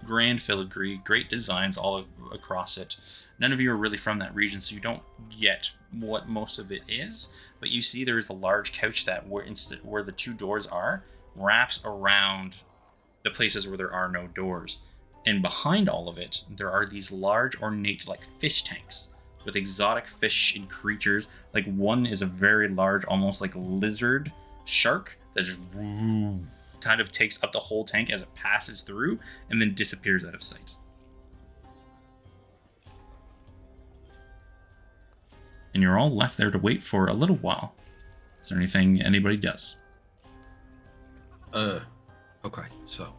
Grand filigree, great designs all across it. None of you are really from that region, so you don't get what most of it is. But you see there is a large couch that where the two doors are wraps around the places where there are no doors. And behind all of it, there are these large ornate like fish tanks with exotic fish and creatures. Like one is a very large, almost like lizard shark that just kind of takes up the whole tank as it passes through and then disappears out of sight. And you're all left there to wait for a little while. Is there anything anybody does? Okay, so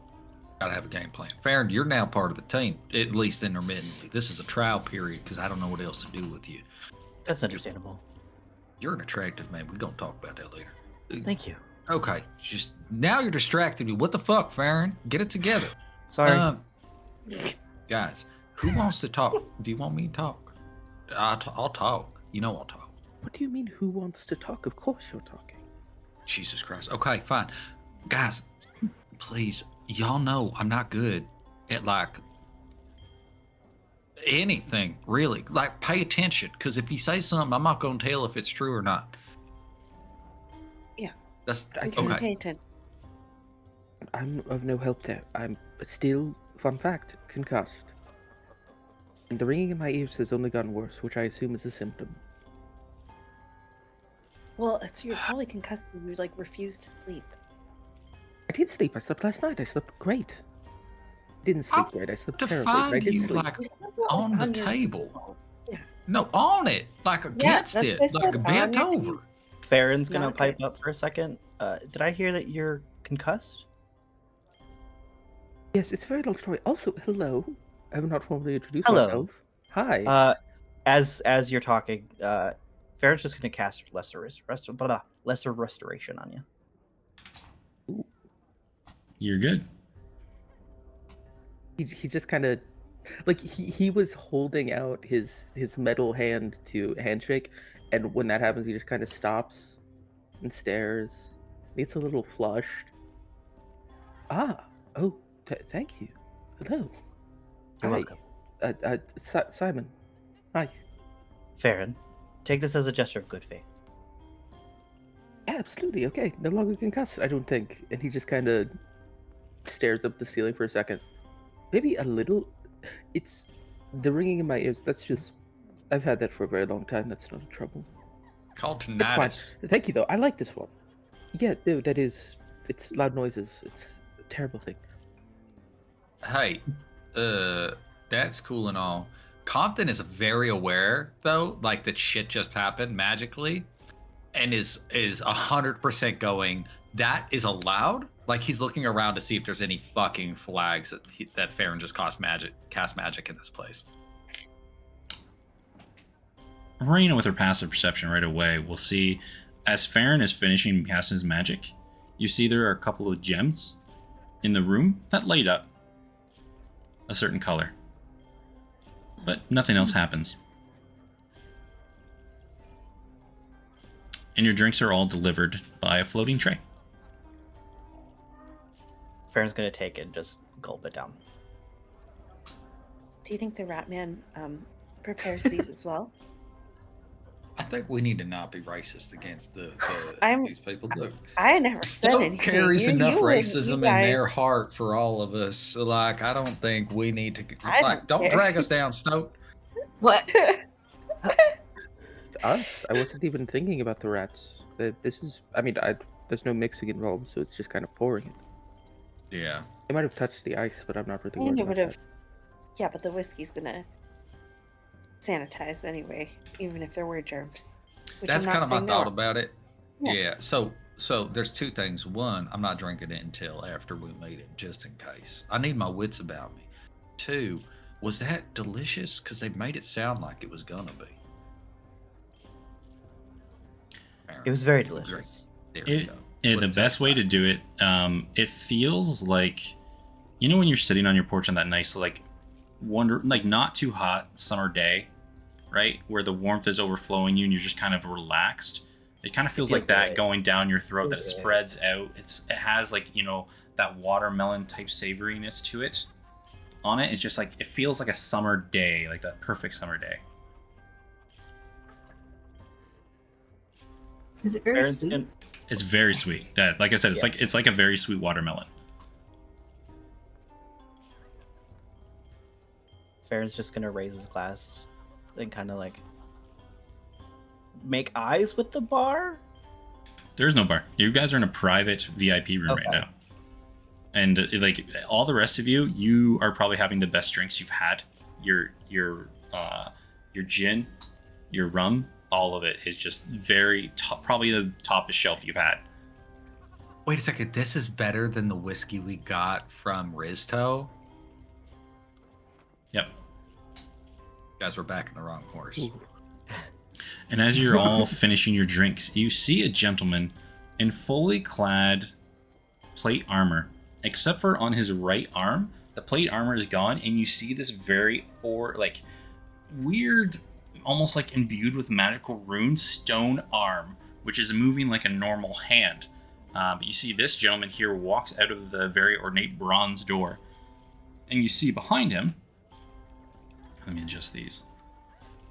gotta have a game plan. Farron, you're now part of the team, at least intermittently. This is a trial period because I don't know what else to do with you. That's understandable. You're an attractive man. We're gonna talk about that later. Thank you. Okay, just now you're distracting me. What the fuck, Farron? Get it together. Sorry. Guys, who wants to talk? Do you want me to talk? I'll talk. You know I'll talk. What do you mean, who wants to talk? Of course you're talking. Jesus Christ. Okay, fine. Guys, please, y'all know I'm not good at like anything, really. Like, pay attention, because if you say something, I'm not going to tell if it's true or not. Yeah. That's I can okay. pay attention. I'm of no help there. I'm still, fun fact, concussed. And the ringing in my ears has only gotten worse, which I assume is a symptom. Well, it's you're probably concussed and you like refuse to sleep. I did sleep. I slept last night. I slept great. Didn't sleep I'll great. I slept To terribly, but I find did you sleep. like You slept on the your- table. Yeah. No, on it, like against that's it, what I like said, bent on it. over. Farron's It's gonna not pipe good. up for a second. Did I hear that you're concussed? Yes, it's a very long story. Also, hello. I have not formally introduced Hello. myself. Hi. As you're talking, Farron's just gonna cast lesser restoration on you. You're good. He just kind of, like, he was holding out his metal hand to handshake, and when that happens, he just kind of stops and stares. He's a little flushed. Thank you. Hello. You're Hi. welcome. Simon. Hi. Farron, take this as a gesture of good faith. Yeah, absolutely. Okay. No longer concussed, I don't think. And he just kind of stares up the ceiling for a second. Maybe a little. It's the ringing in my ears. That's just. I've had that for a very long time. That's not a trouble. Called It's fine. tinnitus. Thank you, though. I like this one. Yeah, no, that is. It's loud noises. It's a terrible thing. Hey, that's cool and all. Compton is very aware though, like that shit just happened magically, and is 100% going. That is allowed. Like he's looking around to see if there's any fucking flags that Farron just cast magic in this place. Raina, with her passive perception right away, will see as Farron is finishing casting his magic, you see there are a couple of gems in the room that light up a certain color. But nothing else happens. And your drinks are all delivered by a floating tray. Farron's gonna take it and just gulp it down. Do you think the Rat Man prepares these as well? I think we need to not be racist against I'm- these people. Look, I never said Stoke anything. carries enough you racism in guys- their heart for all of us. So, like, I don't think we need to. I Like, don't don't care. drag us down, Stoke. What? Us? I wasn't even thinking about the rats. This is. I mean, there's no mixing involved, so it's just kind of pouring it. Yeah. It might have touched the ice, but I'm not really And worried it about would that. have. Yeah, but the whiskey's gonna sanitize anyway, even if there were germs. Which That's I'm kind not of my saying thought there about it. Yeah. Yeah. So there's two things. One, I'm not drinking it until after we meet him, just in case. I need my wits about me. Two, was that delicious? Because they made it sound like it was gonna be. It was very delicious. There we go. The What it best tastes way like. to do it, it feels like, you know, when you're sitting on your porch on that nice, like, not too hot summer day, right? Where the warmth is overflowing you and you're just kind of relaxed. It kind of feels like that going down your throat, that it spreads out. It has, like, you know, that watermelon type savoriness to it on it. It's just like, it feels like a summer day, like that perfect summer day. Is it very Farron's sweet? gonna- It's very sweet. That, like I said, it's like a very sweet watermelon. Farron's just gonna raise his glass and kind of like make eyes with the bar. There's no bar. You guys are in a private VIP room right Okay. now. And like all the rest of you, you are probably having the best drinks you've had. Your gin, your rum, all of it is just very top, probably the toppest shelf you've had. Wait a second. This is better than the whiskey we got from Rizto. Yep. Guys, we're back in the wrong horse. Ooh. And as you're all finishing your drinks, you see a gentleman in fully clad plate armor, except for on his right arm. The plate armor is gone, and you see this very weird, almost like imbued with magical runes, stone arm, which is moving like a normal hand. But you see this gentleman here walks out of the very ornate bronze door, and you see behind him. Let me adjust these.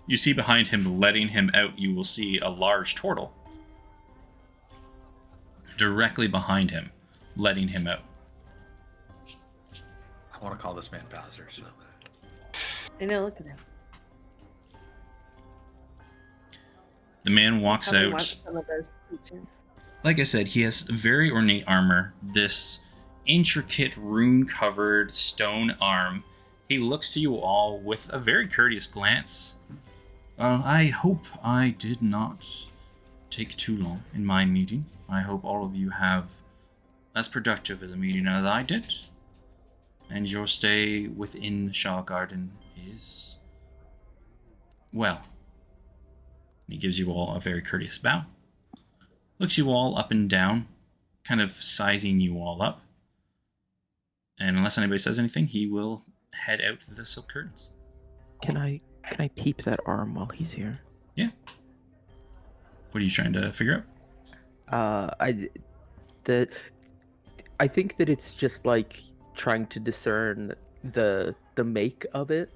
You see behind him, letting him out, you will see a large turtle. Directly behind him, letting him out. I want to call this man Bowser so bad. I know, look at him. The man walks Probably out. wants some of those speeches. Like I said, he has very ornate armor, this intricate rune-covered stone arm. He looks to you all with a very courteous glance. I hope I did not take too long in my meeting. I hope all of you have as productive as a meeting as I did. And your stay within Shaw Garden is, well. He gives you all a very courteous bow. Looks you all up and down, kind of sizing you all up. And unless anybody says anything, he will head out to the silk curtains. Can I peep that arm while he's here? Yeah. What are you trying to figure out? I think that it's just like trying to discern the make of it.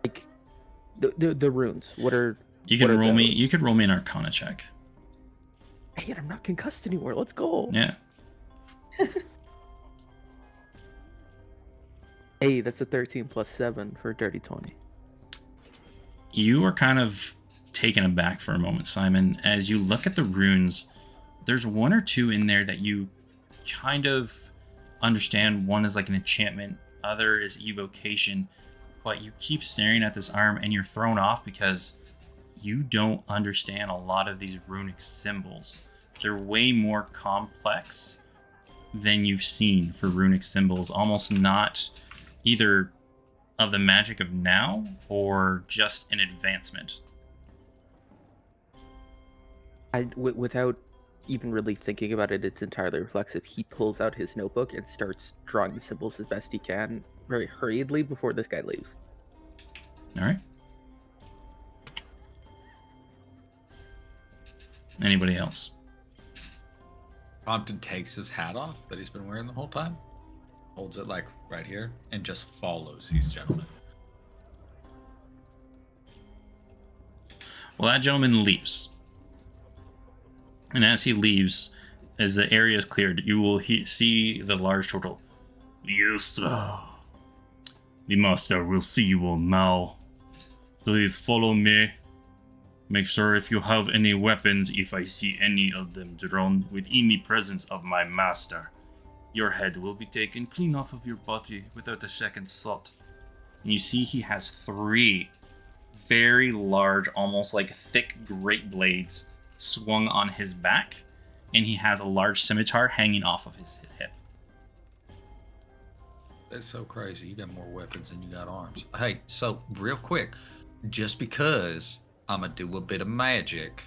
Like the runes. What are You can what are roll me. those? You could roll me an Arcana check. Hey, I'm not concussed anymore. Let's go. Yeah. Hey, that's a 13 plus 7 for a dirty 20. You are kind of taken aback for a moment, Simon, as you look at the runes. There's one or two in there that you kind of understand. One is like an enchantment, other is evocation, but you keep staring at this arm and you're thrown off because you don't understand a lot of these runic symbols. They're way more complex than you've seen for runic symbols, almost not either of the magic of now or just an advancement. Without even really thinking about it, it's entirely reflexive. He pulls out his notebook and starts drawing the symbols as best he can, very hurriedly before this guy leaves. All right. Anybody else? Compton takes his hat off that he's been wearing the whole time, holds it like right here, and just follows these gentlemen. Well, that gentleman leaves. And as he leaves, as the area is cleared, you will see the large turtle. Yes, sir. The master will see you all now. Please follow me. Make sure if you have any weapons, if I see any of them drawn within the presence of my master, your head will be taken clean off of your body without a second thought. And you see he has 3 very large, almost like thick great blades swung on his back, and he has a large scimitar hanging off of his hip. That's so crazy. You got more weapons than you got arms. Hey, so real quick, just because I'm gonna do a bit of magic,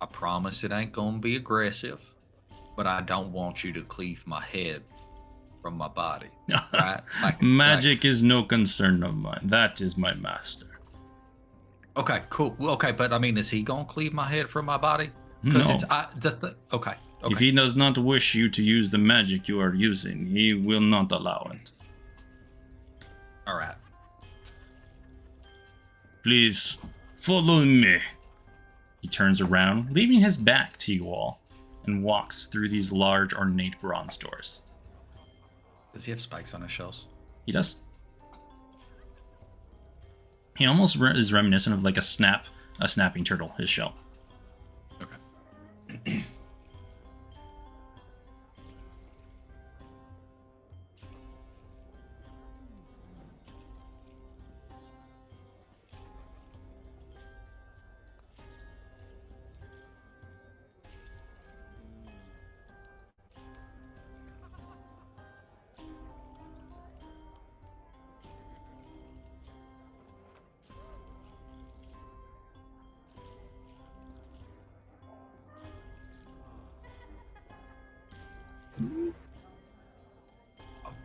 I promise it ain't gonna be aggressive, but I don't want you to cleave my head from my body. Right? Magic is no concern of mine. That is my master. Okay, cool. Well, okay, but I mean, is he gonna cleave my head from my body? No. It's okay. If he does not wish you to use the magic you are using, he will not allow it. All right. Please follow me. He turns around, leaving his back to you all, and walks through these large ornate bronze doors. Does he have spikes on his shells? He does. He almost is reminiscent of like a snapping turtle, his shell. Okay.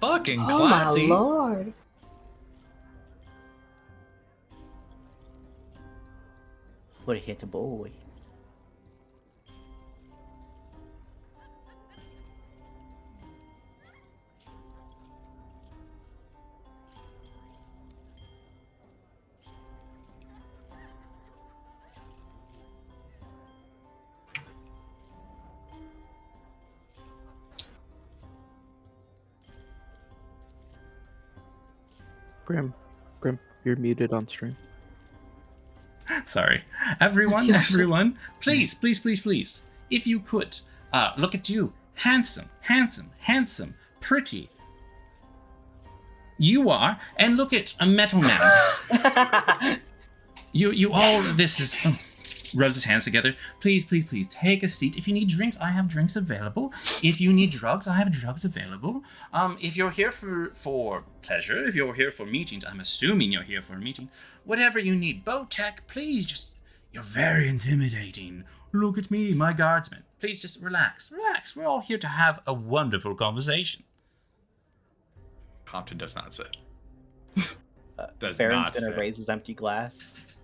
Fucking Oh classy. my lord. What a hit a boy. Grim, you're muted on stream. Sorry. Everyone, please, if you could, look at you. Handsome, pretty. You are, and look at a metal man. You all, this is, rubs his hands together. Please, take a seat. If you need drinks, I have drinks available. If you need drugs, I have drugs available. If you're here for pleasure, if you're here for meetings, I'm assuming you're here for a meeting. Whatever you need, Bowtech, please just, you're very intimidating. Look at me, my guardsman. Please just relax. We're all here to have a wonderful conversation. Compton does not sit. Baron's gonna raise his empty glass.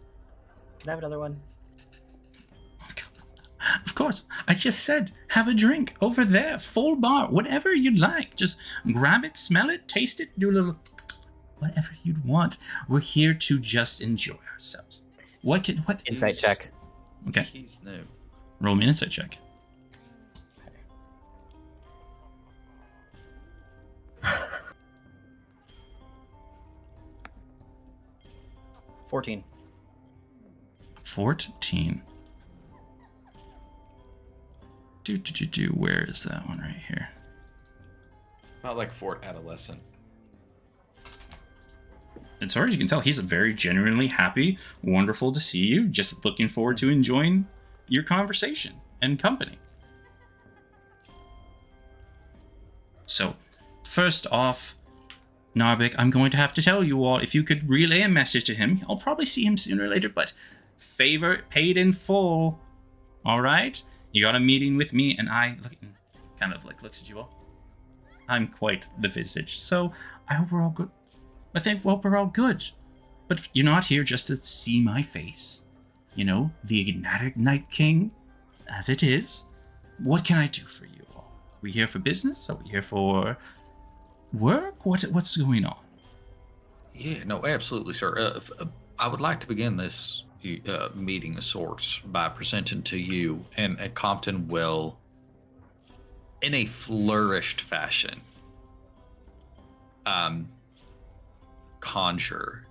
Can I have another one? Of course. I just said, have a drink over there, full bar, whatever you'd like. Just grab it, smell it, taste it, do a little whatever you'd want. We're here to just enjoy ourselves. What Insight check. Okay. He's new. Roll me an insight check. 14. 14. Where is that one right here? About like Fort Adolescent. As far as you can tell, he's very genuinely happy, wonderful to see you, just looking forward to enjoying your conversation and company. So, first off, Narbik, I'm going to have to tell you all, if you could relay a message to him, I'll probably see him sooner or later, but favor paid in full. All right? You got a meeting with me, and I kind of like looks at you all. I'm quite the visage, so I hope we're all good. I hope we're all good. But you're not here just to see my face. You know, the Night King, as it is. What can I do for you all? Are we here for business? Are we here for work? What's going on? Yeah, no, absolutely, sir. I would like to begin this meeting of sorts by presenting to you, and Compton will, in a flourished fashion, conjure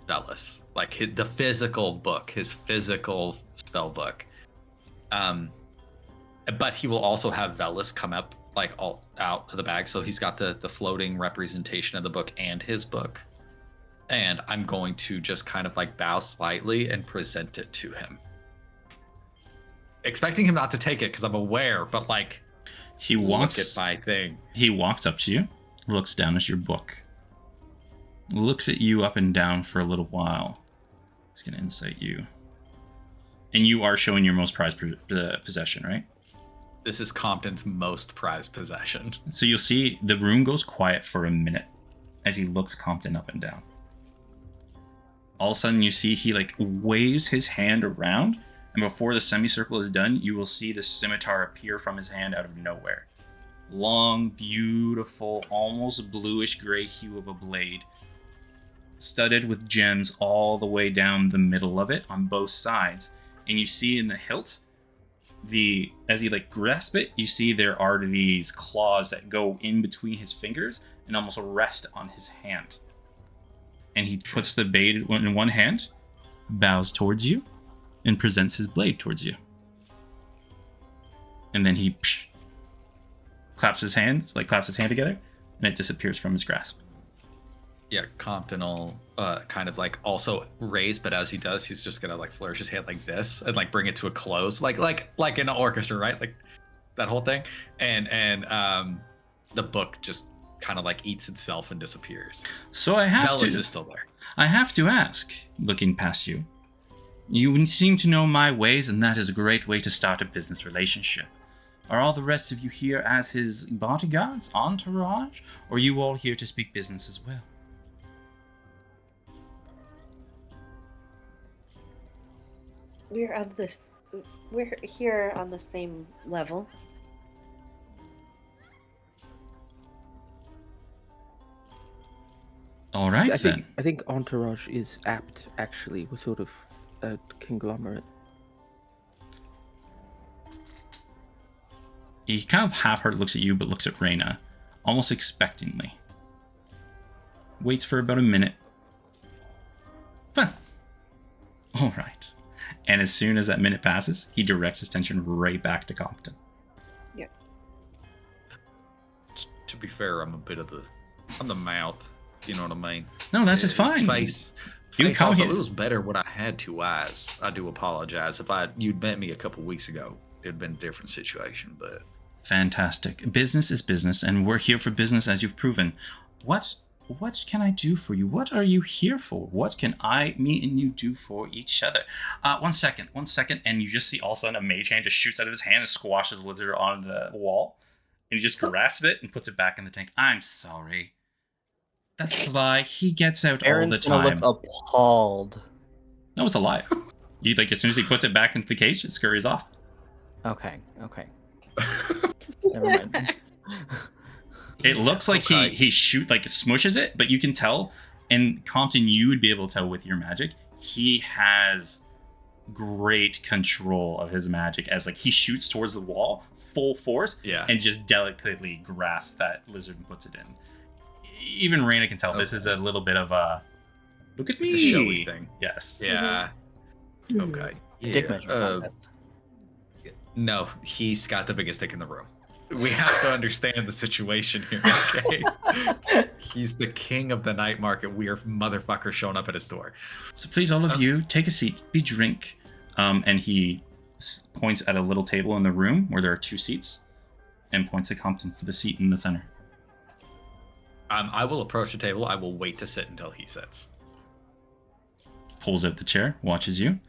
Velis, like the physical book, his physical spell book. But he will also have Velis come up like all out of the bag, so he's got the floating representation of the book and his book. And I'm going to just kind of like bow slightly and present it to him, expecting him not to take it because I'm aware, but like look at my thing. He walks up to you, looks down at your book, looks at you up and down for a little while. He's gonna insight you, and you are showing your most prized possession, right? This is Compton's most prized possession. So you'll see the room goes quiet for a minute as he looks Compton up and down. All of a sudden you see he like waves his hand around, and before the semicircle is done, you will see the scimitar appear from his hand out of nowhere. Long, beautiful, almost bluish gray hue of a blade, studded with gems all the way down the middle of it on both sides. And you see in the hilt, as he like grasp it, you see there are these claws that go in between his fingers and almost rest on his hand. And he puts the blade in one hand, bows towards you, and presents his blade towards you. And then he claps his hand together, and it disappears from his grasp. Yeah, Compton will kind of like also raise, but as he does, he's just gonna like flourish his hand like this and like bring it to a close, like in an orchestra, right? Like that whole thing. And the book just kind of like eats itself and disappears. So I have Velis is still there. I have to ask, looking past you, you seem to know my ways, and that is a great way to start a business relationship. Are all the rest of you here as his bodyguards, entourage, or are you all here to speak business as well? We're here on the same level. All right, then. I think entourage is apt, actually. We're sort of a conglomerate. He kind of half-hearted looks at you, but looks at Reyna, almost expectantly. Waits for about a minute, Well, all right. And as soon as that minute passes, he directs his attention right back to Compton. To be fair, I'm the mouth. You know what I mean? No, that's just fine. Face. You come also, here. it was better when I had 2 eyes. I do apologize. If you'd met me a couple weeks ago, it'd been a different situation. But Fantastic. Business is business, and we're here for business, as you've proven. What can I do for you? What are you here for? What can me and you do for each other? 1 second, and you just see all of a sudden a mage hand just shoots out of his hand and squashes the lizard on the wall. And he just grasps it and puts it back in the tank. I'm sorry. That's Sly. He gets out all the time. Aaron's gonna look appalled. No, it's alive. As soon as he puts it back into the cage, it scurries off. Okay. Never mind. It looks like he smushes it, but you can tell, and Compton, you would be able to tell with your magic, he has great control of his magic as he shoots towards the wall, full force, and just delicately grasps that lizard and puts it in. Even Raina can tell this is a little bit of a look at me. It's a showy thing. Yes. Yeah. Mm-hmm. Okay. Dick Yeah. measure contest. No, he's got the biggest dick in the room. We have to understand the situation here, okay? He's the king of the night market. We are motherfuckers showing up at his door. So please, all of you, take a seat, be drink. And he points at a little table in the room where there are 2 seats, and points to Compton for the seat in the center. I will approach the table. I will wait to sit until he sits. Pulls out the chair, watches you,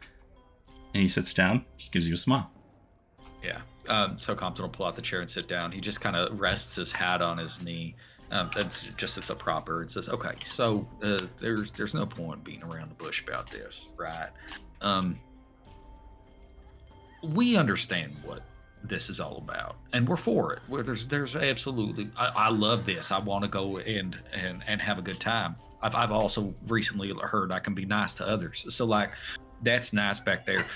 and he sits down, just gives you a smile. Yeah. So Compton will pull out the chair and sit down. He just kind of rests his hat on his knee. That's just as a proper. It says, "Okay, so there's no point being around the bush about this, right? We understand what this is all about, and we're for it. There's absolutely. I love this. I want to go and have a good time. I've also recently heard I can be nice to others. So that's nice back there.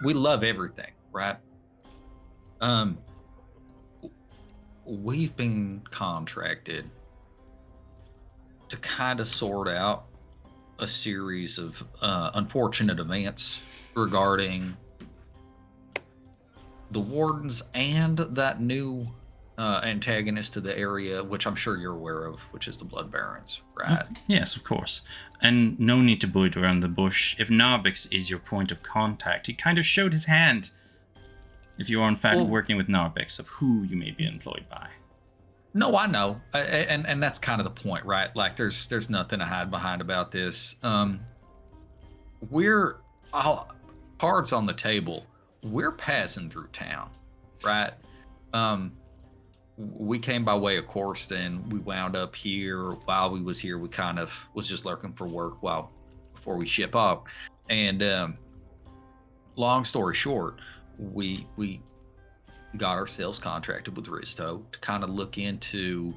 We love everything, right? We've been contracted to kind of sort out a series of unfortunate events regarding the wardens and that new antagonist to the area, which I'm sure you're aware of, which is the Blood Barons, right? Yes, of course. And no need to beat around the bush. If Narbix is your point of contact, he kind of showed his hand. If you are in fact working with Narbix, of who you may be employed by. No, I know, and that's kind of the point, right? There's nothing to hide behind about this. We're cards on the table. We're passing through town, right? We came by way of Corston. We wound up here. While we was here, we kind of was just lurking for work before we ship off. And long story short, we got ourselves contracted with Risto to kind of look into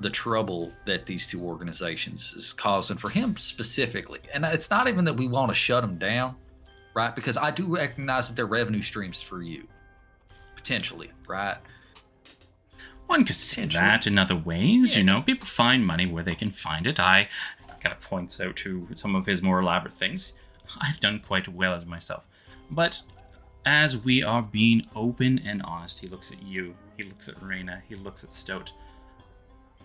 the trouble that these 2 organizations is causing for him specifically. And it's not even that we want to shut them down, right? Because I do recognize that they're revenue streams for you, potentially, right? One could say that in other ways, people find money where they can find it. I kind of points out to some of his more elaborate things. I've done quite well as myself. But as we are being open and honest, he looks at you, he looks at Raina, he looks at Stout.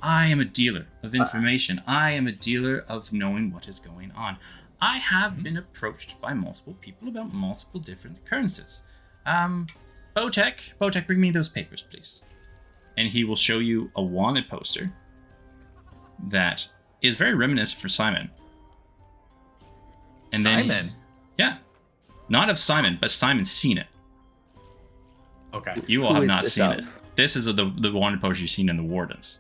I am a dealer of information. I am a dealer of knowing what is going on. I have been approached by multiple people about multiple different occurrences. Botek, bring me those papers, please. And he will show you a wanted poster that is very reminiscent for Simon. And Simon? Yeah. Not of Simon, but Simon's seen it. Okay. You all Who have is not this seen of? it. This is the wanted poster you've seen in the Wardens.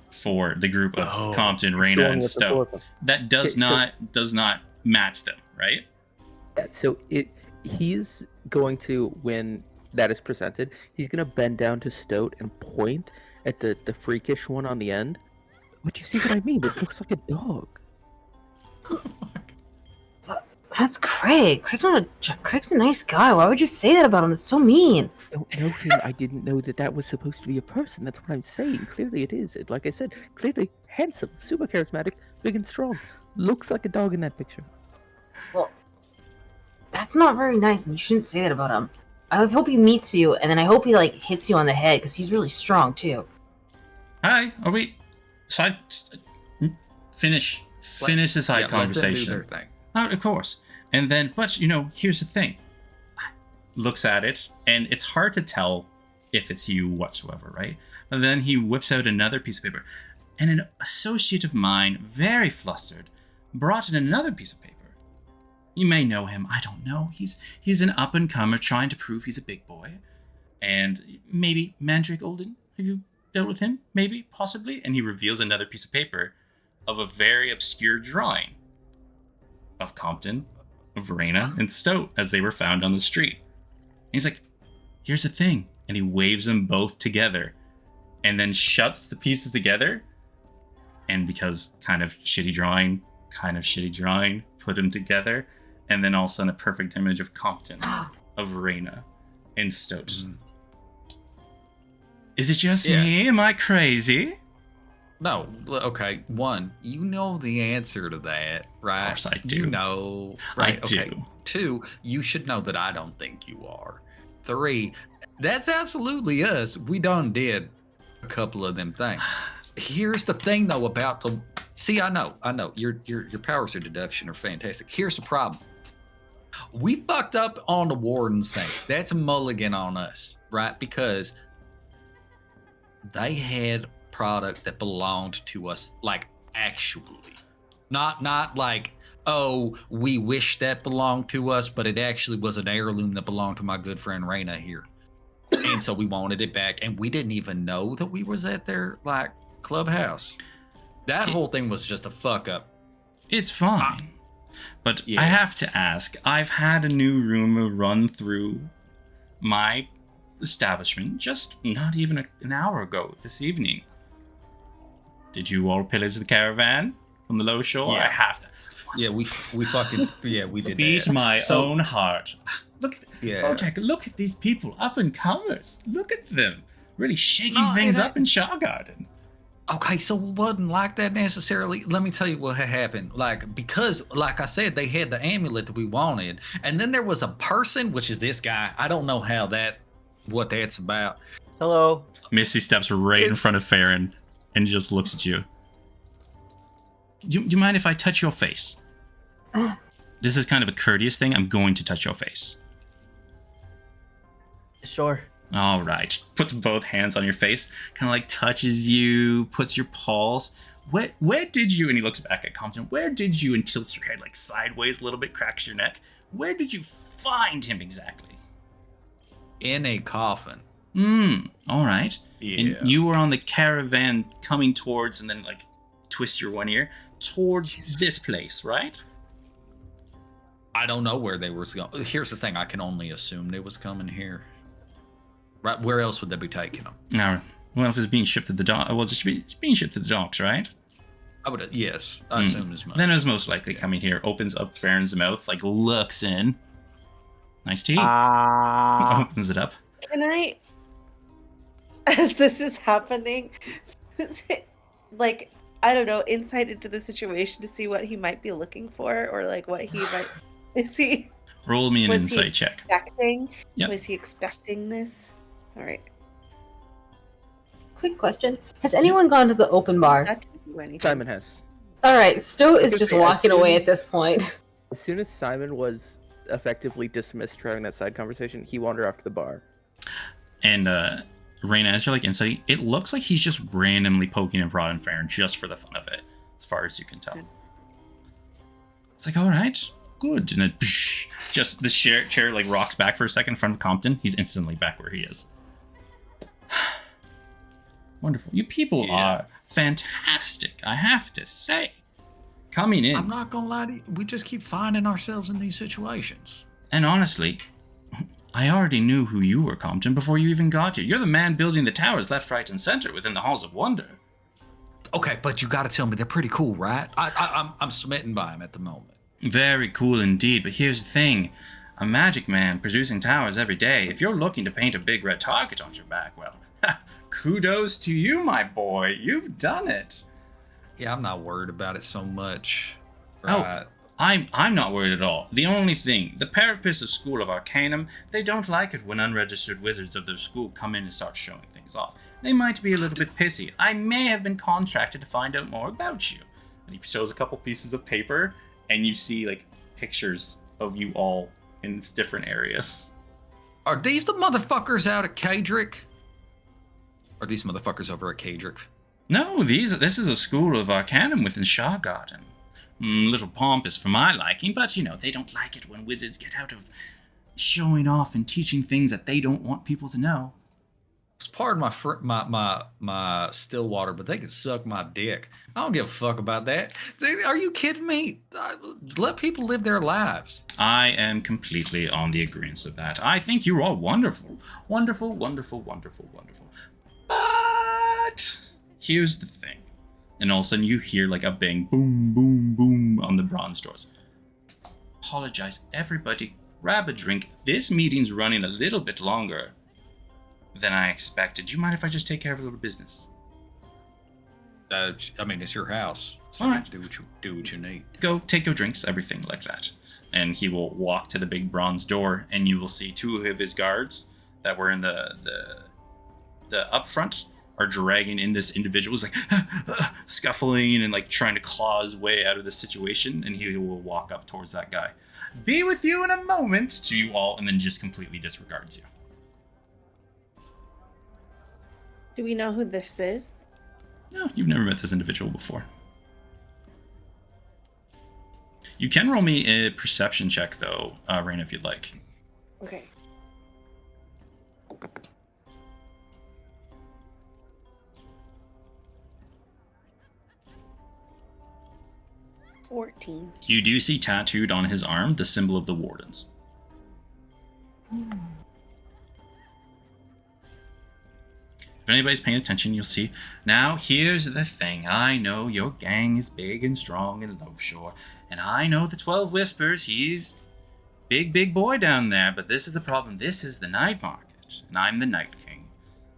For the group of Compton, It's the Raina, one and with the 4 of Stowe. them. That does not match them, right? Yeah, so he's going to, when that is presented, he's going to bend down to Stoat and point at the freakish one on the end. But you see what I mean? It looks like a dog. That's Craig. Craig's a nice guy. Why would you say that about him? That's so mean. I don't know him. I didn't know that was supposed to be a person. That's what I'm saying. Clearly it is. Like I said, clearly handsome, super charismatic, big and strong. looks like a dog in that picture. Well, that's not very nice, and you shouldn't say that about him. I hope he meets you, and then I hope he like hits you on the head because he's really strong too. Hi, are we? Side. Finish the side conversation. Let them do their thing. Oh, of course. And then, but here's the thing. Looks at it, and it's hard to tell if it's you whatsoever, right? And then he whips out another piece of paper, and an associate of mine, very flustered, brought in another piece of paper. You may know him, I don't know. He's an up-and-comer trying to prove he's a big boy. And maybe Mandrake Olden? Have you dealt with him? Maybe, possibly? And he reveals another piece of paper of a very obscure drawing of Compton, of Raina, and Stoat as they were found on the street. And he's like, here's the thing. And he waves them both together and then shuts the pieces together. And because kind of shitty drawing, put them together. And then all of a sudden a perfect image of Compton, of Raina, and Stoat. Mm. Is it just me? Am I crazy? No, okay. One, you know the answer to that, right? Of course I do. You know, right? I Okay. do. 2, you should know that I don't think you are. 3, that's absolutely us. We done did a couple of them things. Here's the thing, though, about the. See, I know. Your powers of deduction are fantastic. Here's the problem. We fucked up on the Warden's thing. That's a mulligan on us, right? Because they had product that belonged to us, like actually, not like, oh, we wish that belonged to us, but it actually was an heirloom that belonged to my good friend Raina here, and so we wanted it back, and we didn't even know that we was at their like clubhouse. That whole thing was just a fuck up. It's fine. But I have to ask, I've had a new rumor run through my establishment just not even an hour ago this evening. Did you all pillage the caravan from the low shore? Yeah. I have to. Yeah, we fucking we did Beat that. my own heart. Look, Yeah. look at these people, up and comers. Look at them, really shaking No, things and up in Shaw Garden. Okay, so it wasn't like that necessarily. Let me tell you what had happened. Like, because, like I said, they had the amulet that we wanted. And then there was a person, which is this guy. I don't know what that's about. Hello. Missy steps right in front of Farron and just looks at you. Do you mind if I touch your face? This is kind of a courteous thing. I'm going to touch your face. Sure. All right. Puts both hands on your face, kind of like touches you, puts your paws. Where did you, and he looks back at Compton, where did you, and tilts your head like sideways a little bit, cracks your neck. Where did you find him exactly? In a coffin. All right. Yeah. And you were on the caravan coming towards, and then like twist your one ear, towards this place, right? I don't know where they were going. Here's the thing. I can only assume they was coming here. Right, where else would they be taking them? Now, well, if it's being shipped to the dock, well, it's being shipped to the docks, right? I would, yes, I assumed as much. Then it was most likely coming here. Opens up Farron's mouth, like looks in. Nice tea. Opens it up. Can I, as this is happening, like, I don't know, insight into the situation to see what he might be looking for, or like what he might, is he? Roll me an Was insight he check. Expecting? Yep. Was he expecting this? All right. Quick question: has anyone gone to the open bar? That didn't do anything. Simon has. All right, Sto is Okay, just as walking soon- away at this point. As soon as Simon was effectively dismissed for having that side conversation, he wandered off to the bar. And Raina, as you're like inside, it looks like he's just randomly poking and prodding Farron just for the fun of it, as far as you can tell. It's like, all right, good. And then just the chair like rocks back for a second in front of Compton. He's instantly back where he is. Wonderful. You people are fantastic, I have to say. Coming in. I'm not gonna lie to you. We just keep finding ourselves in these situations. And honestly, I already knew who you were, Compton, before you even got here. You're the man building the towers left, right, and center within the Halls of Wonder. Okay, but you got to tell me they're pretty cool, right? I'm smitten by them at the moment. Very cool indeed, but here's the thing. A magic man producing towers every day. If you're looking to paint a big red target on your back, well, kudos to you, my boy. You've done it. Yeah, I'm not worried about it so much. Right. I'm not worried at all. The only thing, the Parapets of School of Arcanum, they don't like it when unregistered wizards of their school come in and start showing things off. They might be a little bit pissy. I may have been contracted to find out more about you. And he shows a couple pieces of paper, and you see, like, pictures of you all in different areas. Are these the motherfuckers out at Kadrick? Are these motherfuckers over at Kadrick? No, this is a school of Arcanum within Shargarden. Little pompous for my liking, but, you know, they don't like it when wizards get out of showing off and teaching things that they don't want people to know. It's part of my Stillwater, but they can suck my dick. I don't give a fuck about that. Are you kidding me? Let people live their lives. I am completely on the agreement of that. I think you're all wonderful. Wonderful, wonderful, wonderful, wonderful. But here's the thing. And all of a sudden you hear like a bang, boom, boom, boom on the bronze doors. Apologize, everybody. Grab a drink. This meeting's running a little bit longer than I expected. Do you mind if I just take care of a little business? I mean, it's your house. So All right. do what you need. Go take your drinks, everything like that. And he will walk to the big bronze door, and you will see two of his guards that were in the up front are dragging in this individual who's like scuffling and like trying to claw his way out of the situation, and he will walk up towards that guy. Be with you in a moment to you all, and then just completely disregards you. Do we know who this is? No, you've never met this individual before. You can roll me a perception check, though, Raina, if you'd like. Okay. $14. You do see tattooed on his arm the symbol of the Wardens. If anybody's paying attention, you'll see. Now, here's the thing. I know your gang is big and strong in Low Shore, and I know the 12 Whispers, he's big boy down there, but this is the problem. This is the night market, and I'm the Night King.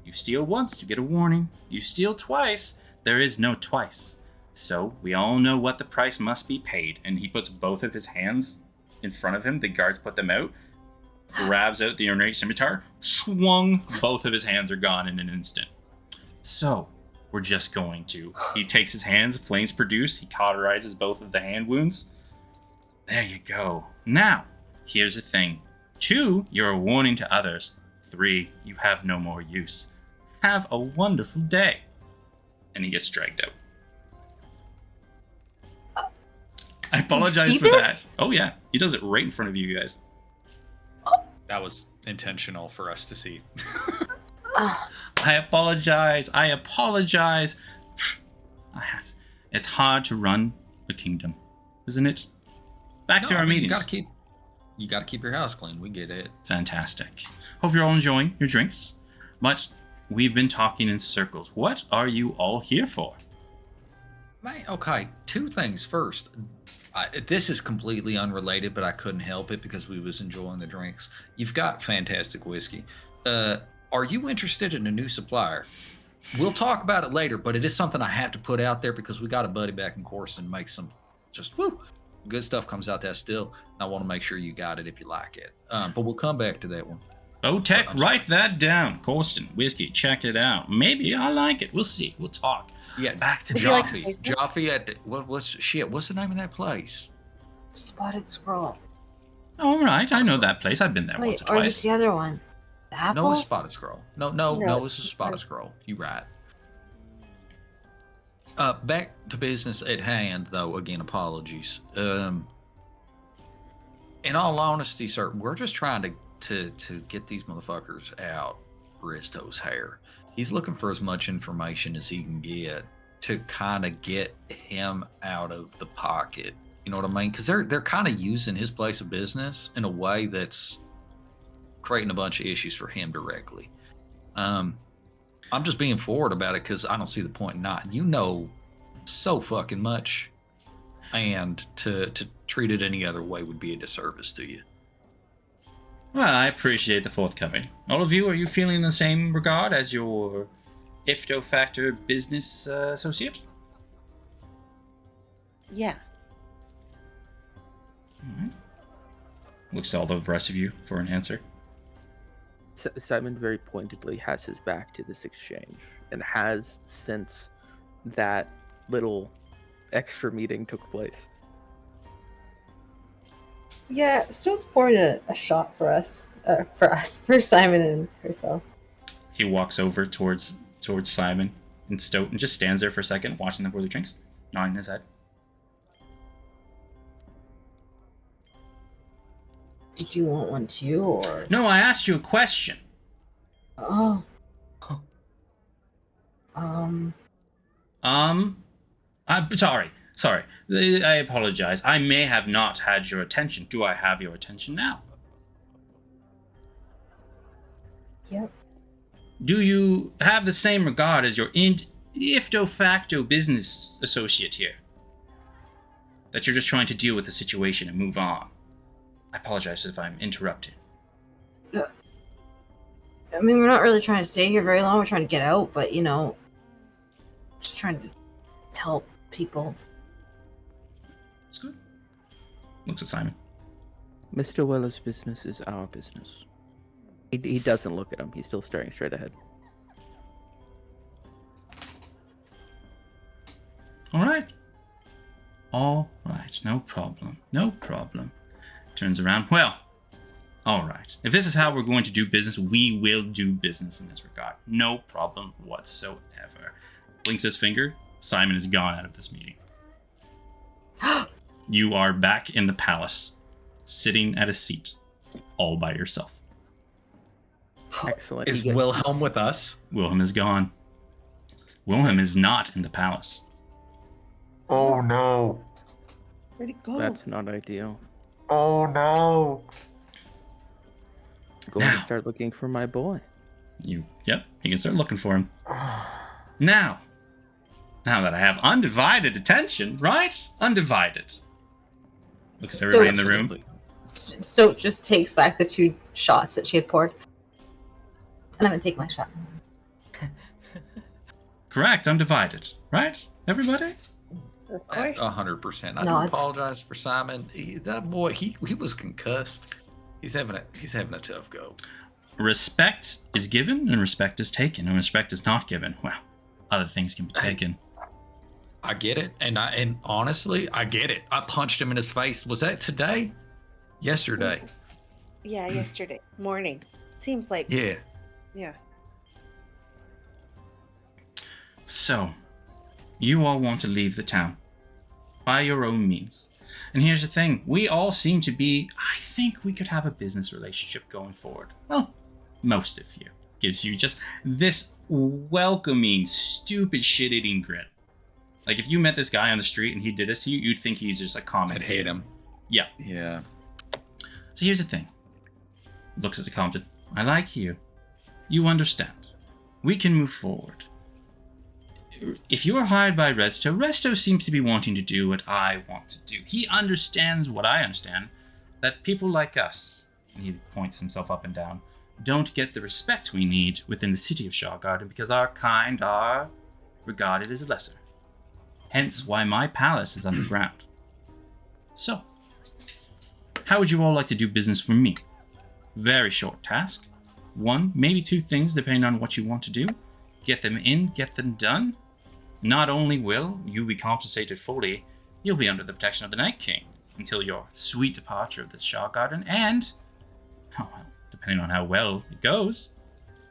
You steal once, you get a warning. You steal twice, there is no twice. So, we all know what the price must be paid, and he puts both of his hands in front of him. The guards put them out. Grabs out the ornate scimitar, swung, both of his hands are gone in an instant. So, we're just going to... He takes his hands, flames produce, he cauterizes both of the hand wounds. There you go. Now, here's the thing. 2, you're a warning to others. 3, you have no more use. Have a wonderful day. And he gets dragged out. I apologize for that. Oh yeah, he does it right in front of you guys. That was intentional for us to see. I apologize. I have to. It's hard to run a kingdom, isn't it? Back to our meetings. You gotta keep your house clean. We get it. Fantastic. Hope you're all enjoying your drinks. But we've been talking in circles. What are you all here for? Okay, 2 things. First, this is completely unrelated, but I couldn't help it because we was enjoying the drinks. You've got fantastic whiskey. Are you interested in a new supplier? We'll talk about it later, but it is something I have to put out there because we got a buddy back in course and make some just good stuff comes out that still. And I want to make sure you got it if you like it. But we'll come back to that one. Tech, write that down. Corson, whiskey, check it out. Maybe I like it. We'll see. We'll talk. Yeah, back to Jaffe. Jaffe at what's the name of that place? Spotted Scroll. All right, I know that place. I've been there once or Or is twice. this the other one? The Apple? No, it's Spotted Scroll. No, it's a Spotted Scroll. You right. Back to business at hand, though. Again, apologies. In all honesty, sir, we're just trying to get these motherfuckers out Risto's hair. He's looking for as much information as he can get to kind of get him out of the pocket. You know what I mean? Because they're kind of using his place of business in a way that's creating a bunch of issues for him directly. I'm just being forward about it because I don't see the point in not. You know so fucking much, and to treat it any other way would be a disservice to you. Well, I appreciate the forthcoming. All of you, are you feeling the same regard as your Iftofactor business associate? Yeah. Alright. Looks to all the rest of you for an answer. Simon very pointedly has his back to this exchange and has since that little extra meeting took place. Yeah, Stowe's pouring a shot for us, for Simon and herself. He walks over towards Simon and Stoat and just stands there for a second, watching them pour their drinks, nodding his head. Did you want one too, or? No, I asked you a question. Oh. Sorry. I apologize. I may have not had your attention. Do I have your attention now? Yep. Do you have the same regard as your de facto business associate here? That you're just trying to deal with the situation and move on? I apologize if I'm interrupting. I mean, we're not really trying to stay here very long. We're trying to get out, but, you know, just trying to help people. It's good. Looks at Simon. Mr. Weller's business is our business. He doesn't look at him. He's still staring straight ahead. All right. No problem. Turns around. Well, all right. If this is how we're going to do business, we will do business in this regard. No problem whatsoever. Blinks his finger. Simon is gone out of this meeting. You are back in the palace, sitting at a seat, all by yourself. Excellent. Is Wilhelm with us? Wilhelm is gone. Wilhelm is not in the palace. Oh no. Where'd it go? That's not ideal. Oh no. Going to Now. start looking for my boy. You can start looking for him. Now that I have undivided attention, right? Undivided. Looks at everybody in the room. So just takes back the 2 shots that she had poured. And I'm gonna take my shot. Correct, undivided. Right? Everybody? Of course. 100%. I No, do it's- apologize for Simon. That boy, he was concussed. He's having a tough go. Respect is given and respect is taken. And respect is not given. Well, other things can be taken. I get it, and honestly, I get it. I punched him in his face. Was that today? Yesterday. Yeah, yesterday morning. Seems like. Yeah. Yeah. So, you all want to leave the town by your own means. And here's the thing, we all seem to be, I think we could have a business relationship going forward. Well, most of you. Gives you just this welcoming, stupid shit-eating grin. Like, if you met this guy on the street and he did this to you, you'd think he's just a common I'd hate him. Yeah. Yeah. So here's the thing. Looks at the Compton. I like you. You understand. We can move forward. If you are hired by Resto seems to be wanting to do what I want to do. He understands what I understand, that people like us, and he points himself up and down, don't get the respect we need within the city of Shawgarden because our kind are regarded as lesser. Hence why my palace is underground. So, how would you all like to do business for me? Very short task. 1, maybe 2 things depending on what you want to do. Get them in, get them done. Not only will you be compensated fully, you'll be under the protection of the Night King until your sweet departure of the Shawgarden, and, oh, well, depending on how well it goes,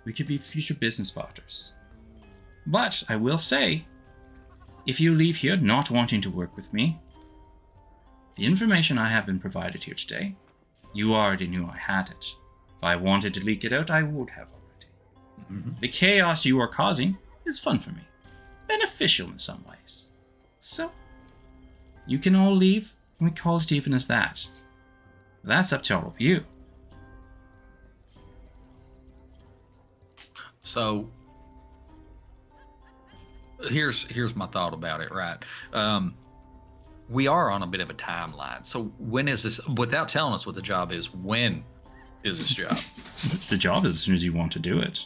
we could be future business partners. But I will say, if you leave here not wanting to work with me, the information I have been provided here today, you already knew I had it. If I wanted to leak it out, I would have already. Mm-hmm. The chaos you are causing is fun for me. Beneficial in some ways. So, you can all leave, and we call it even as that. That's up to all of you. So here's my thought about it, right? We are on a bit of a timeline. So when is this, without telling us what the job is, when is this job? The job is as soon as you want to do it.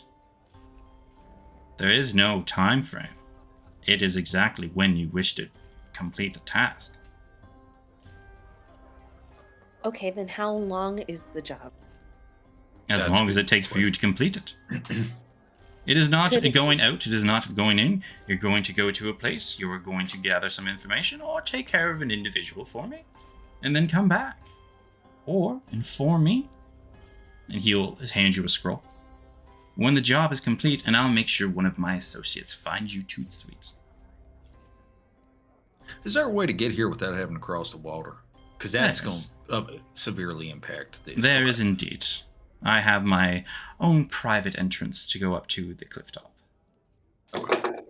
There is no time frame. It is exactly when you wish to complete the task. Okay, then how long is the job? As That's long as a it takes for you to complete it. It is not Could it- going out, it is not going in. You're going to go to a place, you are going to gather some information, or take care of an individual for me, and then come back. Or inform me, and he'll hand you a scroll. When the job is complete, and I'll make sure one of my associates finds you Toot Sweets. Is there a way to get here without having to cross the water? Because that's There going to severely impact this. There Okay. is indeed. I have my own private entrance to go up to the cliff top. Okay.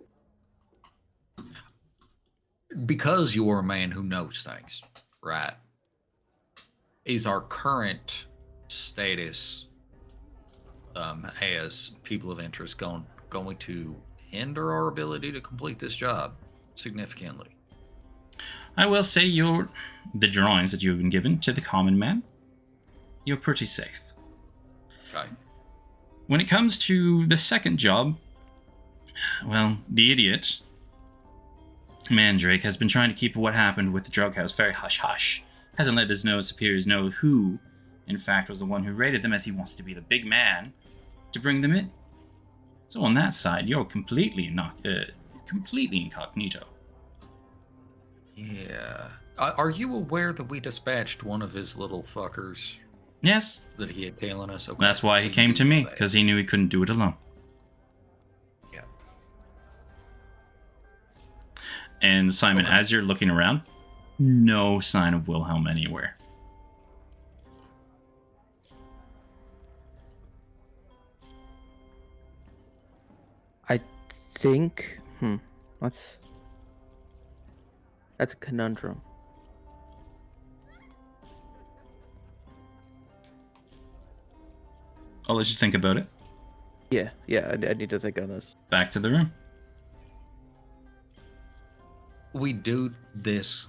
Because you're a man who knows things, right? Is our current status as people of interest going to hinder our ability to complete this job significantly? I will say the drawings that you've been given to the common man, you're pretty safe. Okay. When it comes to the second job, well, the idiot, Mandrake, has been trying to keep what happened with the drug house very hush-hush. Hasn't let his superiors know who, in fact, was the one who raided them, as he wants to be the big man to bring them in. So on that side, you're completely incognito. Yeah. Are you aware that we dispatched one of his little fuckers Yes, that he had tailing us? Okay. that's why so he you came do to me, know that. because he knew he couldn't do it alone. Yeah. And Simon, Okay. as you're looking around, no sign of Wilhelm anywhere. I think. That's a conundrum. I'll let you think about it. Yeah, I need to think on this. Back to the room. We do this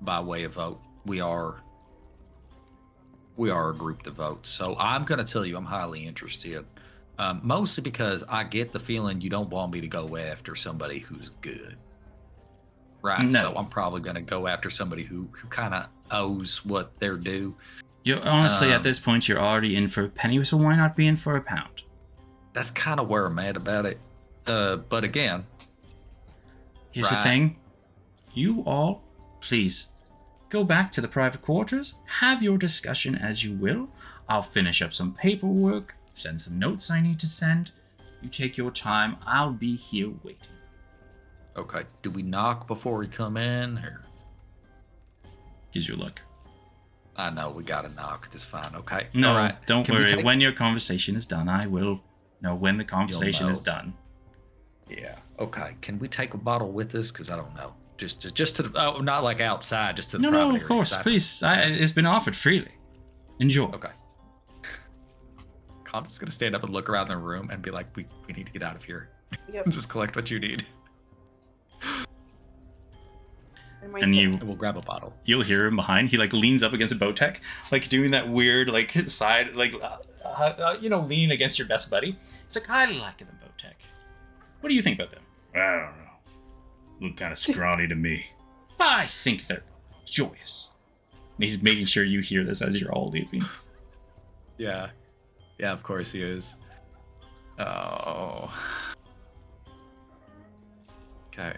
by way of vote. We are a group that votes. So I'm going to tell you I'm highly interested. Mostly because I get the feeling you don't want me to go after somebody who's good. Right? No. So I'm probably going to go after somebody who kind of owes what they're due. You honestly, at this point, you're already in for a penny, so why not be in for a pound? That's kind of where I'm at about it. But again, Here's the Right. thing. You all, please, go back to the private quarters, have your discussion as you will. I'll finish up some paperwork, send some notes I need to send. You take your time. I'll be here waiting. okay, do we knock before we come in? Or Gives you a look. I know we got to knock. That's fine. Okay. No, All right. don't Can we worry. take- When your conversation is done, I will know when the conversation is know. done. Yeah. Okay. Can we take a bottle with us? Because I don't know. Just to the, not like outside, just to the No, private of area, course. 'cause Please. It's been offered freely. Enjoy. Okay. Compton's gonna stand up and look around the room and be like, "We need to get out of here. Yep. Just collect what you need, I'm right And there. you and we'll grab a bottle." you'll hear him behind. He like leans up against a Bowtech, like doing that weird like side, like lean against your best buddy. It's like, I like them Bowtech. What do you think about them? I don't know. Look kind of scrawny to me. I think they're joyous. And he's making sure you hear this as you're all leaving. Yeah. Yeah. Of course he is. Oh. Okay.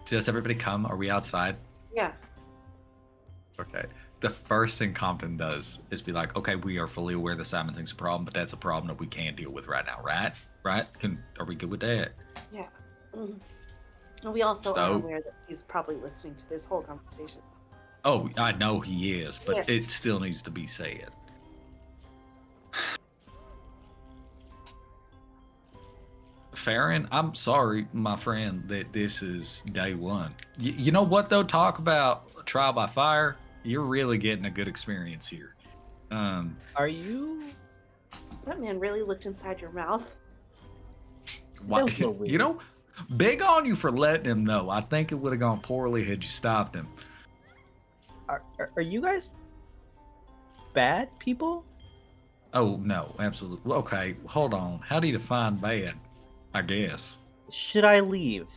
Does everybody come? Are we outside? Yeah. Okay. The first thing Compton does is be like, okay, we are fully aware that Simon thinks a problem, but that's a problem that we can't deal with right now, right? Right? Are we good with that? Yeah. Mhm. And we also are So- aware that he's probably listening to this whole conversation. Oh, I know he is, but Yes. it still needs to be said. Farron, I'm sorry, my friend, that this is day one. You know what, though? Talk about trial by fire. You're really getting a good experience here. Are you? That man really looked inside your mouth. Why, was a little you know, big on you for letting him know. I think it would have gone poorly had you stopped him. Are you guys bad people? Oh, no, absolutely. Okay, hold on. How do you define bad? I guess. Should I leave?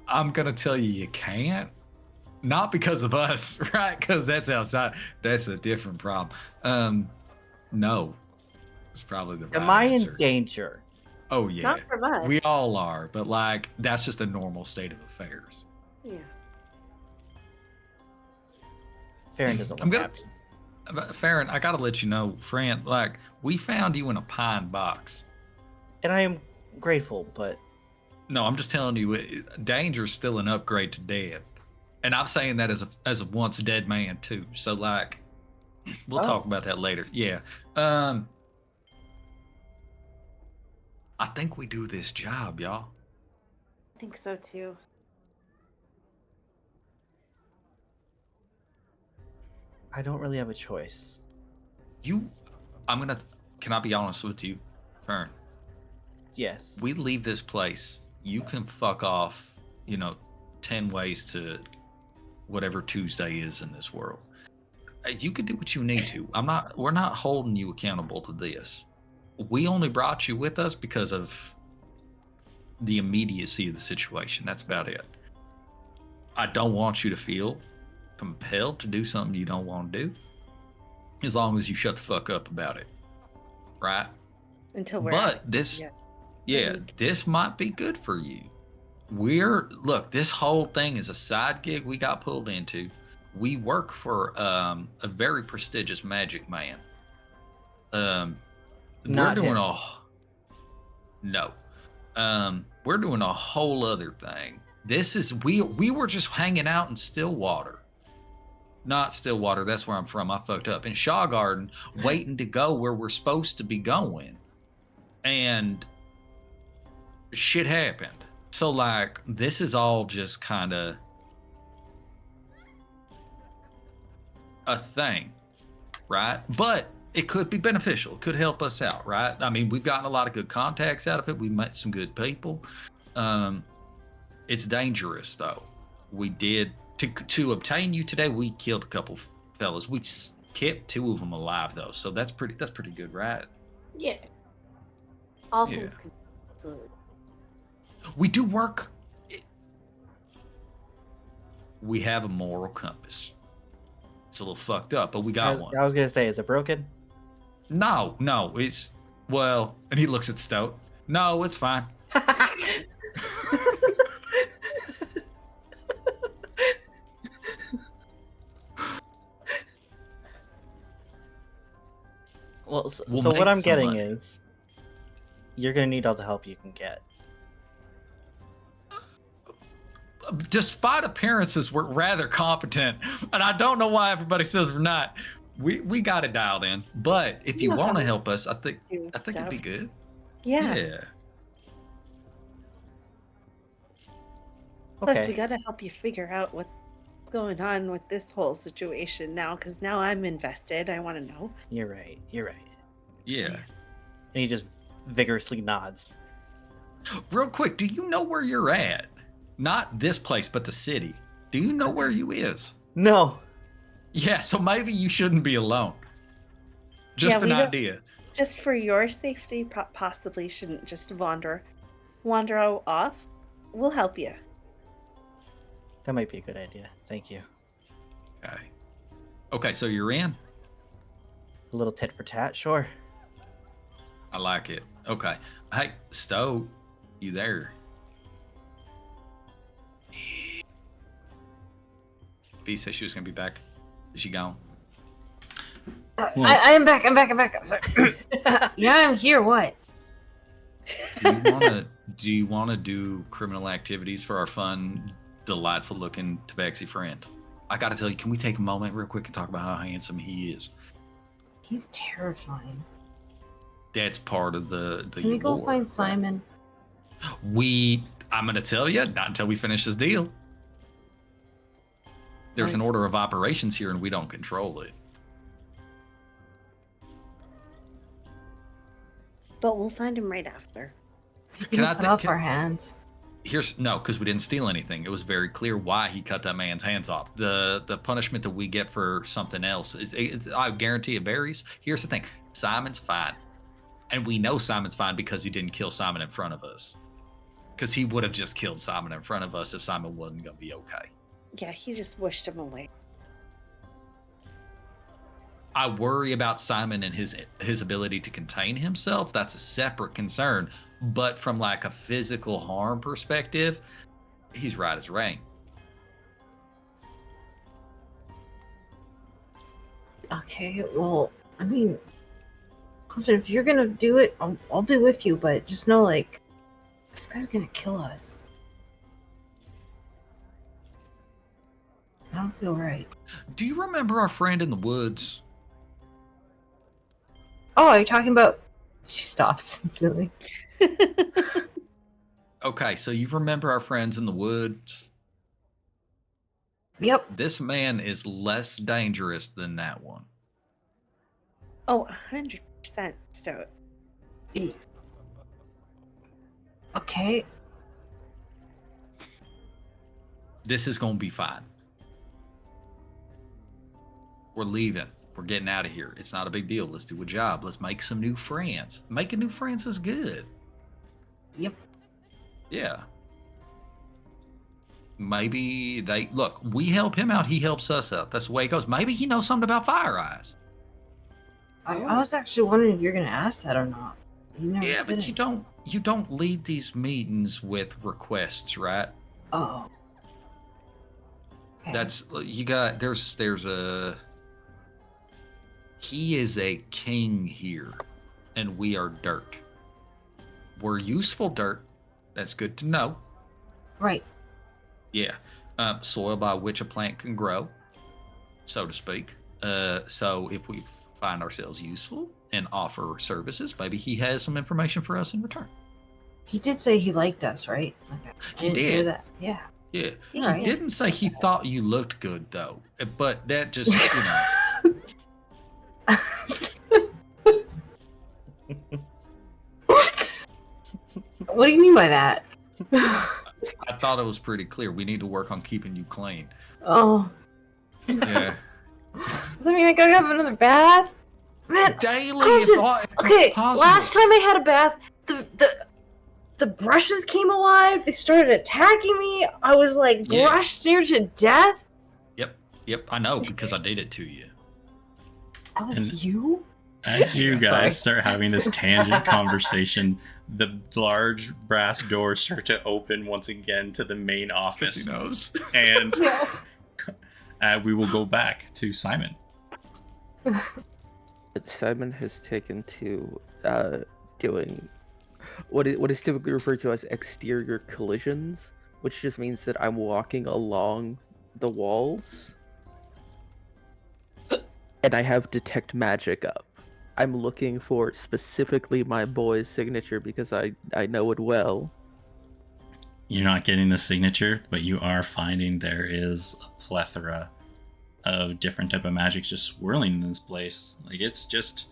I'm going to tell you can't. not because of us, right? Because that's outside. That's a different problem. No, it's probably the right Am I answer. in danger? Oh yeah, Not from us. we all are, but like that's just a normal state of affairs. Yeah. Farron doesn't I'm look gonna, happy. Farron, I gotta let you know, friend. Like we found you in a pine box. And I am grateful, but No, I'm just telling you, danger's still an upgrade to dead, and I'm saying that as a once dead man too. So like, we'll talk about that later. Yeah. I think we do this job, y'all. I think so too. I don't really have a choice. Can I be honest with you, Fern? Yes. We leave this place. You can fuck off, 10 ways to whatever Tuesday is in this world. You can do what you need to. We're not holding you accountable to this. We only brought you with us because of the immediacy of the situation. That's about it. I don't want you to feel compelled to do something you don't want to do, as long as you shut the fuck up about it, right? Until we're But this might be good for you. This whole thing is a side gig we got pulled into. We work for a very prestigious magic man. We're doing a whole other thing. We were just hanging out in Stillwater. Not Stillwater, that's where I'm from. I fucked up. In Shaw Garden, waiting to go where we're supposed to be going. And shit happened. So like this is all just kind of a thing, right? But it could be beneficial. It could help us out, right? I mean, we've gotten a lot of good contacts out of it. We met some good people. It's dangerous though. We did to obtain you today. We killed a couple fellas. We kept 2 of them alive though, so that's pretty good, right? Yeah. All things considered. We do work. We have a moral compass. It's a little fucked up, but we got one. I was gonna say, is it broken? No, it's and he looks at Stout. No, it's fine. Well, We'll so make what I'm some getting money. is, you're gonna need all the help you can get. Despite appearances, we're rather competent, and I don't know why everybody says we're not. We got it dialed in, but if you want to help us, I think it'd be good. Yeah. Okay. Plus, we gotta help you figure out what's going on with this whole situation now, because now I'm invested. I want to know. You're right. Yeah. And he just vigorously nods. Real quick, do you know where you're at? Not this place, but the city. Do you know where you is? No. Yeah, so maybe you shouldn't be alone. Just an idea. Just for your safety, possibly shouldn't just wander off. We'll help you. That might be a good idea. Thank you. Okay, so you're in? A little tit for tat, sure. I like it. Okay. Hey, Stowe, you there? B said she was gonna be back. Is she gone? I am back. I'm sorry. Yeah, I'm here. What? Do you wanna do criminal activities for our fun, delightful looking tabaxi friend? I gotta tell you, can we take a moment real quick and talk about how handsome he is? He's terrifying. That's part of the Can we go allure, find right? Simon? I'm gonna tell you, not until we finish this deal. There's an order of operations here and we don't control it. But we'll find him right after. So can we cut off our hands? No, because we didn't steal anything. It was very clear why he cut that man's hands off. The punishment that we get for something else is I guarantee it varies. Here's the thing: Simon's fine, and we know Simon's fine because he didn't kill Simon in front of us. Because he would have just killed Simon in front of us if Simon wasn't gonna be okay. Yeah, he just wished him away. I worry about Simon and his ability to contain himself. That's a separate concern. But from like a physical harm perspective, he's right as rain. Okay, well, I mean, Compton, if you're gonna do it, I'll be with you, but just know, like, this guy's gonna kill us. I don't feel right. Do you remember our friend in the woods? Oh, are you talking about... She stops instantly. Okay, so you remember our friends in the woods? Yep. This man is less dangerous than that one. Oh, 100%, Stoat. Okay. This is going to be fine. We're leaving. We're getting out of here. It's not a big deal. Let's do a job. Let's make some new friends. Making new friends is good. Yep. Yeah. Maybe they... Look, we help him out. He helps us out. That's the way it goes. Maybe he knows something about Fire Eyes. I was actually wondering if you're gonna ask that or not. You never Yeah, said but it. you don't lead these meetings with requests, right? Oh. Okay. That's... You got... There's a... He is a king here, and we are dirt. We're useful dirt. That's good to know. Right. Yeah. Soil by which a plant can grow, so to speak. So if we find ourselves useful and offer services, maybe he has some information for us in return. He did say he liked us, right? Okay. I He didn't hear did. that. Yeah. Yeah. He Alright. didn't say he thought you looked good, though. But that just, you know... What do you mean by that? I thought it was pretty clear. We need to work on keeping you clean. Oh. Yeah. Does that mean I gotta have another bath? Man, Daily, Compton, if okay, possible. last time I had a bath, the brushes came alive, they started attacking me, I was like Yeah. brushed near to death. Yep, I know, because I did it to you. That was And- you? As you Sorry. guys start having this tangent conversation, the large brass doors start to open once again to the main Because office, he knows. and Yeah. we will go back to Simon. Simon has taken to doing what is typically referred to as exterior collisions, which just means that I'm walking along the walls and I have detect magic up. I'm looking for specifically my boy's signature because I know it well. You're not getting the signature, but you are finding there is a plethora of different type of magics just swirling in this place. Like, it's just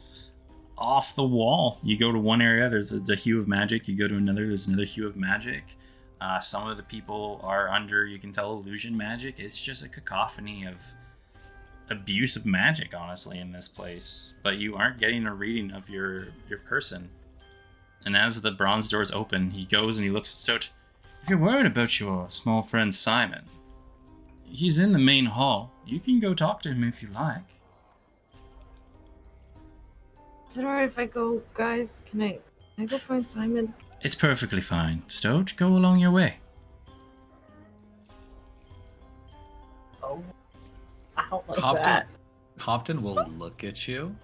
off the wall. You go to one area, there's the hue of magic. You go to another, there's another hue of magic. Some of the people are under, you can tell, illusion magic. It's just a cacophony of abuse of magic, honestly, in this place. But you aren't getting a reading of your person. And as the bronze doors open, he goes and he looks at Stoat. If you're worried about your small friend Simon, he's in the main hall. You can go talk to him if you like. Is it alright if I go, guys? Can I go find Simon? It's perfectly fine. Stoat, go along your way. Oh. I don't like Compton, that. Compton will look at you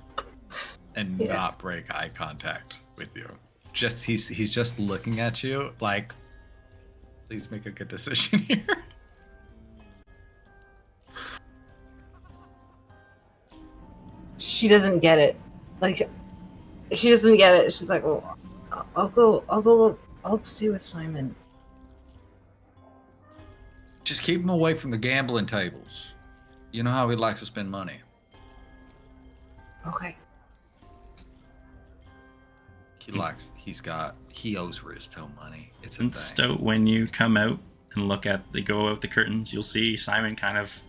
and Yeah. not break eye contact with you. Just he's just looking at you like, please make a good decision here. She doesn't get it. Like, she doesn't get it. She's like, "Oh, I'll go look. I'll stay with Simon." Just keep him away from the gambling tables. You know how he likes to spend money. Okay. He owes Rizto money. It's a And thing. Stoat, when you come out and go out the curtains, you'll see Simon kind of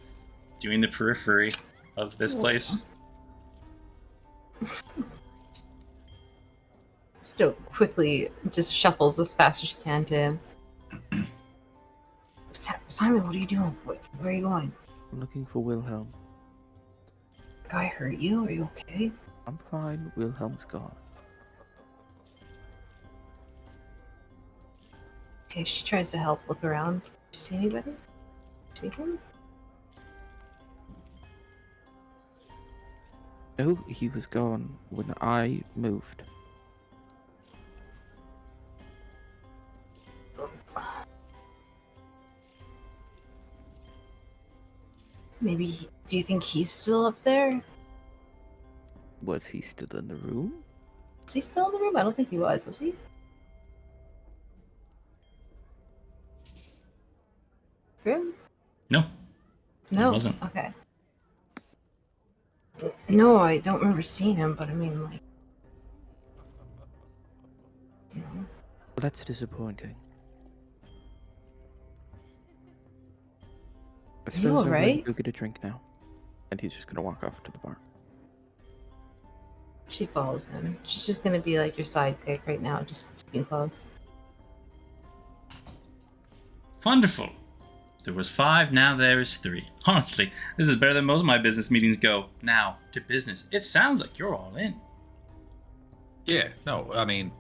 doing the periphery of this place. Still quickly just shuffles as fast as she can to him. Simon, what are you doing? Where are you going? I'm looking for Wilhelm. Guy hurt you? Are you okay? I'm fine. Wilhelm's gone. Okay, she tries to help look around. Did you see anybody? See him? No, he was gone when I moved. Maybe. Do you think he's still up there? Was he still in the room? Is he still in the room? I don't think he was. Was he? Grim? No, No. He wasn't. Okay. No, I don't remember seeing him, but I mean, like, you know. Well, that's disappointing. I Are you suppose I'm going alright? to go get a drink now. And he's just gonna walk off to the bar. She follows him. She's just gonna be like your sidekick right now, just keeping close. Wonderful. There was 5, now there is 3. Honestly, this is better than most of my business meetings go. Now, to business. It sounds like you're all in. Yeah, no, I mean,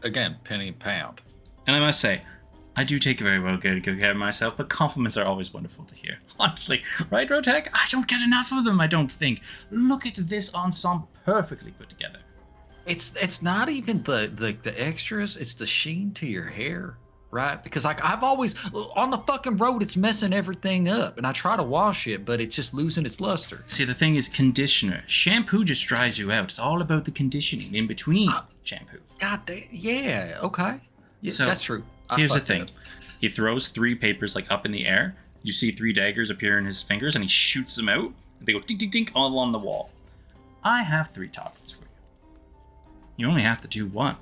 again, penny pound. And I must say, I do take very well good care of myself, but compliments are always wonderful to hear. Honestly, right, Rotek? I don't get enough of them, I don't think. Look at this ensemble perfectly put together. It's not even the extras, it's the sheen to your hair, right? Because like I've always on the fucking road, it's messing everything up, and I try to wash it, but it's just losing its luster. See, the thing is conditioner. Shampoo just dries you out. It's all about the conditioning in between shampoo. God damn, yeah, okay. Yeah, So, that's true. I Here's the fucked thing. up. He throws 3 papers like up in the air. You see 3 daggers appear in his fingers, and he shoots them out. They go tink, tink, tink all along the wall. I have 3 targets for you. You only have to do 1.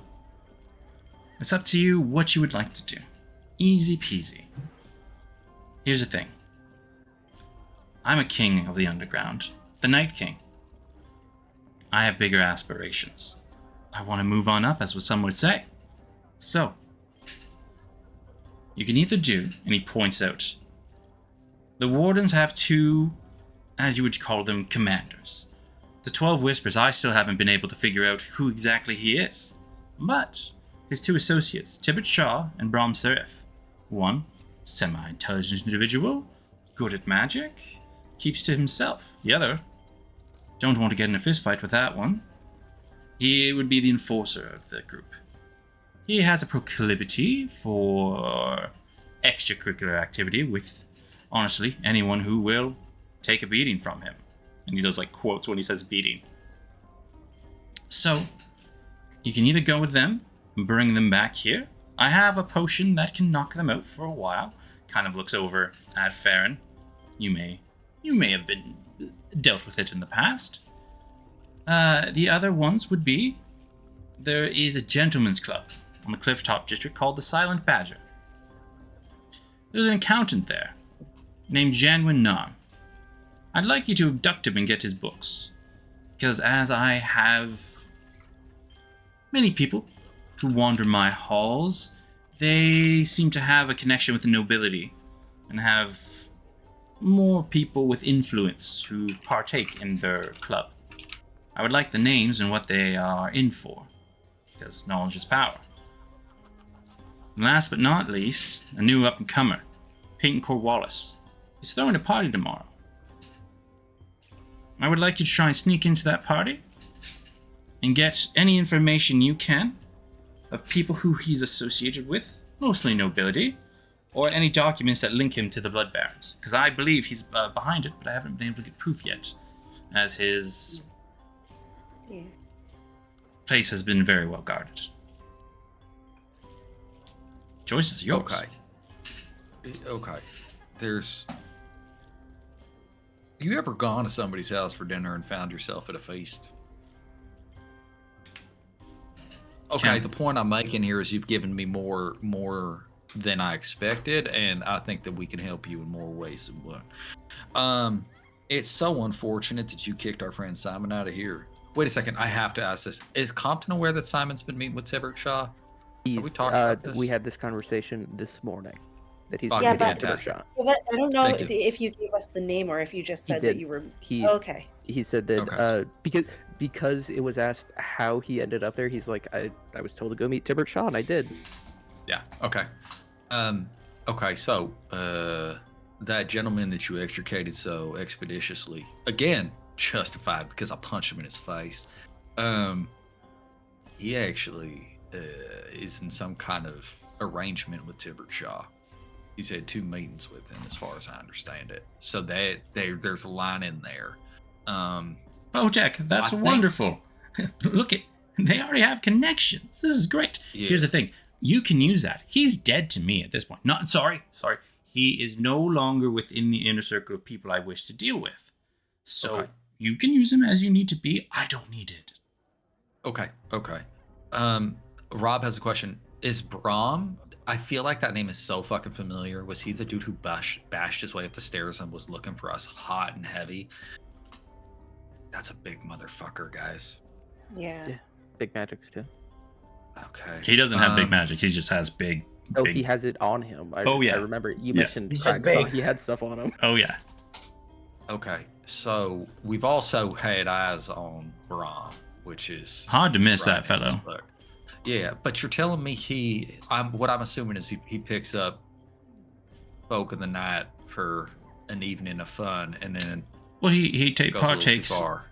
It's up to you what you would like to do. Easy peasy. Here's the thing. I'm a king of the underground. The Night King. I have bigger aspirations. I want to move on up, as what some would say. So, you can either do, and he points out, the Wardens have 2, as you would call them, commanders. The 12 Whispers, I still haven't been able to figure out who exactly he is. But his 2 associates, Tibbet Shaw and Brahm Serif. One, semi-intelligent individual, good at magic, keeps to himself. The other, don't want to get in a fistfight with that one. He would be the enforcer of the group. He has a proclivity for extracurricular activity with, honestly, anyone who will take a beating from him. And he does like quotes when he says beating. So, you can either go with them and bring them back here. I have a potion that can knock them out for a while. Kind of looks over at Farron. You may have been dealt with it in the past. The other ones would be, there is a gentleman's club on the Clifftop district called the Silent Badger. There's an accountant there named Janwin Nam. I'd like you to abduct him and get his books, because as I have many people who wander my halls, they seem to have a connection with the nobility and have more people with influence who partake in their club. I would like the names and what they are in for, because knowledge is power. And last but not least, a new up-and-comer, Peyton Cornwallis. He's throwing a party tomorrow. I would like you to try and sneak into that party and get any information you can of people who he's associated with, mostly nobility, or any documents that link him to the Blood Barons. Because I believe he's behind it, but I haven't been able to get proof yet, as his place has been very well guarded. Choices are yours. Okay. There's... You ever gone to somebody's house for dinner and found yourself at a feast? Okay, the point I'm making here is you've given me more than I expected, and I think that we can help you in more ways than one. It's so unfortunate that you kicked our friend Simon out of here. Wait a second, I have to ask this. Is Compton aware that Simon's been meeting with Tibbert Shaw? Are we talking about this? We had this conversation this morning. that he's Fucking been getting fantastic. Timber shot. But I don't know Thank you. if you gave us the name or if you just He said did. that you were. He Okay. he said that Okay. because it was asked how he ended up there, he's like, I was told to go meet Tibbert Shaw, and I did. Yeah. Okay. Okay. So, that gentleman that you extricated so expeditiously, again, justified because I punched him in his face. He actually is in some kind of arrangement with Tibbert Shaw. He's had 2 meetings with him, as far as I understand it. So that there's a line in there. Bojack, that's I think- wonderful. Look at, they already have connections. This is great. Yeah. Here's the thing. You can use that. He's dead to me at this point. Not sorry. He is no longer within the inner circle of people I wish to deal with. So Okay. you can use him as you need to be. I don't need it. Okay. Rob has a question. Is Brahm? I feel like that name is so fucking familiar. Was he the dude who bashed his way up the stairs and was looking for us hot and heavy? That's a big motherfucker, guys. Yeah. Yeah. Big magics too. Okay. He doesn't have big magic. He just has big. Oh, big... he has it on him. I remember you Yeah. mentioned He's just Craig, so big. he had stuff on him. Oh yeah. Okay. So we've also had eyes on Brahm, which is Hard to miss that frightening as fellow. fuck. Yeah, but you're telling me what I'm assuming is he picks up folk in the night for an evening of fun and then Well, he goes a little too partakes. far.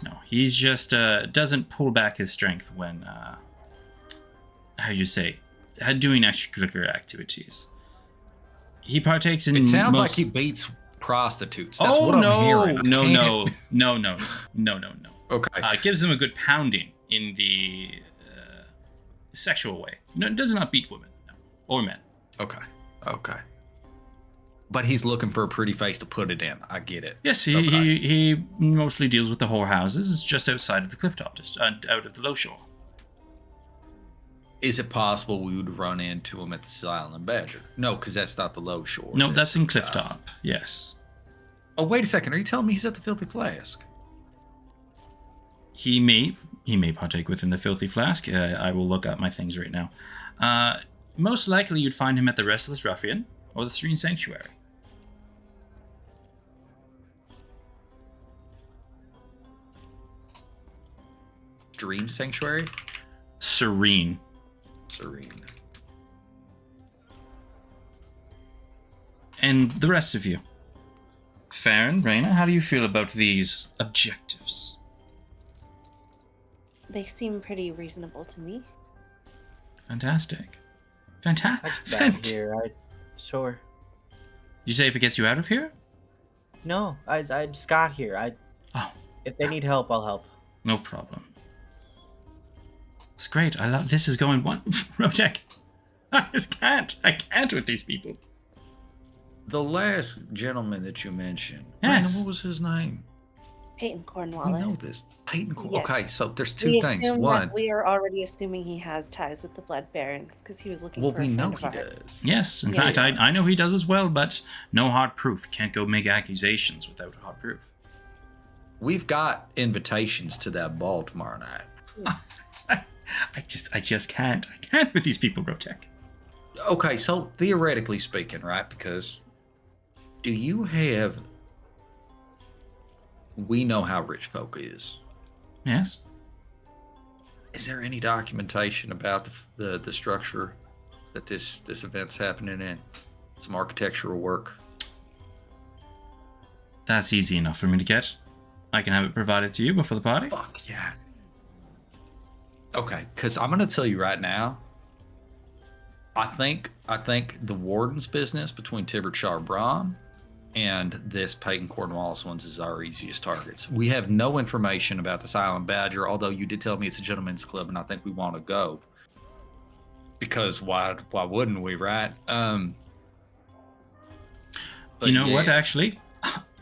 No. He's just doesn't pull back his strength when how you say doing extracurricular activities. He partakes in. It sounds most... like he beats prostitutes. That's Oh what I'm no! hearing. I No! can't- Okay. It gives him a good pounding in the sexual way. No, it does not beat women or men. Okay. But he's looking for a pretty face to put it in. I get it. Yes, Okay. he mostly deals with the whorehouses. It's just outside of the cliff top, just out of the low shore. Is it possible we would run into him at the Silent Badger? No, because that's not the low shore. No, that's in cliff top. Yes. Oh, wait a second. Are you telling me he's at the Filthy Flask? He may partake within the Filthy Flask. I will look up my things right now. Most likely you'd find him at the Restless Ruffian or the Serene Sanctuary. Dream Sanctuary? Serene. And the rest of you. Farron, Raina, how do you feel about these objectives? They seem pretty reasonable to me. Fantastic. I just got here. Sure. You say if it gets you out of here? No, I just got here. Oh. If they need help, I'll help. No problem. It's great. I love this. Is going one. Rojek. I can't with these people. The last gentleman that you mentioned. Yes. What was his name? Peyton We know Cornwallis. this. Peyton. Yes. Okay, so there's We two things. assume One, that we are already assuming he has ties with the Blood Barons because he was looking well, for a we friend know of he ours. does. Yes, in Yeah, fact, yeah. I know he does as well, but no hard proof. Can't go make accusations without hard proof. We've got invitations to that ball tomorrow night. I just can't. I can't with these people, Rojek. Okay, so theoretically speaking, right? Because do you have? We know how rich folk is. Yes. Is there any documentation about the structure that this event's happening in? Some architectural work. That's easy enough for me to get. I can have it provided to you before the party. Fuck yeah. Okay, because I'm gonna tell you right now. I think the warden's business between Tibbert Shaw Brahm and this Peyton Cornwallis ones is our easiest targets. We have no information about the Silent Badger, although you did tell me it's a gentleman's club, and I think we want to go. Because why wouldn't we, right? But You know what, yeah. actually?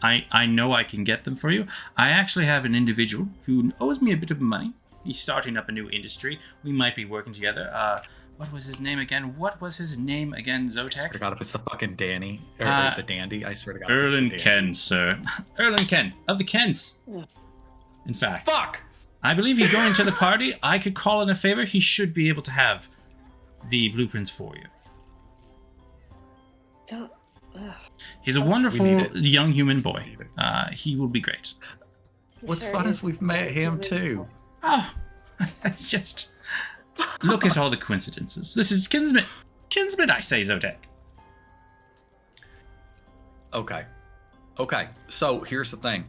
I know I can get them for you. I actually have an individual who owes me a bit of money. He's starting up a new industry. We might be working together. What was his name again? I swear Zotek? to God, if it's the fucking Danny or the Dandy, I swear to God. Erlen if it's the Ken, Dandy. sir. Erlen Ken of the Kens. Yeah. In fact, Fuck. I believe he's going to the party. I could call in a favor. He should be able to have the blueprints for you. Don't. Ugh. He's a need wonderful it. young human boy. need it. He will be great. What's Sure fun is is we've met him human. too. Oh, it's just look at all the coincidences. This is Kinsman. Kinsman, I say, Zodek. Okay. So here's the thing.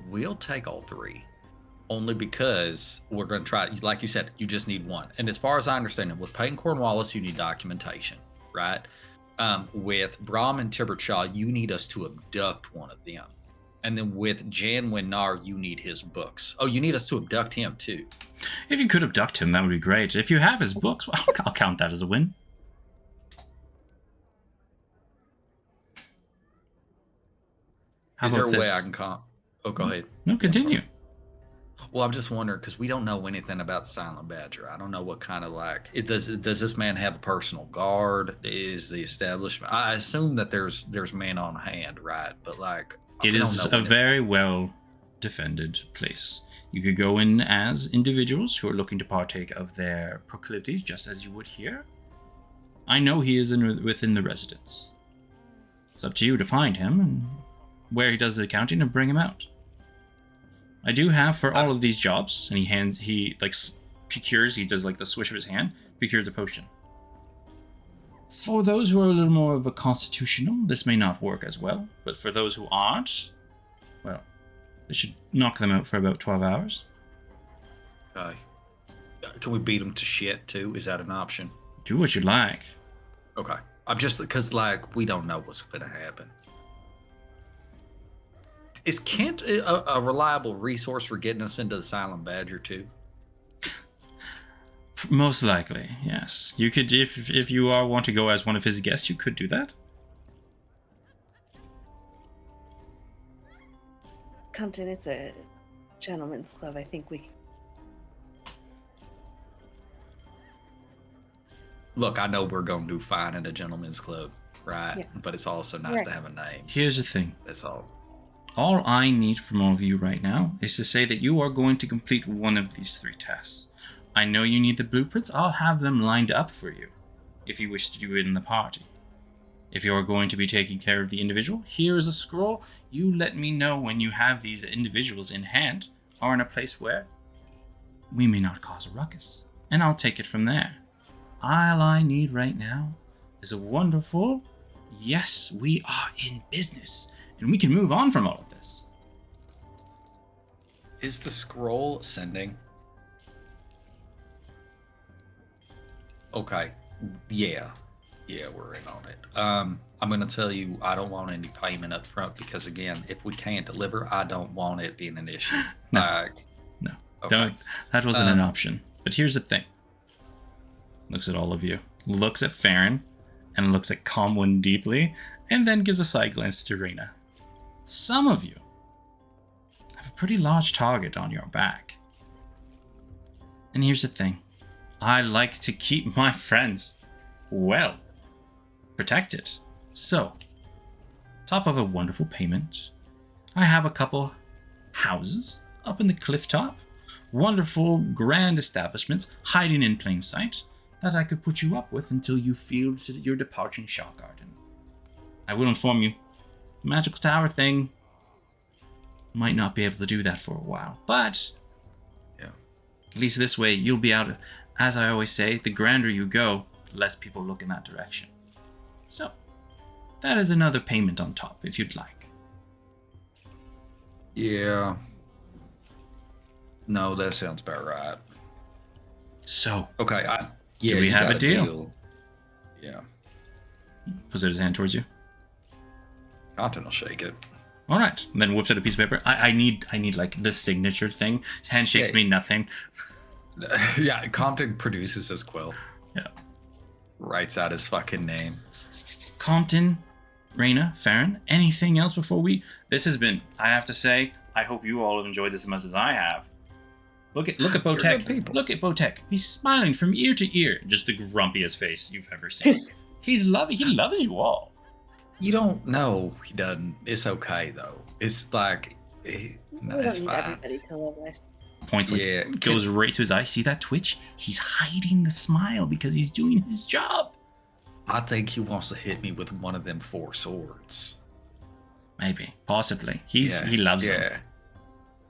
We'll take all three. Only because we're going to try, like you said, you just need one. And as far as I understand it, with Peyton Cornwallis, you need documentation, right? With Brahm and Tibbert Shaw, you need us to abduct one of them. And then with Jan Winnar, you need his books. Oh, you need us to abduct him too. If you could abduct him, that would be great. If you have his books, well, I'll count that as a win. How Is there a about way this? I can Oh, go ahead. No, continue. Well, I'm just wondering because we don't know anything about the Silent Badger. I don't know what kind of like does this man have a personal guard? Is the establishment? I assume that there's men on hand, right? But like, It we don't is know a anything. very well defended place. You could go in as individuals who are looking to partake of their proclivities, just as you would here. I know he is within the residence. It's up to you to find him and where he does the accounting and bring him out. I do have for all of these jobs, and he procures, he does like the swish of his hand, procures a potion. For those who are a little more of a constitutional, this may not work as well, but for those who aren't, well, this should knock them out for about 12 hours. Okay. Can we beat him to shit too? Is that an option? Do what you like. Okay. I'm just because like we don't know what's gonna happen. Is Kent a reliable resource for getting us into the Silent Badger too? Most likely, yes. You could, if you want to go as one of his guests, you could do that. Compton, it's a gentleman's club. I think we. Look, I know we're gonna do fine in a gentleman's club, right? Yeah. But it's also nice Right. to have a name. Here's the thing. That's all. All I need from all of you right now is to say that you are going to complete one of these 3 tasks. I know you need the blueprints. I'll have them lined up for you if you wish to do it in the party. If you are going to be taking care of the individual, here is a scroll. You let me know when you have these individuals in hand or in a place where we may not cause a ruckus, and I'll take it from there. All I need right now is a wonderful, yes, we are in business, and we can move on from all of this. Is the scroll sending? Okay. Yeah, we're in on it. I'm gonna tell you, I don't want any payment up front because again, if we can't deliver, I don't want it being an issue. No. Like, No, okay. that wasn't an option. But here's the thing. Looks at all of you, looks at Farron, and looks at Comwin deeply, and then gives a side glance to Reyna. Some of you have a pretty large target on your back. And here's the thing. I like to keep my friends well protected. So, top of a wonderful payment, I have a couple houses up in the cliff top. Wonderful, grand establishments hiding in plain sight that I could put you up with until you feel your departing Shaw Garden. I will inform you, the magical tower thing might not be able to do that for a while, but Yeah. at least this way you'll be out. As I always say, the grander you go, the less people look in that direction. So, that is another payment on top, if you'd like. Yeah. No, that sounds about right. So, Okay. Do we you have got a deal? Yeah. puts out his hand towards you. Compton will shake it. All right, and then whips out a piece of paper. I need like the signature thing. Handshakes Yeah. mean nothing. Yeah, Compton produces his quill. Yeah. Writes out his fucking name. Compton, Reyna, Farron, anything else before we... This has been, I have to say, I hope you all have enjoyed this as much as I have. Look at You're good Botek. people. Look at Botek. He's smiling from ear to ear. Just the grumpiest face you've ever seen. He loves you all. You don't know he doesn't. It's okay though. It's like no, We it's don't need fine. everybody to love us. Points like Yeah. goes right to his eye. See that twitch? He's hiding the smile because he's doing his job. I think he wants to hit me with one of them 4 swords. Maybe, possibly. He loves them.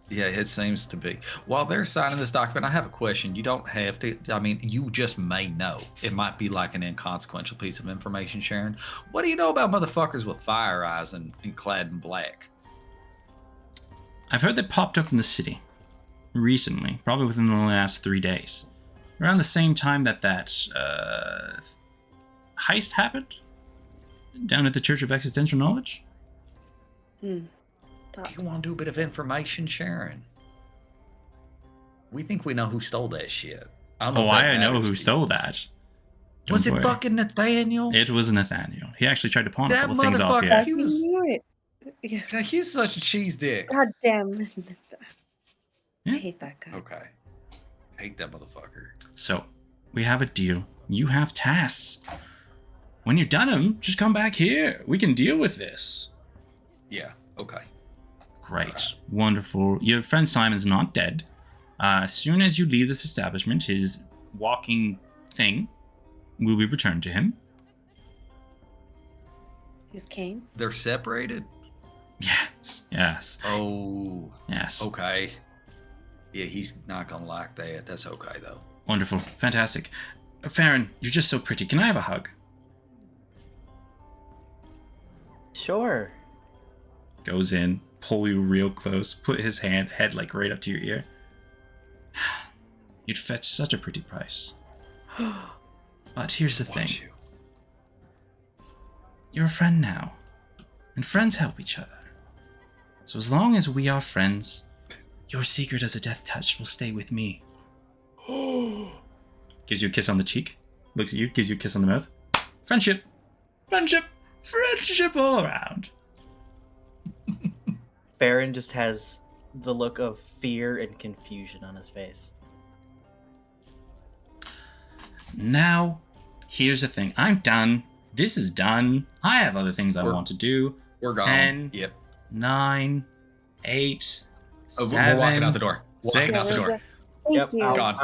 Yeah, it seems to be. While they're signing this document, I have a question. You don't have to. I mean, you just may know. It might be like an inconsequential piece of information, Sharon. What do you know about motherfuckers with fire eyes and clad in black? I've heard they popped up in the city recently, probably within the last 3 days. Around the same time that heist happened down at the Church of Existential Knowledge. You want to do a bit of information, Sharon? We think we know who stole that shit. I know who stole that. Was it fucking Nathaniel? It was Nathaniel. He actually tried to pawn a couple things off here. He was, yeah. He's such a cheese dick. God damn. Yeah. I hate that guy. Okay. I hate that motherfucker. So, we have a deal. You have tasks. When you're done them, just come back here. We can deal with this. Yeah, okay. Great. Wonderful. Your friend Simon's not dead. As soon as you leave this establishment, his walking thing will be returned to him. His cane? They're separated? Yes. Oh. Yes. Okay. Yeah, he's not gonna like that. That's okay, though. Wonderful. Fantastic. Farron, you're just so pretty. Can I have a hug? Sure. Goes in, pull you real close, put his head like right up to your ear. You'd fetch such a pretty price. But here's the thing. You're a friend now. And friends help each other. So as long as we are friends, your secret as a death touch will stay with me. Gives you a kiss on the cheek. Looks at you, gives you a kiss on the mouth. Friendship. Friendship. Friendship all around. Farron just has the look of fear and confusion on his face. Now, here's the thing. I'm done. This is done. I have other things I want to do. We're gone. 10, Yep. 9, 8, We're 7, walking out the door. Walking out the 6, door. Thank you. Gone.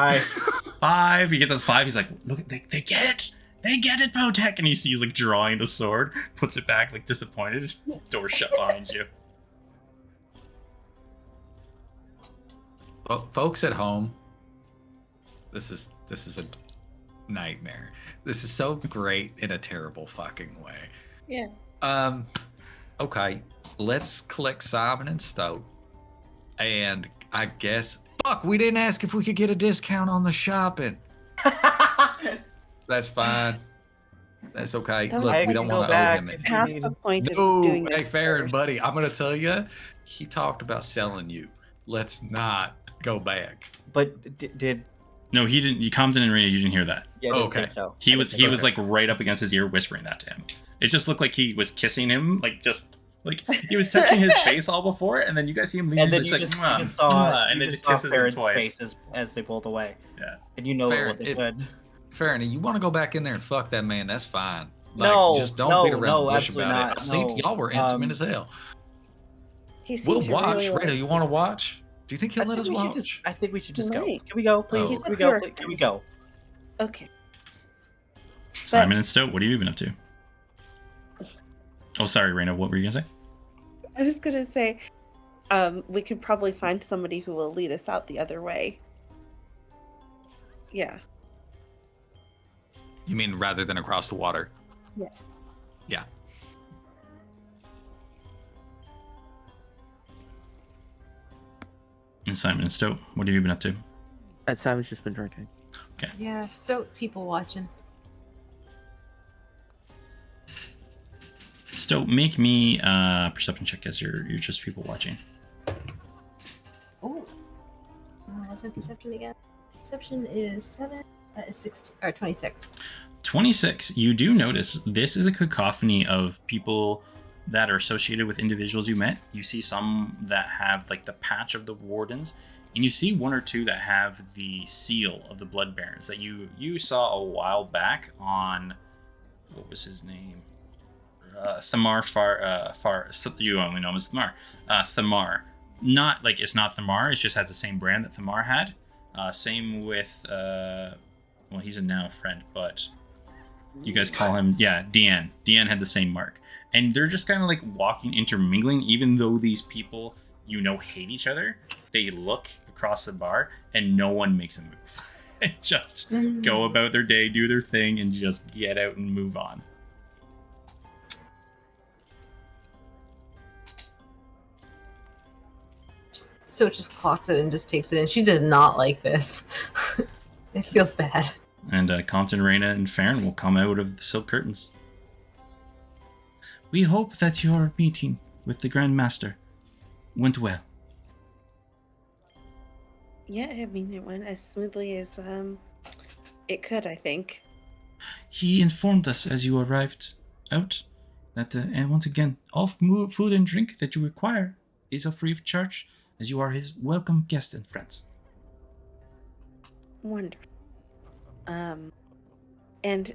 5. You get to the 5. He's like, look, they get it. They get it, Botek. And you see he's like drawing the sword, puts it back like disappointed. Door shut behind you. Folks at home, this is a nightmare. This is so great in a terrible fucking way. Yeah. Okay, let's collect Simon and Stoke, and I guess we didn't ask if we could get a discount on the shopping. That's fine. That's okay. Look, we don't want to owe him. Half the point of No, doing hey, this Farron, first. buddy, I'm gonna tell you, he talked about selling you. Let's not go back. But did No, he didn't. You Compton and Raina, you didn't hear that. yeah, I didn't Okay. think so. He I was didn't think like right up against his ear, whispering that to him. It just looked like he was kissing him, like just like he was touching his face all before, and then you guys see him leave. And then he's you just just, like, you just saw, and you then just just saw kisses him Farron's twice. face as they pulled away. Yeah. And you know Farron, it wasn't if- good. Farron, you want to go back in there and fuck that man? That's fine. Like, No, just don't no, beat around no, the bush absolutely about not, it. I seen no. y'all were intimate as hell. He We'll seems to watch. really Rita, you want to watch? Do you think he'll let us watch? I think we should just go. Right. Can we go, please? Oh. Can we go? Please? Can we go? Okay. Simon and Stowe, what have you been up to? Oh, sorry, Raina. What were you gonna say? I was gonna say, we could probably find somebody who will lead us out the other way. Yeah. You mean rather than across the water? Yes. Yeah. And Simon and Stowe, what have you been up to? Simon's just been drinking. Yeah, Stoke people watching. Stowe, make me a perception check as you're just people watching. Oh. What's my perception again? Perception is 7. That is 16 or 26. 26. You do notice this is a cacophony of people that are associated with individuals you met. You see some that have like the patch of the wardens, and you see one or two that have the seal of the blood barons that you saw a while back on, what was his name? Thamar you only know him as Thamar. Thamar. Not like it's not Thamar, it just has the same brand that Thamar had. Same with well, he's a now friend, but You guys call him, Deanne. Deanne had the same mark. And they're just kind of like walking, intermingling, even though these people, hate each other. They look across the bar and no one makes a move. Just go about their day, do their thing, and just get out and move on. So it just clocks it and just takes it in. She does not like this. It feels bad. And Compton, Reyna, and Farron will come out of the silk curtains. We hope that your meeting with the Grand Master went well. Yeah, I mean, it went as smoothly as it could, I think. He informed us as you arrived out that, and once again, all food and drink that you require is free of charge, as you are his welcome guest and friends. Wonderful. And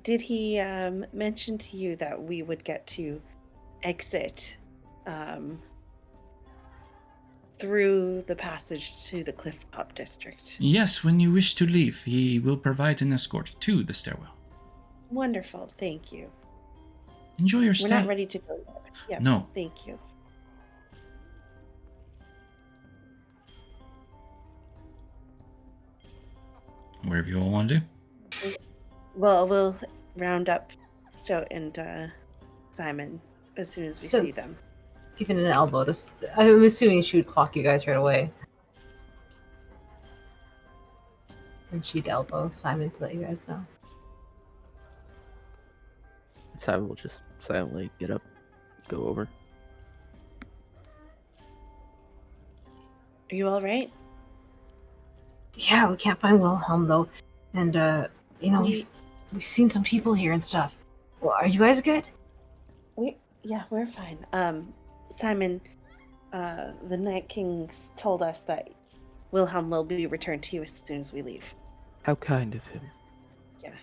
did he mention to you that we would get to exit through the passage to the Clifftop District? Yes, when you wish to leave, he will provide an escort to the stairwell. Wonderful, thank you. Enjoy your We're stay. not ready to go yet. Yeah, No. Thank you. Whatever you all want to do. Well, we'll round up Stoat and Simon as soon as we Stoat's see them. giving an elbow to. I'm assuming she would clock you guys right away. And she'd elbow Simon to let you guys know. Simon will just silently get up, go over. Are you all right? Yeah, we can't find Wilhelm though, and we've seen some people here and stuff. Well, are you guys good? We're fine. Simon, the Night King told us that Wilhelm will be returned to you as soon as we leave. How kind of him. Yes.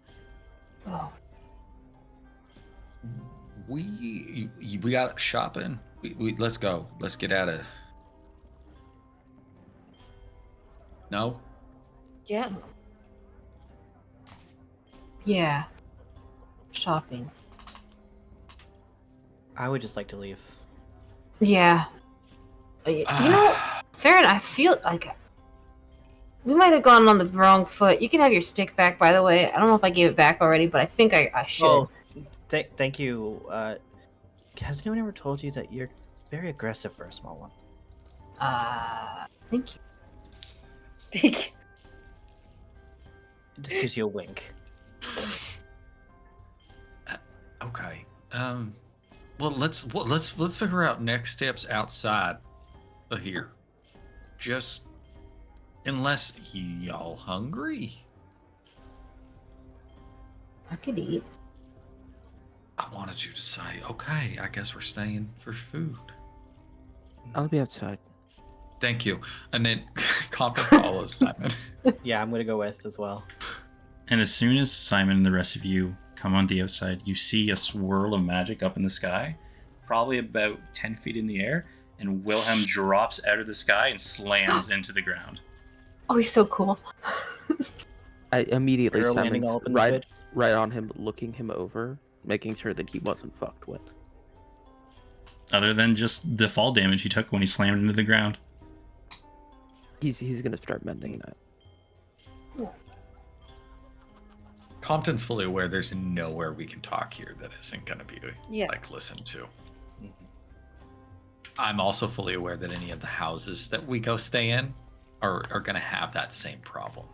Oh, We got shopping. We let's go. Let's get out of. No. Yeah. yeah. Shopping. I would just like to leave. Yeah. Farron, I feel like we might have gone on the wrong foot. You can have your stick back, by the way. I don't know if I gave it back already, but I think I should. Oh, thank you. Has anyone ever told you that you're very aggressive for a small one? Thank you. Thank you. It just gives you a wink. Okay. Well, let's figure out next steps outside of here. Just unless y'all hungry. I could eat. I wanted you to say, okay, I guess we're staying for food. I'll be outside. Thank you. And then Compton follows Simon. Yeah, I'm gonna go with as well. And as soon as Simon and the rest of you come on the outside, you see a swirl of magic up in the sky, probably about 10 feet in the air, and Wilhelm drops out of the sky and slams into the ground. Oh, he's so cool. I immediately Barrel landing Simon's all up in the right, bed. right on him, looking him over, making sure that he wasn't fucked with. Other than just the fall damage he took when he slammed into the ground. He's gonna start mending that. Compton's fully aware there's nowhere we can talk here that isn't going to be Yeah. listened to. I'm also fully aware that any of the houses that we go stay in are going to have that same problem.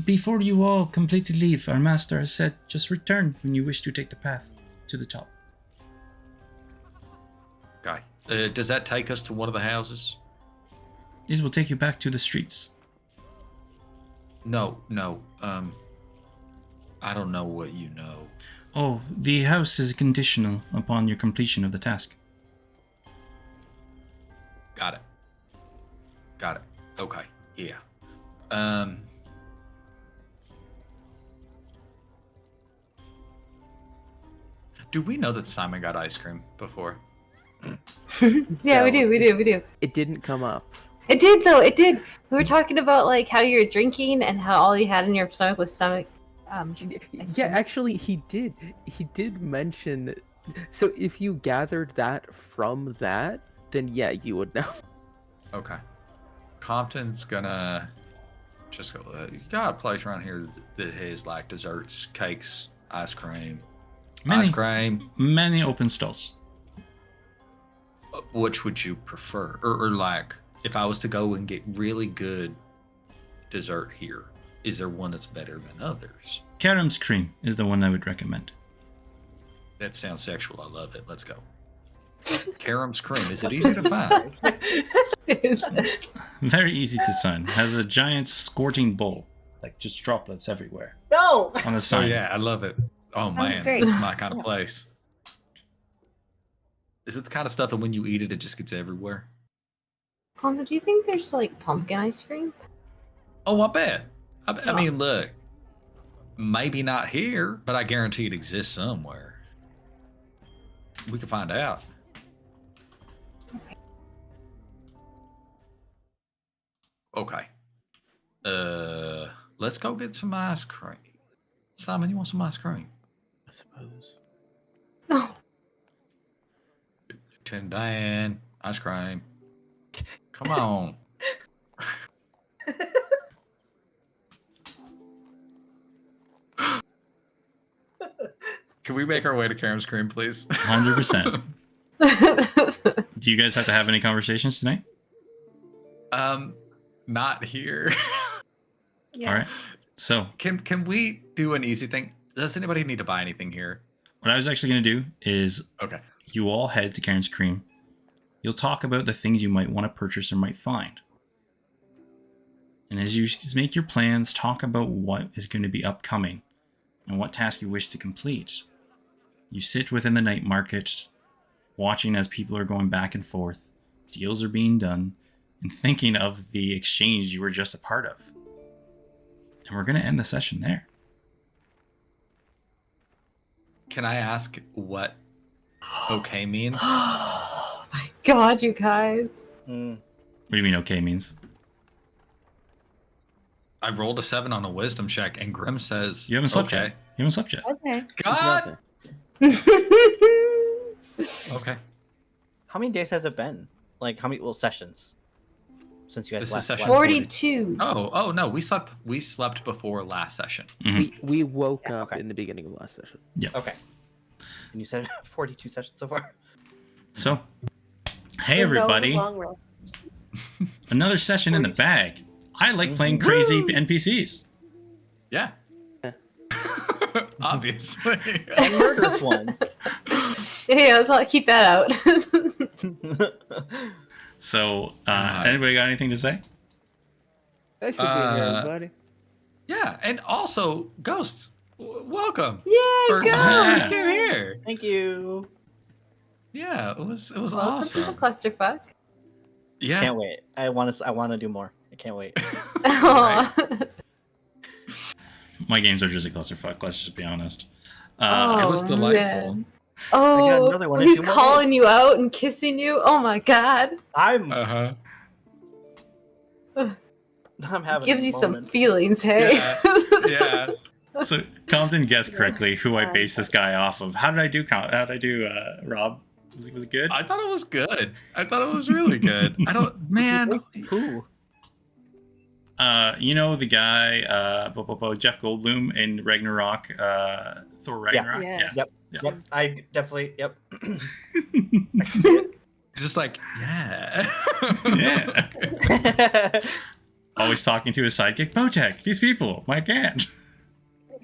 Before you all completely leave, our master has said just return when you wish to take the path to the top. Okay. Does that take us to one of the houses? This will take you back to the streets. No. I don't know what you know. Oh, the house is conditional upon your completion of the task. Got it. Okay. Yeah. Do we know that Simon got ice cream before? Yeah, we do. It didn't come up. It did though. It did. We were talking about like how you're drinking and how all you had in your stomach was stomach. Yeah, actually, he did. He did mention. So if you gathered that from that, then yeah, you would know. Okay. Compton's gonna just go. You got a place around here that has like desserts, cakes, ice cream. Ice cream. Many open stalls. Which would you prefer? Or like, if I was to go and get really good dessert here, is there one that's better than others? Karam's cream is the one I would recommend. That sounds sexual. I love it. Let's go. Karam's cream. Is it easy to find? Very easy to sign. Has a giant squirting bowl, like just droplets everywhere. No. On the Oh sign. yeah, I love it. Oh man, great. this is my kind of place. Is it the kind of stuff that when you eat it, it just gets everywhere? Connor, do you think there's like pumpkin ice cream? Oh, I bet. I mean, look, maybe not here, but I guarantee it exists somewhere. We can find out. Okay. Let's go get some ice cream. Simon, you want some ice cream? I suppose. No. Tin Dan, ice cream. Come on. Can we make our way to Karam's cream, please? 100%. Do you guys have to have any conversations tonight? Not here. Yeah. All right. So Can we do an easy thing? Does anybody need to buy anything here? what I was actually going to do is Okay. you all head to Karen's Cream. You'll talk about the things you might want to purchase or might find. And as you make your plans, talk about what is going to be upcoming and what task you wish to complete. You sit within the night market, watching as people are going back and forth, deals are being done, and thinking of the exchange you were just a part of. And we're going to end the session there. Can I ask what okay means? Oh my god, you guys. What do you mean okay means? I rolled a 7 on a wisdom check, and Grim says, You haven't slept okay. yet. You haven't slept yet. Okay. God! Nothing. Okay. How many days has it been? Like how many sessions? Since you guys This is last session left? 42. Oh no, we slept before last session. We woke Yeah, up okay. in the beginning of last session. Okay. And you said 42 sessions so far. So, hey No everybody, long roll. another session in the bag. I like playing crazy NPCs. Yeah. Obviously. And murderous one. Yeah, let's keep that out. So, anybody got anything to say? That should be here, everybody. Yeah, and also ghosts. Welcome. Yay, First guys! time here. Thank you. Yeah, it was Welcome awesome. to the clusterfuck. Yeah. Can't wait. I want to do more. I can't wait. Right. My games are just a clusterfuck. Let's just be honest. It was Oh, delightful. man. I got Oh, another one in he's 2 more calling you out and kissing you. Oh my god. I'm Uh-huh. having Gives a you some moment. feelings, hey? Yeah. So, Compton guessed correctly who I based this guy off of. How did I do, Rob? Was it good? I thought it was good. I thought it was really good. I don't, man. Who? You know the guy, Jeff Goldblum in Ragnarok, Thor Ragnarok? Yeah. Yep. Yeah. Yep. I definitely. Yep. Just like, yeah. Yeah. Always talking to his sidekick, Bojack, these people, my dad.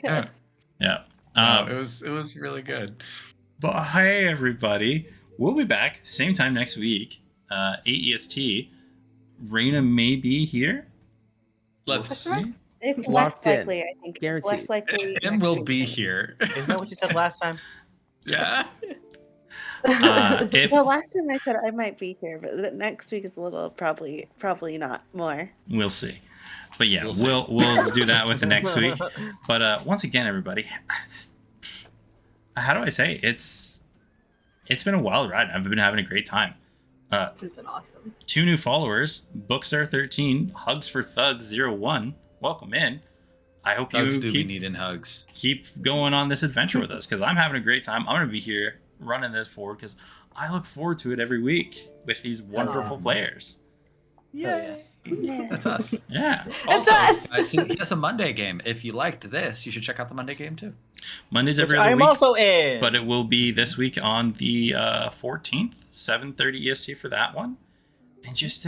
Yeah. Yeah. No, it was really good. But hey, everybody. We'll be back same time next week, 8 EST. Raina may be here. Let's That's see. right. It's less Locked in. likely, I think. Guaranteed. Less likely. And next we'll week. be here. Isn't that what you said last time? Yeah. If Well, last time I said I might be here, but the next week is a little probably not more. we'll see. But yeah, We'll see. we'll do that with the next week. But once again, everybody, how do I say? It's been a wild ride. I've been having a great time. This has been awesome. 2 new followers, Bookstar13, Hugs for Thugs 01. Welcome in. I hope Thugs you do be keep needing hugs. going on this adventure with us because I'm having a great time. I'm going to be here running this forward because I look forward to it every week with these wonderful players. Yay! That's us. Yeah. That's Also, us. guys, he has a Monday game. If you liked this, you should check out the Monday game too. Mondays Which every other I'm week. also in. But it will be this week on the 14th, 7:30 EST for that one. And just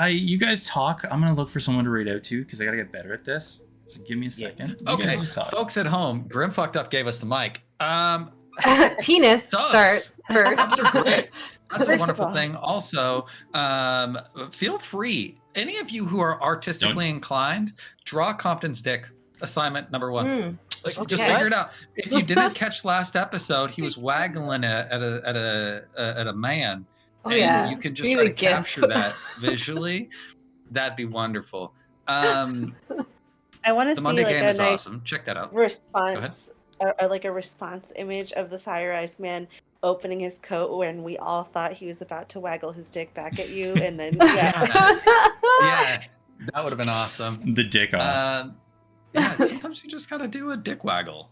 you guys talk. I'm gonna look for someone to read out to because I gotta get better at this. So give me a second. You Okay, guys just talk. folks at home, Grim fucked up gave us the mic. Penis Thugs. start first. That's great. That's a First of wonderful all. thing. Also, feel free. Any of you who are artistically inclined, draw Compton's dick. Assignment number 1. Mm, Like, okay. just figure it out. If you didn't catch last episode, he was waggling it at a man. Oh, and yeah. you can just We try need to a GIF. capture that visually. That'd be wonderful. I want to The see Monday like game a is nice awesome. Check that out. response, or like a response image of the Fire Ice Man opening his coat when we all thought he was about to waggle his dick back at you, and then Yeah, that would have been awesome. The dick off. Yeah, sometimes you just gotta do a dick waggle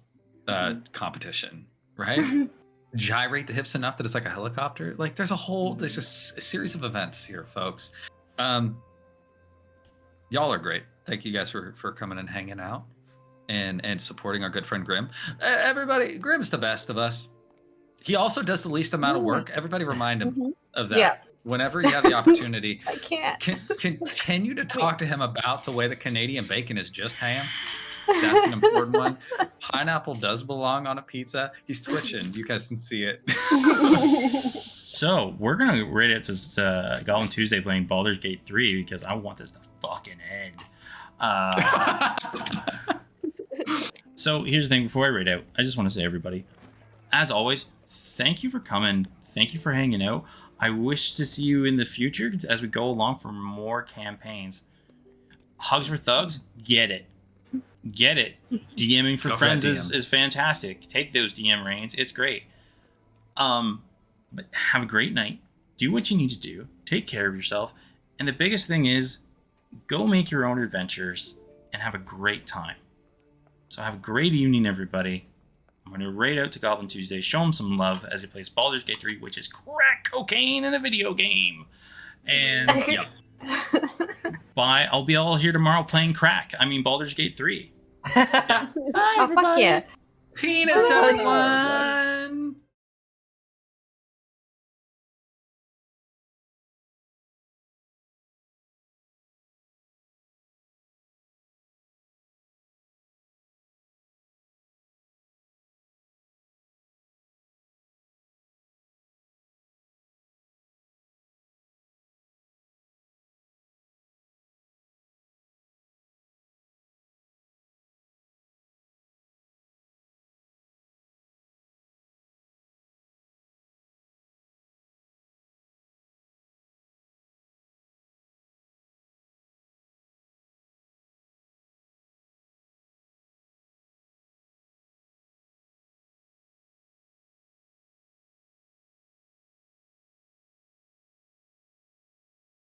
competition, right? Gyrate the hips enough that it's like a helicopter. Like there's a series of events here, folks. Y'all are great. Thank you guys for coming and hanging out and supporting our good friend Grim. Everybody, Grim's the best of us. He also does the least amount of work. Everybody remind him of that. Yeah. Whenever you have the opportunity, I can't. continue to talk to him about the way that Canadian bacon is just ham. That's an important one. Pineapple does belong on a pizza. He's twitching. You guys can see it. So we're gonna rate it to Goblin Tuesday playing Baldur's Gate 3 because I want this to fucking end. So here's the thing. Before I rate out, I just want to say, everybody, as always, thank you for coming. Thank you for hanging out. I wish to see you in the future as we go along for more campaigns. Hugs for Thugs, get it. Get it. DMing for Go for friends that is fantastic. Take those DM reins. It's great. But have a great night. Do what you need to do. Take care of yourself. And the biggest thing is go make your own adventures and have a great time. So have a great evening, everybody. I'm going to rate out to Goblin Tuesday. Show him some love as he plays Baldur's Gate 3, which is crack cocaine in a video game. And yeah. Bye. I'll be all here tomorrow playing Baldur's Gate 3. Oh, fuck yeah. Penis, everyone.